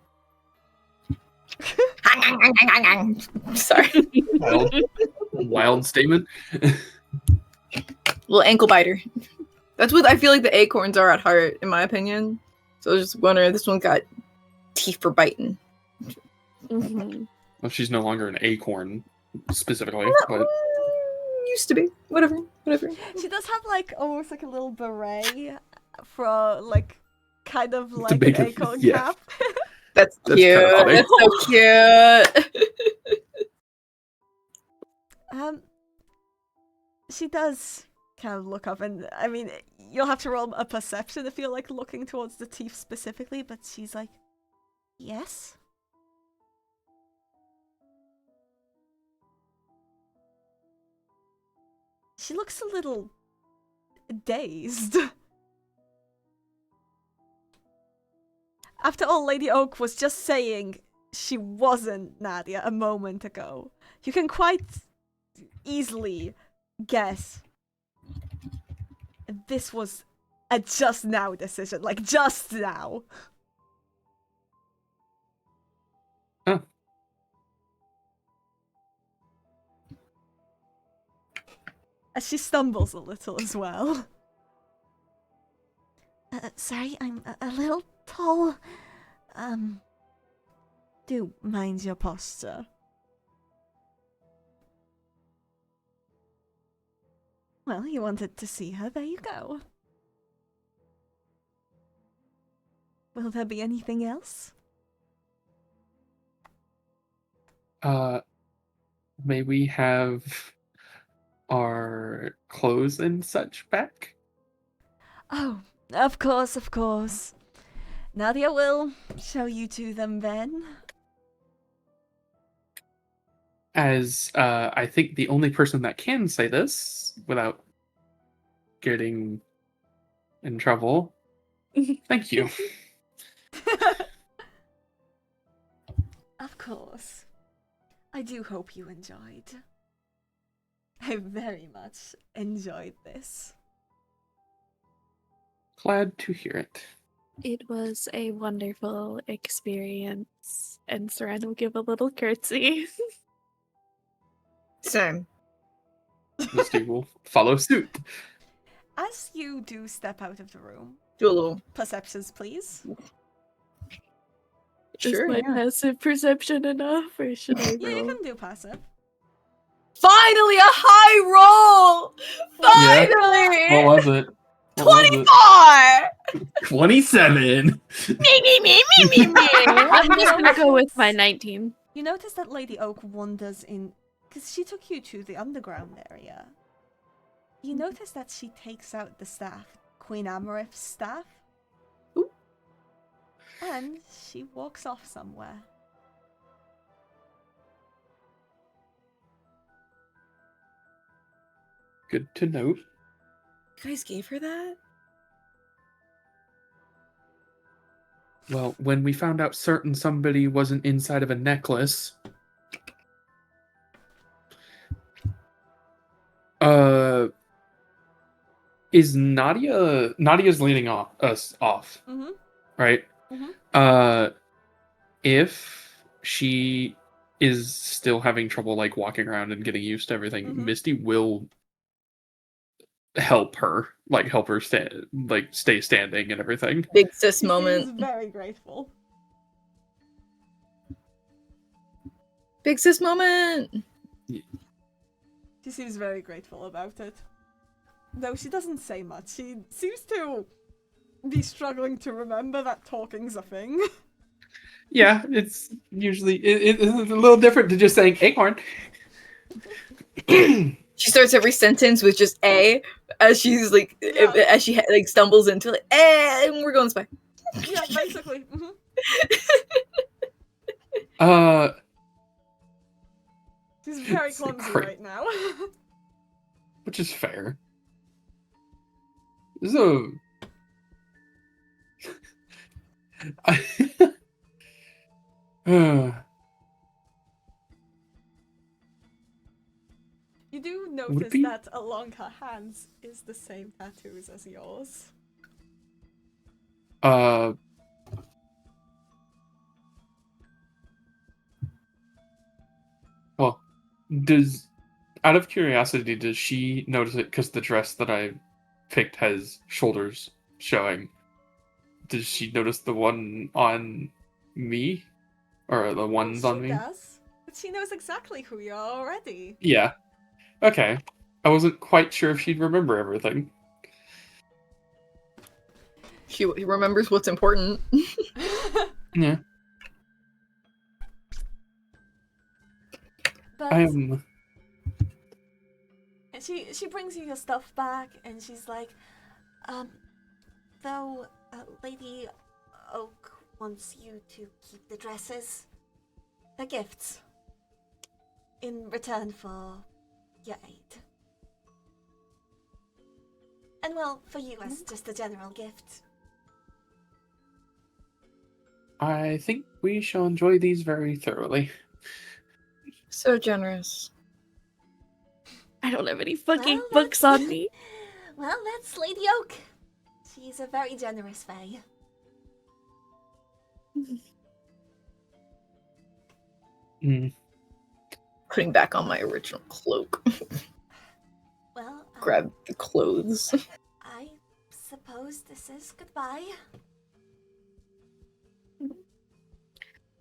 Sorry. Wild statement. Little ankle biter. That's what I feel like the acorns are at heart, in my opinion. So I was just wondering if this one got teeth for biting. Mm-hmm. Well, she's no longer an acorn, specifically, but Used to be. Whatever. She does have like almost like a little beret for like kind of To like an make it- acorn yeah. cap. That's That's cute. kinda funny. That's so cute. She does kind of look up, and I mean, you'll have to roll a perception if you're like looking towards the teeth specifically, but she's like, yes? She looks a little dazed. After all, Lady Oak was just saying she wasn't Nadia a moment ago. You can quite easily guess this was a just now decision. Like, just now. Huh. As she stumbles a little as well. Sorry, I'm a little tall. Do mind your posture. Well, you wanted to see her, there you go. Will there be anything else? May we have our clothes and such back? Oh, of course, of course. Nadia will show you to them then. As I think the only person that can say this without getting in trouble. Thank you. Of course. I do hope you enjoyed. I very much enjoyed this. Glad to hear it. It was a wonderful experience. And Seren will give a little curtsy. Same. Misty will follow suit. As you do step out of the room, Do a little. perceptions, please. Sure. Is my Yeah. passive perception enough, or should I Yeah, you roll? can do passive. Finally, a high roll! Yeah. Finally! What was it? What was 24! it? 27. Me. I'm just gonna go with my 19. You notice that Lady Oak wanders in, because she took you to the underground area. You notice that she takes out the staff, Queen Amarith's staff. Ooh. And she walks off somewhere. Good to note. You guys gave her that? Well, when we found out certain somebody wasn't inside of a necklace, is Nadia's leading us off, Mm-hmm. right? Mm-hmm. If she is still having trouble like walking around and getting used to everything, Mhm. Misty will help her stay standing and everything. Big sis She moment. seems very grateful. Big sis moment. She seems very grateful about it. Though she doesn't say much. She seems to be struggling to remember that talking's a thing. Yeah, it's usually it's a little different to just saying acorn. She starts every sentence with just A as she's like, Yeah. as she like stumbles into it. And we're going spy. Yeah, basically. Mhm. She's very It's clumsy great. right now. Which is fair. So, You do Would it notice be- that along her hands is the same tattoos as yours. Well, out of curiosity, does she notice it because the dress that I picked has shoulders showing? Does she notice the one on me? Or the ones Well, on she me? does, but she knows exactly who you are already. Yeah. Okay. I wasn't quite sure if she'd remember everything. She remembers what's important. Yeah. But I'm... and she brings you your stuff back, and she's like, though Lady Oak wants you to keep the dresses. They're gifts. In return for your aid. And well, for you as just a general gift. I think we shall enjoy these very thoroughly. So generous. I don't have any fucking Well, books that's- on me. Well, that's Lady Oak. She's a very generous fae. Mm. Putting back on my original cloak. Well, Grab the clothes. I suppose this is goodbye.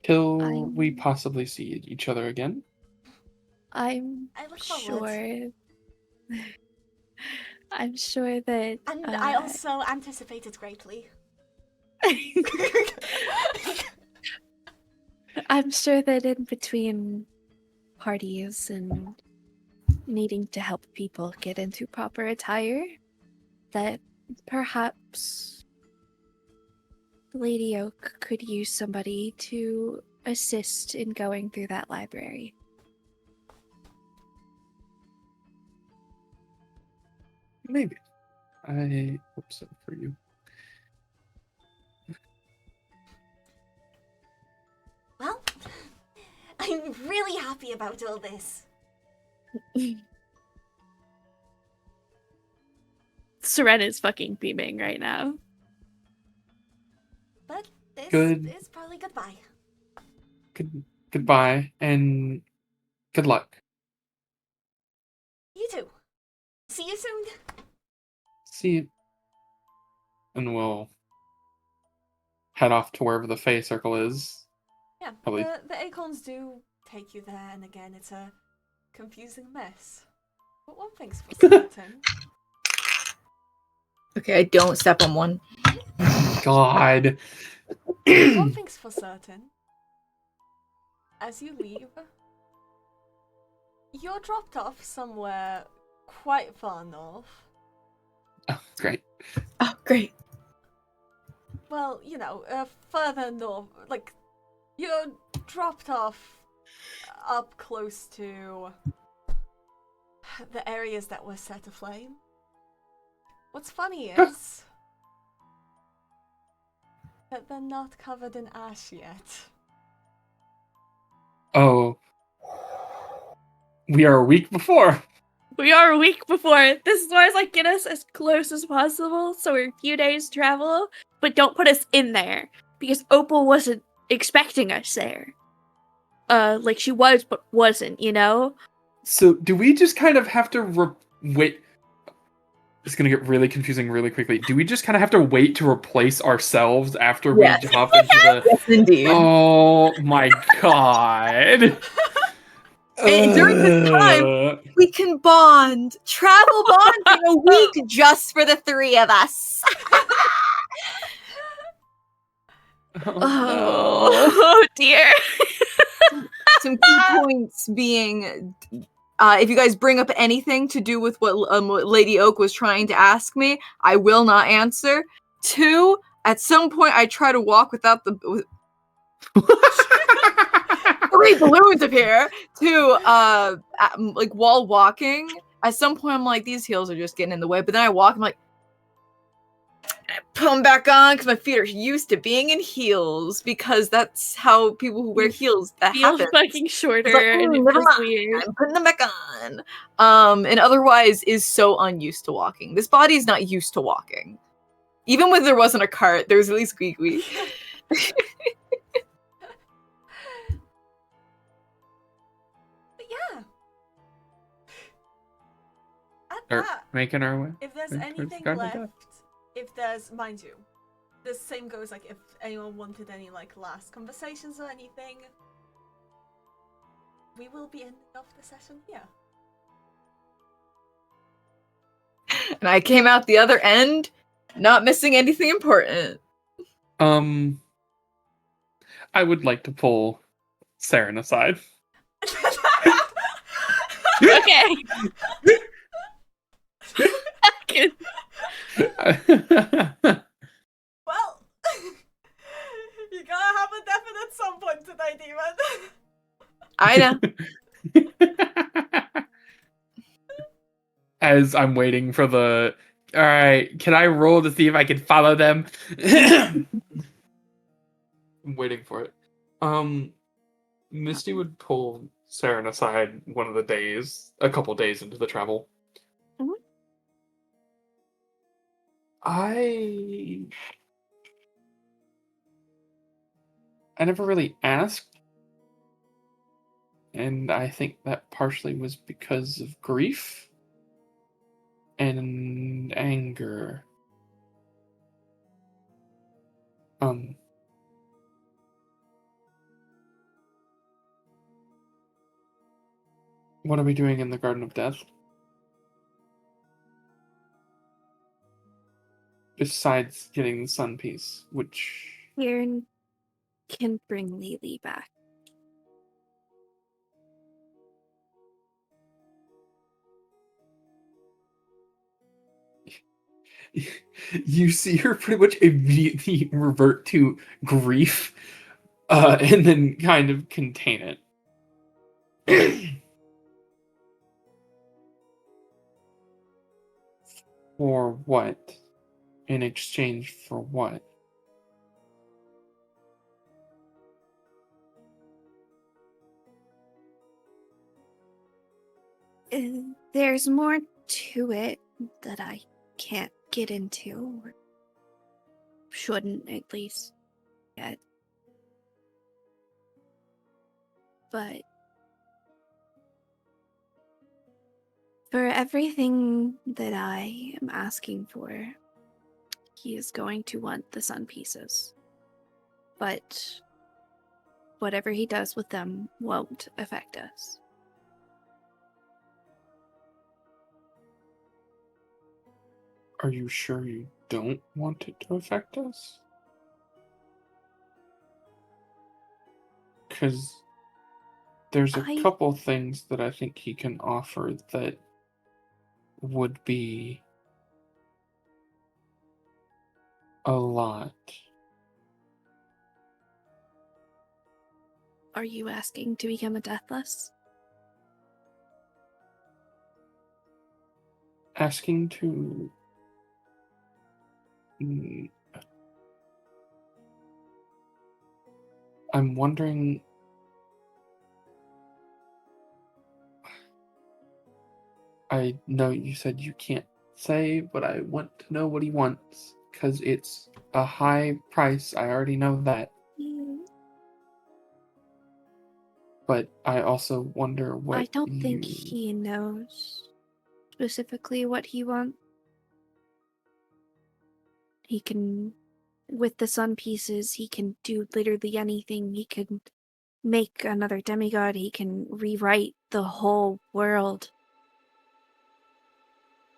Till we possibly see each other again. I'm I look forward. sure. I'm sure that. And I also anticipate it greatly. I'm sure that in between parties and needing to help people get into proper attire, that perhaps Lady Oak could use somebody to assist in going through that library. Maybe. I hope so for you. Well, I'm really happy about all this. Seren is fucking beaming right now. But this Good. is probably goodbye. Goodbye, and good luck. You too. See you soon. See you. And we'll head off to wherever the Fey Circle is. Yeah, Probably. the acorns do take you there, and again, it's a confusing mess. But one thing's for certain. Okay, I don't step on one. God. One thing's for certain. As you leave, you're dropped off somewhere quite far north. Oh, great. Oh, great. Well, you know, further north. Like, you're dropped off up close to the areas that were set aflame. What's funny is that they're not covered in ash yet. Oh. We are a week before. We are a week before. This is why I was like, get us as close as possible, so we're a few days travel, but don't put us in there because Opal wasn't expecting us there. Like she was, but wasn't. You know. So, do we just kind of have to wait? It's gonna get really confusing really quickly. Do we just kind of have to wait to replace ourselves after Yes. we hop into the? Yes, indeed. Oh my god! And during this time, we can bond. Travel bonding a week just for the three of us. Oh dear. Some key points being, if you guys bring up anything to do with what Lady Oak was trying to ask me, I will not answer. 2, at some point I try to walk without the... 3 balloons appear. 2, like while walking, at some point I'm like, these heels are just getting in the way, but then I walk, I'm like, I put them back on because my feet are used to being in heels because that's how people who wear heels that Feel happens. fucking shorter Like, and it never feels mind. weird. I'm putting them back on. And otherwise is so unused to walking. This body is not used to walking. Even when there wasn't a cart, there was at least squeaky. But yeah. At Are that, making our way. if there's towards the anything Garden of left, Death. if there's, mind you, the same goes like if anyone wanted any like last conversations or anything, we will be ending off the session here. And I came out the other end, not missing anything important. I would like to pull Seren aside. Okay. Good. Well, you gotta have a death at some point today, Demon. I know. As I'm waiting for the... Alright, can I roll to see if I can follow them? I'm waiting for it. Misty would pull Seren aside one of the days, a couple days into the travel. Mhm. I never really asked, and I think that partially was because of grief and anger. What are we doing in the Garden of Death? Besides getting the Sun Piece, which... Kieran can bring Lele back. You see her pretty much immediately revert to grief, and then kind of contain it. For what? In exchange for what? There's more to it that I can't get into. Or shouldn't, at least, yet. But for everything that I am asking for, he is going to want the sun pieces. But whatever he does with them won't affect us. Are you sure you don't want it to affect us? Because there's a couple things that I think he can offer that would be a lot. Are you asking to become a deathless? Asking to... I'm wondering... I know you said you can't say, but I want to know what he wants, because it's a high price. I already know that. But I also wonder what I don't think he knows specifically what he wants. He can, with the sun pieces, he can do literally anything. He can make another demigod. He can rewrite the whole world.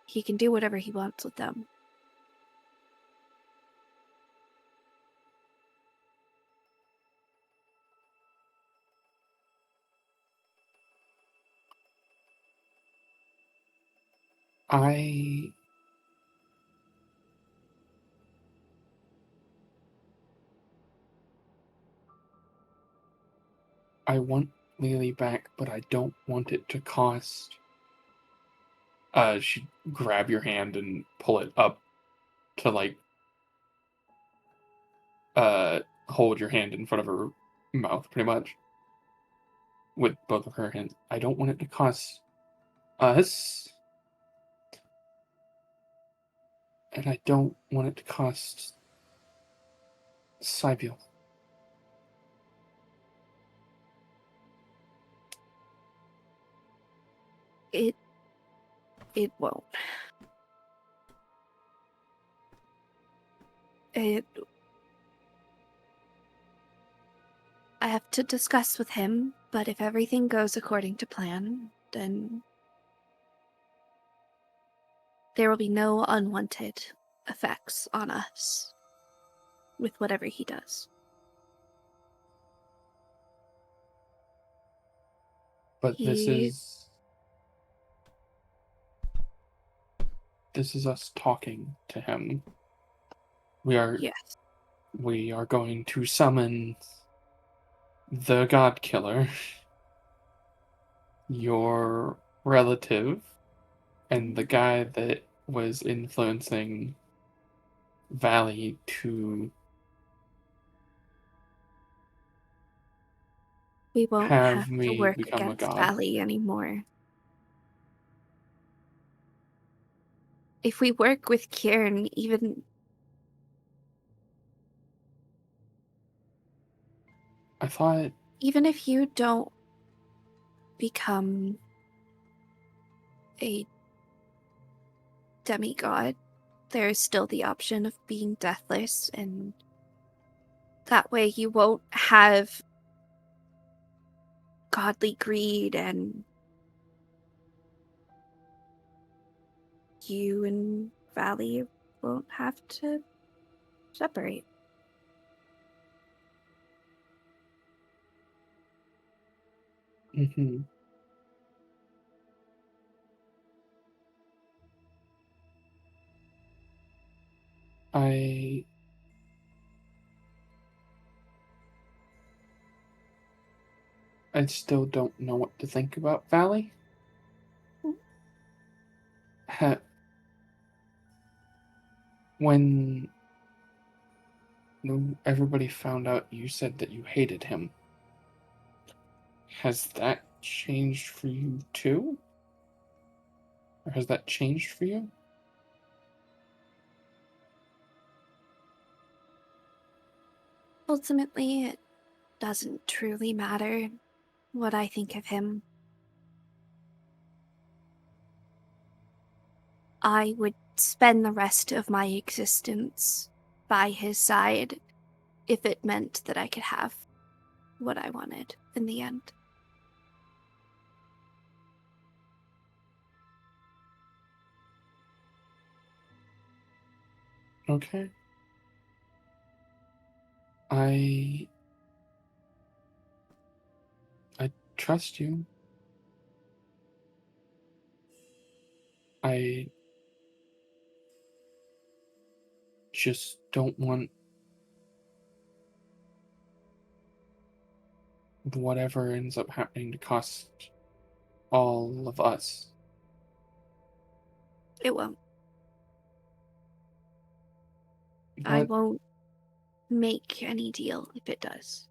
He can do whatever he wants with them. I want Lele back, but I don't want it to cost... she'd grab your hand and pull it up to, like, hold your hand in front of her mouth, pretty much. With both of her hands. I don't want it to cost us. And I don't want it to cost Sybille. It won't. I have to discuss with him, but if everything goes according to plan, then there will be no unwanted effects on us with whatever he does. But this is us talking to him. Yes. We are going to summon the God Killer, your relative, and the guy that was influencing Valley to We won't have to me work become a against god. Valley anymore. If we work with Kieran, I thought... even if you don't become a demigod, there's still the option of being deathless, and that way you won't have godly greed, and you and Valley won't have to separate. Mm-hmm. I still don't know what to think about Valley. When everybody found out you said that you hated him, has that changed for you too? Or has that changed for you? Ultimately, it doesn't truly matter what I think of him. I would spend the rest of my existence by his side if it meant that I could have what I wanted in the end. Okay. I trust you. I just don't want whatever ends up happening to cost all of us. It won't. I What, won't make any deal if it does.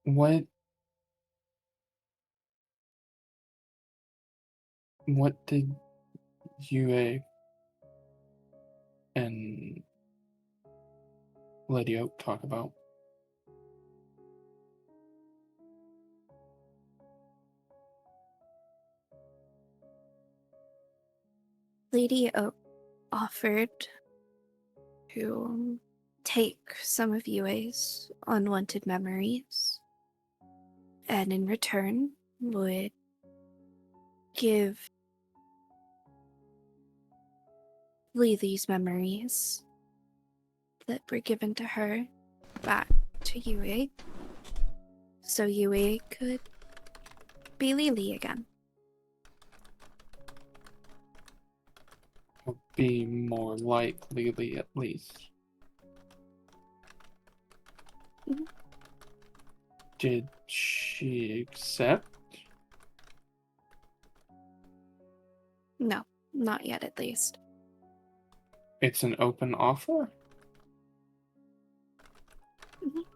what did Yue and Lady Oak talk about? Lady Oak offered to take some of Yue's unwanted memories, and in return would give Lee these memories that were given to her back to Yue, so Yue could be Lele again. Or be more like Lele at least. Mhm. Did she accept? No, not yet at least. It's an open offer? Mhm.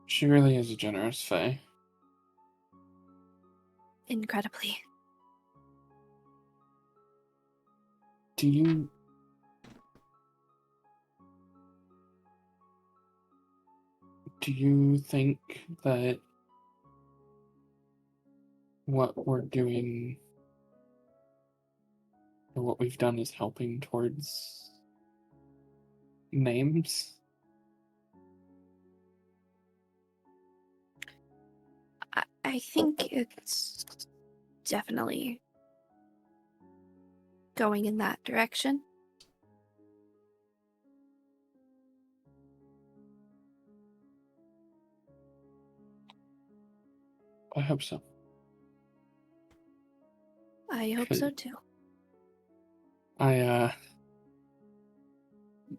She really is a generous fae. Incredibly. Do you think that what we're doing or what we've done is helping towards names? I think it's definitely going in that direction. I hope so. I hope so too. I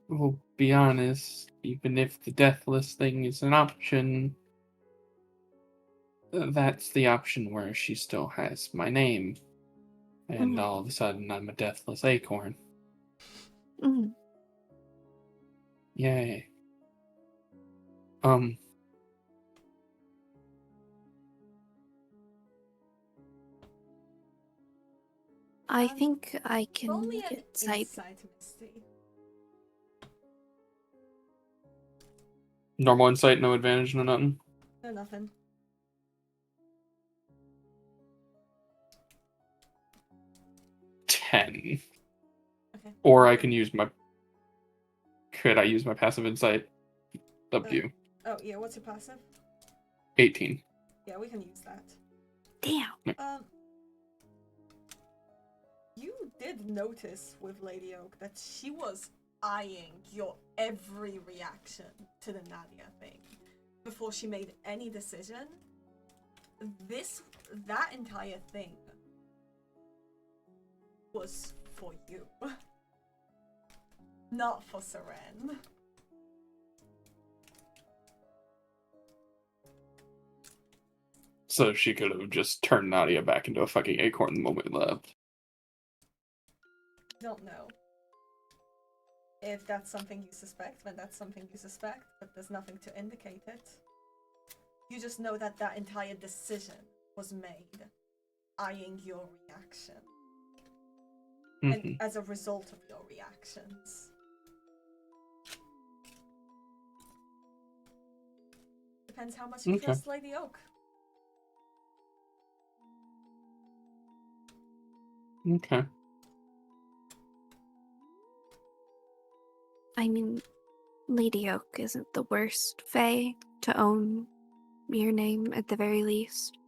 will be honest, even if the deathless thing is an option, that's the option where she still has my name. And Mhm. all of a sudden I'm a deathless acorn. Mhm. Yay. I think I can Only an get Syblle. insight, Misty. Normal insight, no advantage, no nothing. No, nothing. $10. Okay. Or I can use my... Could I use my passive insight? Up to you. Oh, yeah, what's your passive? 18. Yeah, we can use that. Damn. You did notice with Lady Oak that she was eyeing your every reaction to the Nadia thing before she made any decision. That entire thing was for you. Not for Seren. So she could have just turned Nadia back into a fucking acorn the moment we left. Don't know. If that's something you suspect, then that's something you suspect, but there's nothing to indicate it. You just know that that entire decision was made, eyeing your reaction. Mhm. And as a result of your reactions. Depends how much you Okay. trust Lady Oak. Okay. I mean, Lady Oak isn't the worst fae to own your name at the very least.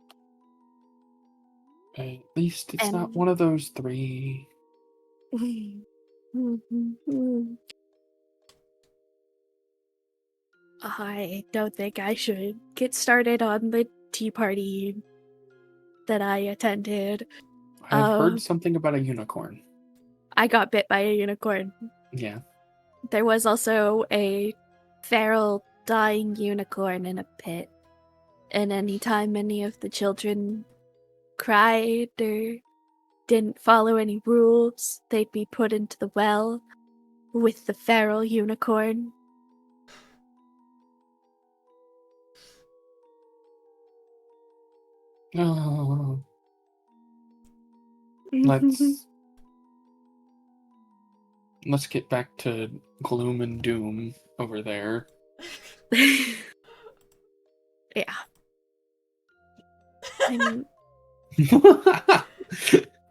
At least it's not And- one of those three. I don't think I should get started on the tea party that I attended. I've heard something about a unicorn. I got bit by a unicorn. Yeah. There was also a feral dying unicorn in a pit. And anytime any of the children cried or didn't follow any rules, they'd be put into the well with the feral unicorn. Oh. Let's get back to gloom and doom over there. Yeah. I'm...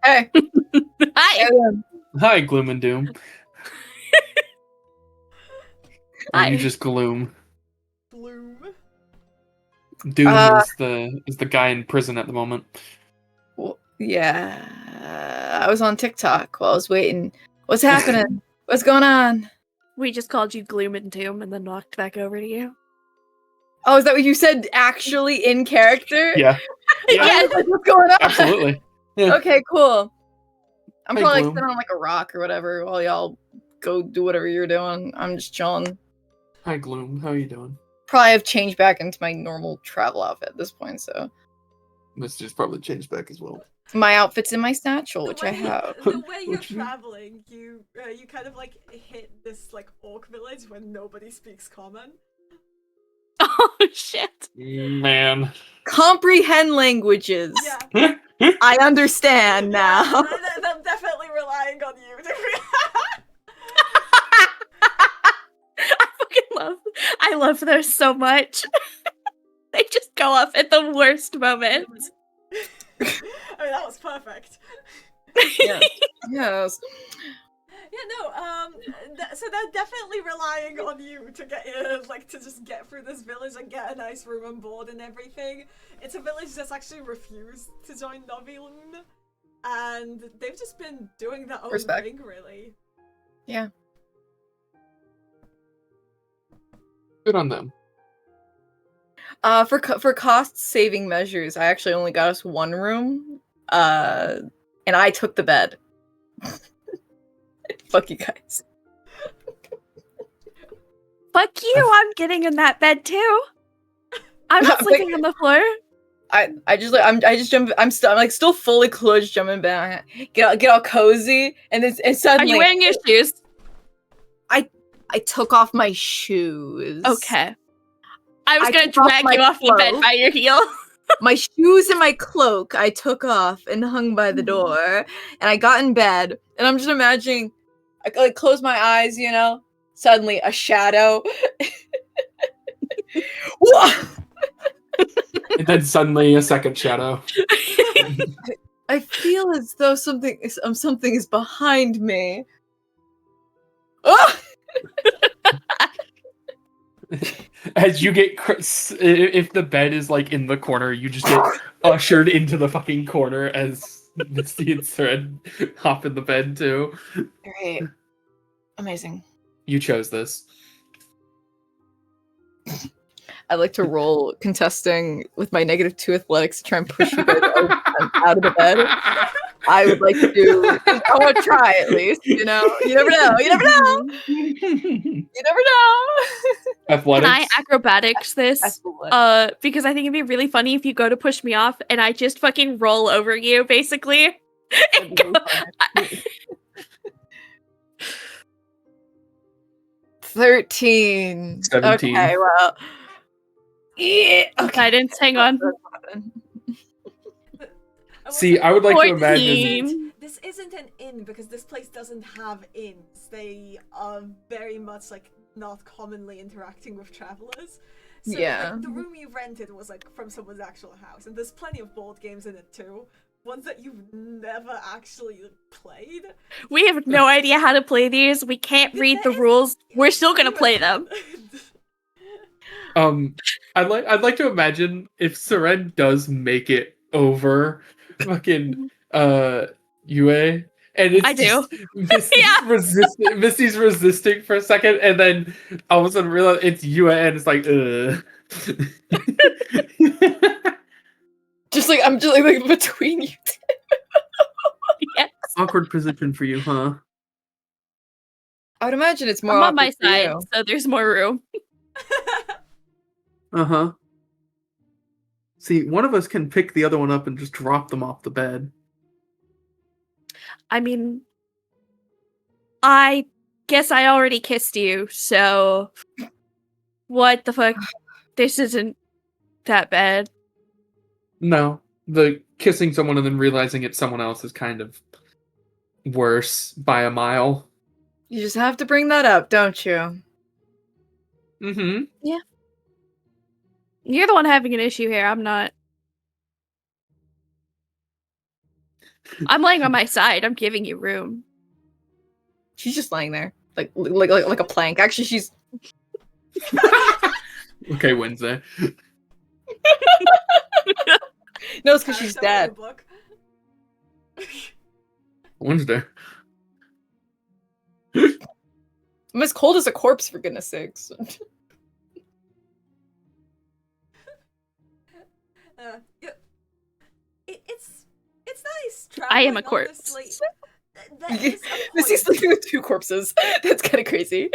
Hey. Hi! Hi, gloom and doom. Or Hi. you just gloom. Bloom. Doom is the guy in prison at the moment. Well, yeah. I was on TikTok while I was waiting. What's happening? What's going on? We just called you Gloom and Doom and then walked back over to you. Oh, is that what you said actually in character? Yeah. I was like, what's going on? Absolutely. Yeah. Okay, cool. I'm Hey, probably Gloom. sitting on like a rock or whatever while y'all go do whatever you're doing. I'm just chilling. Hi, Gloom. How you doing? Probably have changed back into my normal travel outfit at this point, so Misty's probably changed back as well. my outfit's in my satchel, which I way- have. The way you're What you mean? traveling, you kind of like hit this like orc village where nobody speaks common. Oh, shit. Man. Comprehend languages. Yeah. I understand now. They're definitely relying on you. I love those so much. They just go off at the worst moments. I mean, that was perfect. Yes. Yes. Yeah, no, so they're definitely relying on you to get to just get through this village and get a nice room and board and everything. It's a village that's actually refused to join Novilun, and they've just been doing their own Respect. thing, really. Yeah. Good on them. For cost saving measures, I actually only got us one room. And I took the bed. Fuck you guys. Fuck you, I'm getting in that bed too. I'm not sleeping on the floor. I just still fully clothed, jumping back, get all cozy, and Are suddenly you wearing your shoes? I took off my shoes. Okay. I was I gonna took off drag my you off the bed clothes. by your heel. My shoes and my cloak I took off and hung by the door, and I got in bed, and I'm just imagining, I like close my eyes, you know. Suddenly, a shadow. Whoa! And then suddenly a second shadow. I feel as though something is behind me. Oh! As you get, if the bed is like in the corner, you just get ushered into the fucking corner as Misty and Seren hop in the bed too. Great. Amazing. You chose this. I like to roll contesting with my -2 athletics to try and push you guys out of the bed. I would like to. I want to try at least. You know. You never know. You never know. You never know. Athletics. Can I acrobatics this? Because I think it'd be really funny if you go to push me off and I just fucking roll over you, basically. And go, 13. 17. Okay, well. Yeah. Okay. Guidance, hang on. See, I would like to imagine. 14. This isn't an inn because this place doesn't have inns. They are very much like not commonly interacting with travelers. So Yeah. like, the room you rented was like from someone's actual house, and there's plenty of board games in it too. Ones that you've never actually played. We have no idea how to play these. We can't read the rules. We're still gonna play them. I'd like to imagine if Seren does make it over fucking UA, and it's I do. Misty's Yeah. Misty's resisting for a second, and then all of a sudden realize it's UA, and it's like Just like I'm just like between you two. Yes. awkward position for you, huh? I would imagine it's more I'm on my awkward for side, you. so there's more room. Uh-huh. See, one of us can pick the other one up and just drop them off the bed. I mean, I guess I already kissed you, so what the fuck? This isn't that bad. No, the kissing someone and then realizing it's someone else is kind of worse by a mile. You just have to bring that up, don't you? Mm-hmm. You're the one having an issue here. I'm not. I'm laying on my side. I'm giving you room. She's just lying there, like a plank. Actually, she's Okay, Wednesday. no, it's because she's dead. Book. Wednesday. I'm as cold as a corpse, for goodness sakes. Yeah. It's nice. I am a traveling, corpse. honestly. There is a Missy's point- sleeping with two corpses. That's kind of crazy.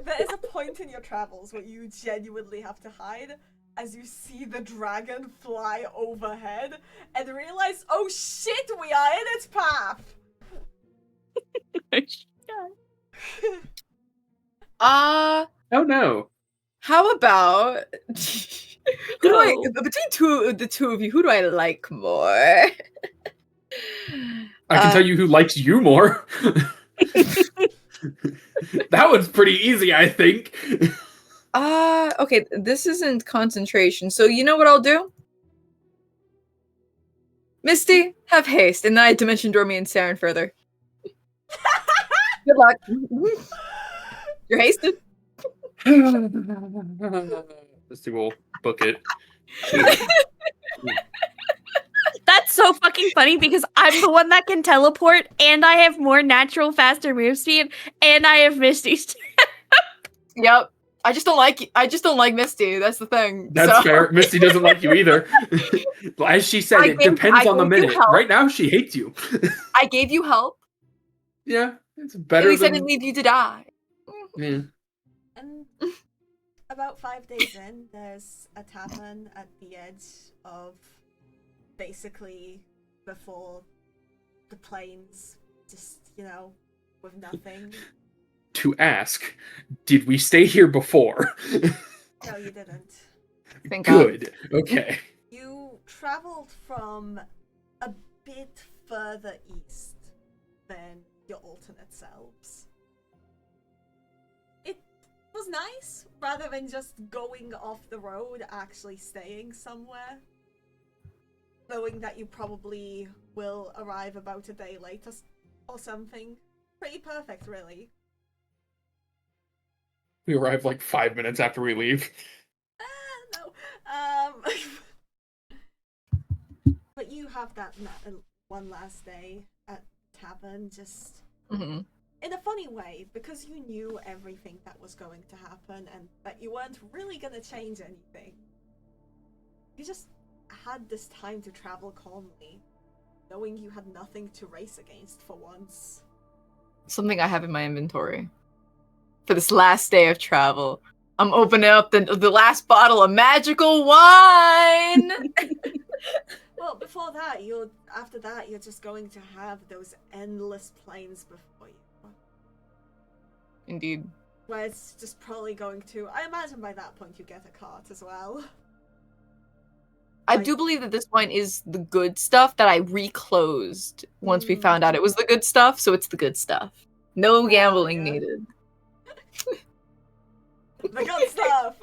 There is a point in your travels where you genuinely have to hide as you see the dragon fly overhead and realize, oh shit, we are in its path. Oh no. how about between the two of you, who do I like more? I can tell you who likes you more. That one's pretty easy, I think. Okay, this isn't concentration, so you know what I'll do? Misty, have haste, and then I dimension door me and Seren further. Good luck. You're hasted. Misty will book it. That's so fucking funny because I'm the one that can teleport, and I have more natural, faster move speed, and I have Misty's. Yep. I just don't like Misty. That's the thing. That's fair. Misty doesn't like you either. As she said, it depends on the minute. Right now, she hates you. I gave you help. Yeah, it's At better least I than... didn't leave you to die. Yeah. And about 5 days in, there's a tavern at the edge of basically before the plains, just, you know, with nothing. To ask, did we stay here before? No, you didn't. Thank God. Good. Okay. You traveled from a bit further east than your alternate selves. It was nice, rather than just going off the road, actually staying somewhere. Knowing that you probably will arrive about a day late or something. Pretty perfect, really. We arrive like 5 minutes after we leave. No. But you have that one last day at tavern, just Mhm. in a funny way, because you knew everything that was going to happen and that you weren't really gonna change anything. You just had this time to travel calmly, knowing you had nothing to race against for once. Something I have in my inventory. For this last day of travel. I'm opening up the last bottle of magical wine! Well, before that, after that, you're just going to have those endless plains before you. Indeed. Where it's just probably going to... I imagine by that point you get a cart as well. I Like- do believe that this wine is the good stuff that I reclosed once we found out it was the good stuff, so it's the good stuff. No gambling yeah. needed. The good stuff.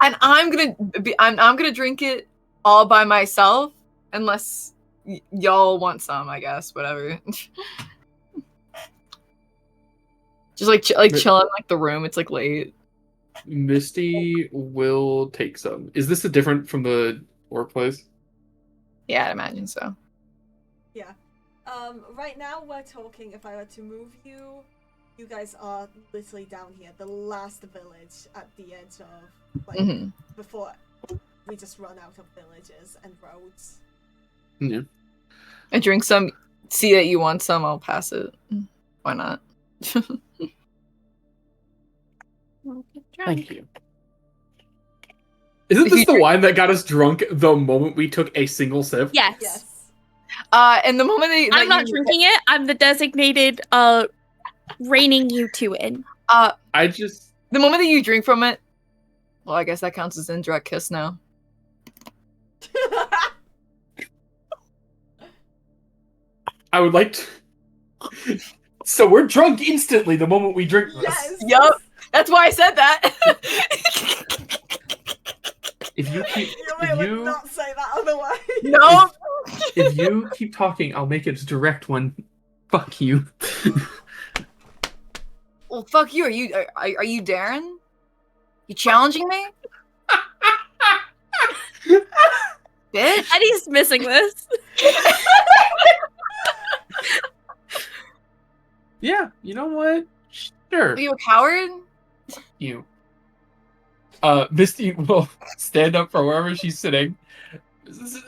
And I'm gonna drink it all by myself, unless y'all want some, I guess. Whatever. Just like chilling in, like the room. It's like late. Misty will take some. Is this a different from the workplace? Yeah, I'd imagine so. Yeah. Right now we're talking, if I were to move you, you guys are literally down here, the last village at the edge of, like, before we just run out of villages and roads. Yeah. I drink some. See that you want some, I'll pass it. Why not? Thank you. Isn't this the wine that got us drunk the moment we took a single sip? Yes. Yes. And the moment I'm not drinking it. I'm the designated reining you to it. The moment that you drink from it, well, I guess that counts as indirect kiss now. I would like to... So we're drunk instantly the moment we drink this. Yes. Yup. That's why I said that. If you keep... would not say that otherwise. No. If you keep talking, I'll make it a direct one. Fuck you. Well, fuck you. Are you Darren? You challenging me? Bitch. Eddie's missing this. Yeah, you know what? Sure. Are you a coward? You. Misty will stand up from wherever she's sitting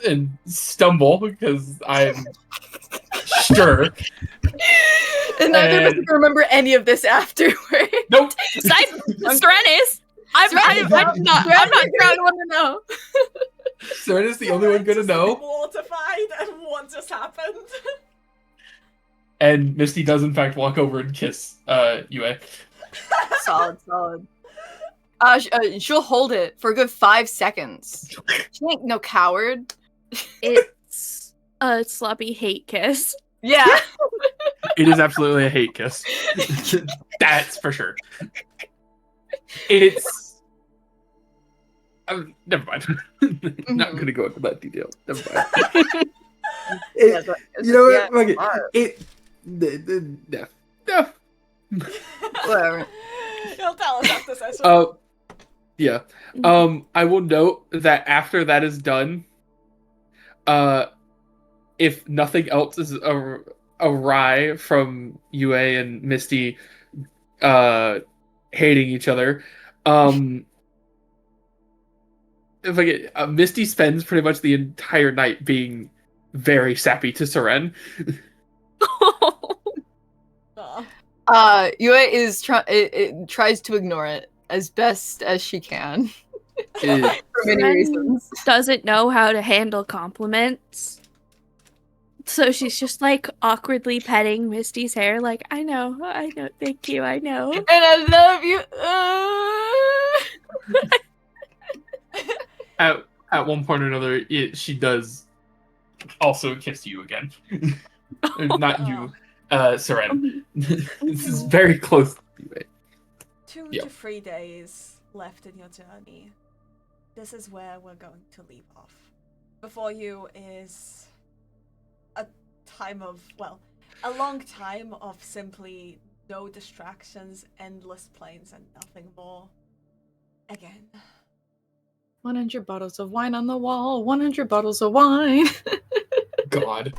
and stumble because I'm sure. And neither of us can remember any of this afterward. Nope. Seren is. I'm not I want to know. Seren is the only one gonna know. Mortified at what just happened. And Misty does in fact walk over and kiss Yue. Solid. She'll hold it for a good 5 seconds. She ain't no coward. It's a sloppy hate kiss. Yeah. It is absolutely a hate kiss. That's for sure. It's... never mind. Not gonna go into that detail. Never mind. You know what? Fuck it. No. Whatever. He'll tell us after session. Yeah. I will note that after that is done, if nothing else is awry from Yue and Misty hating each other, if I get Misty spends pretty much the entire night being very sappy to Seren. Yue tries to ignore it as best as she can. For many reasons. Doesn't know how to handle compliments. So she's just like awkwardly petting Misty's hair, like, I know, thank you, I know. And I love you. At one point or another, she does also kiss you again. Not you, Seren. This is very close. 2 to 3 days left in your journey. This is where we're going to leave off. Before you is a time of, well, a long time of simply no distractions, endless plains, and nothing more. Again. 100 bottles of wine on the wall. 100 bottles of wine. God.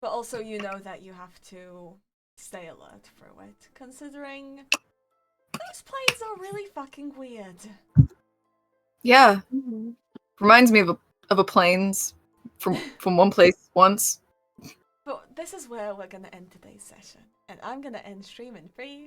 But also you know that you have to stay alert through it, considering those planes are really fucking weird. Yeah. Reminds me of a planes from one place once. But this is where we're gonna end today's session. And I'm gonna end stream in 3,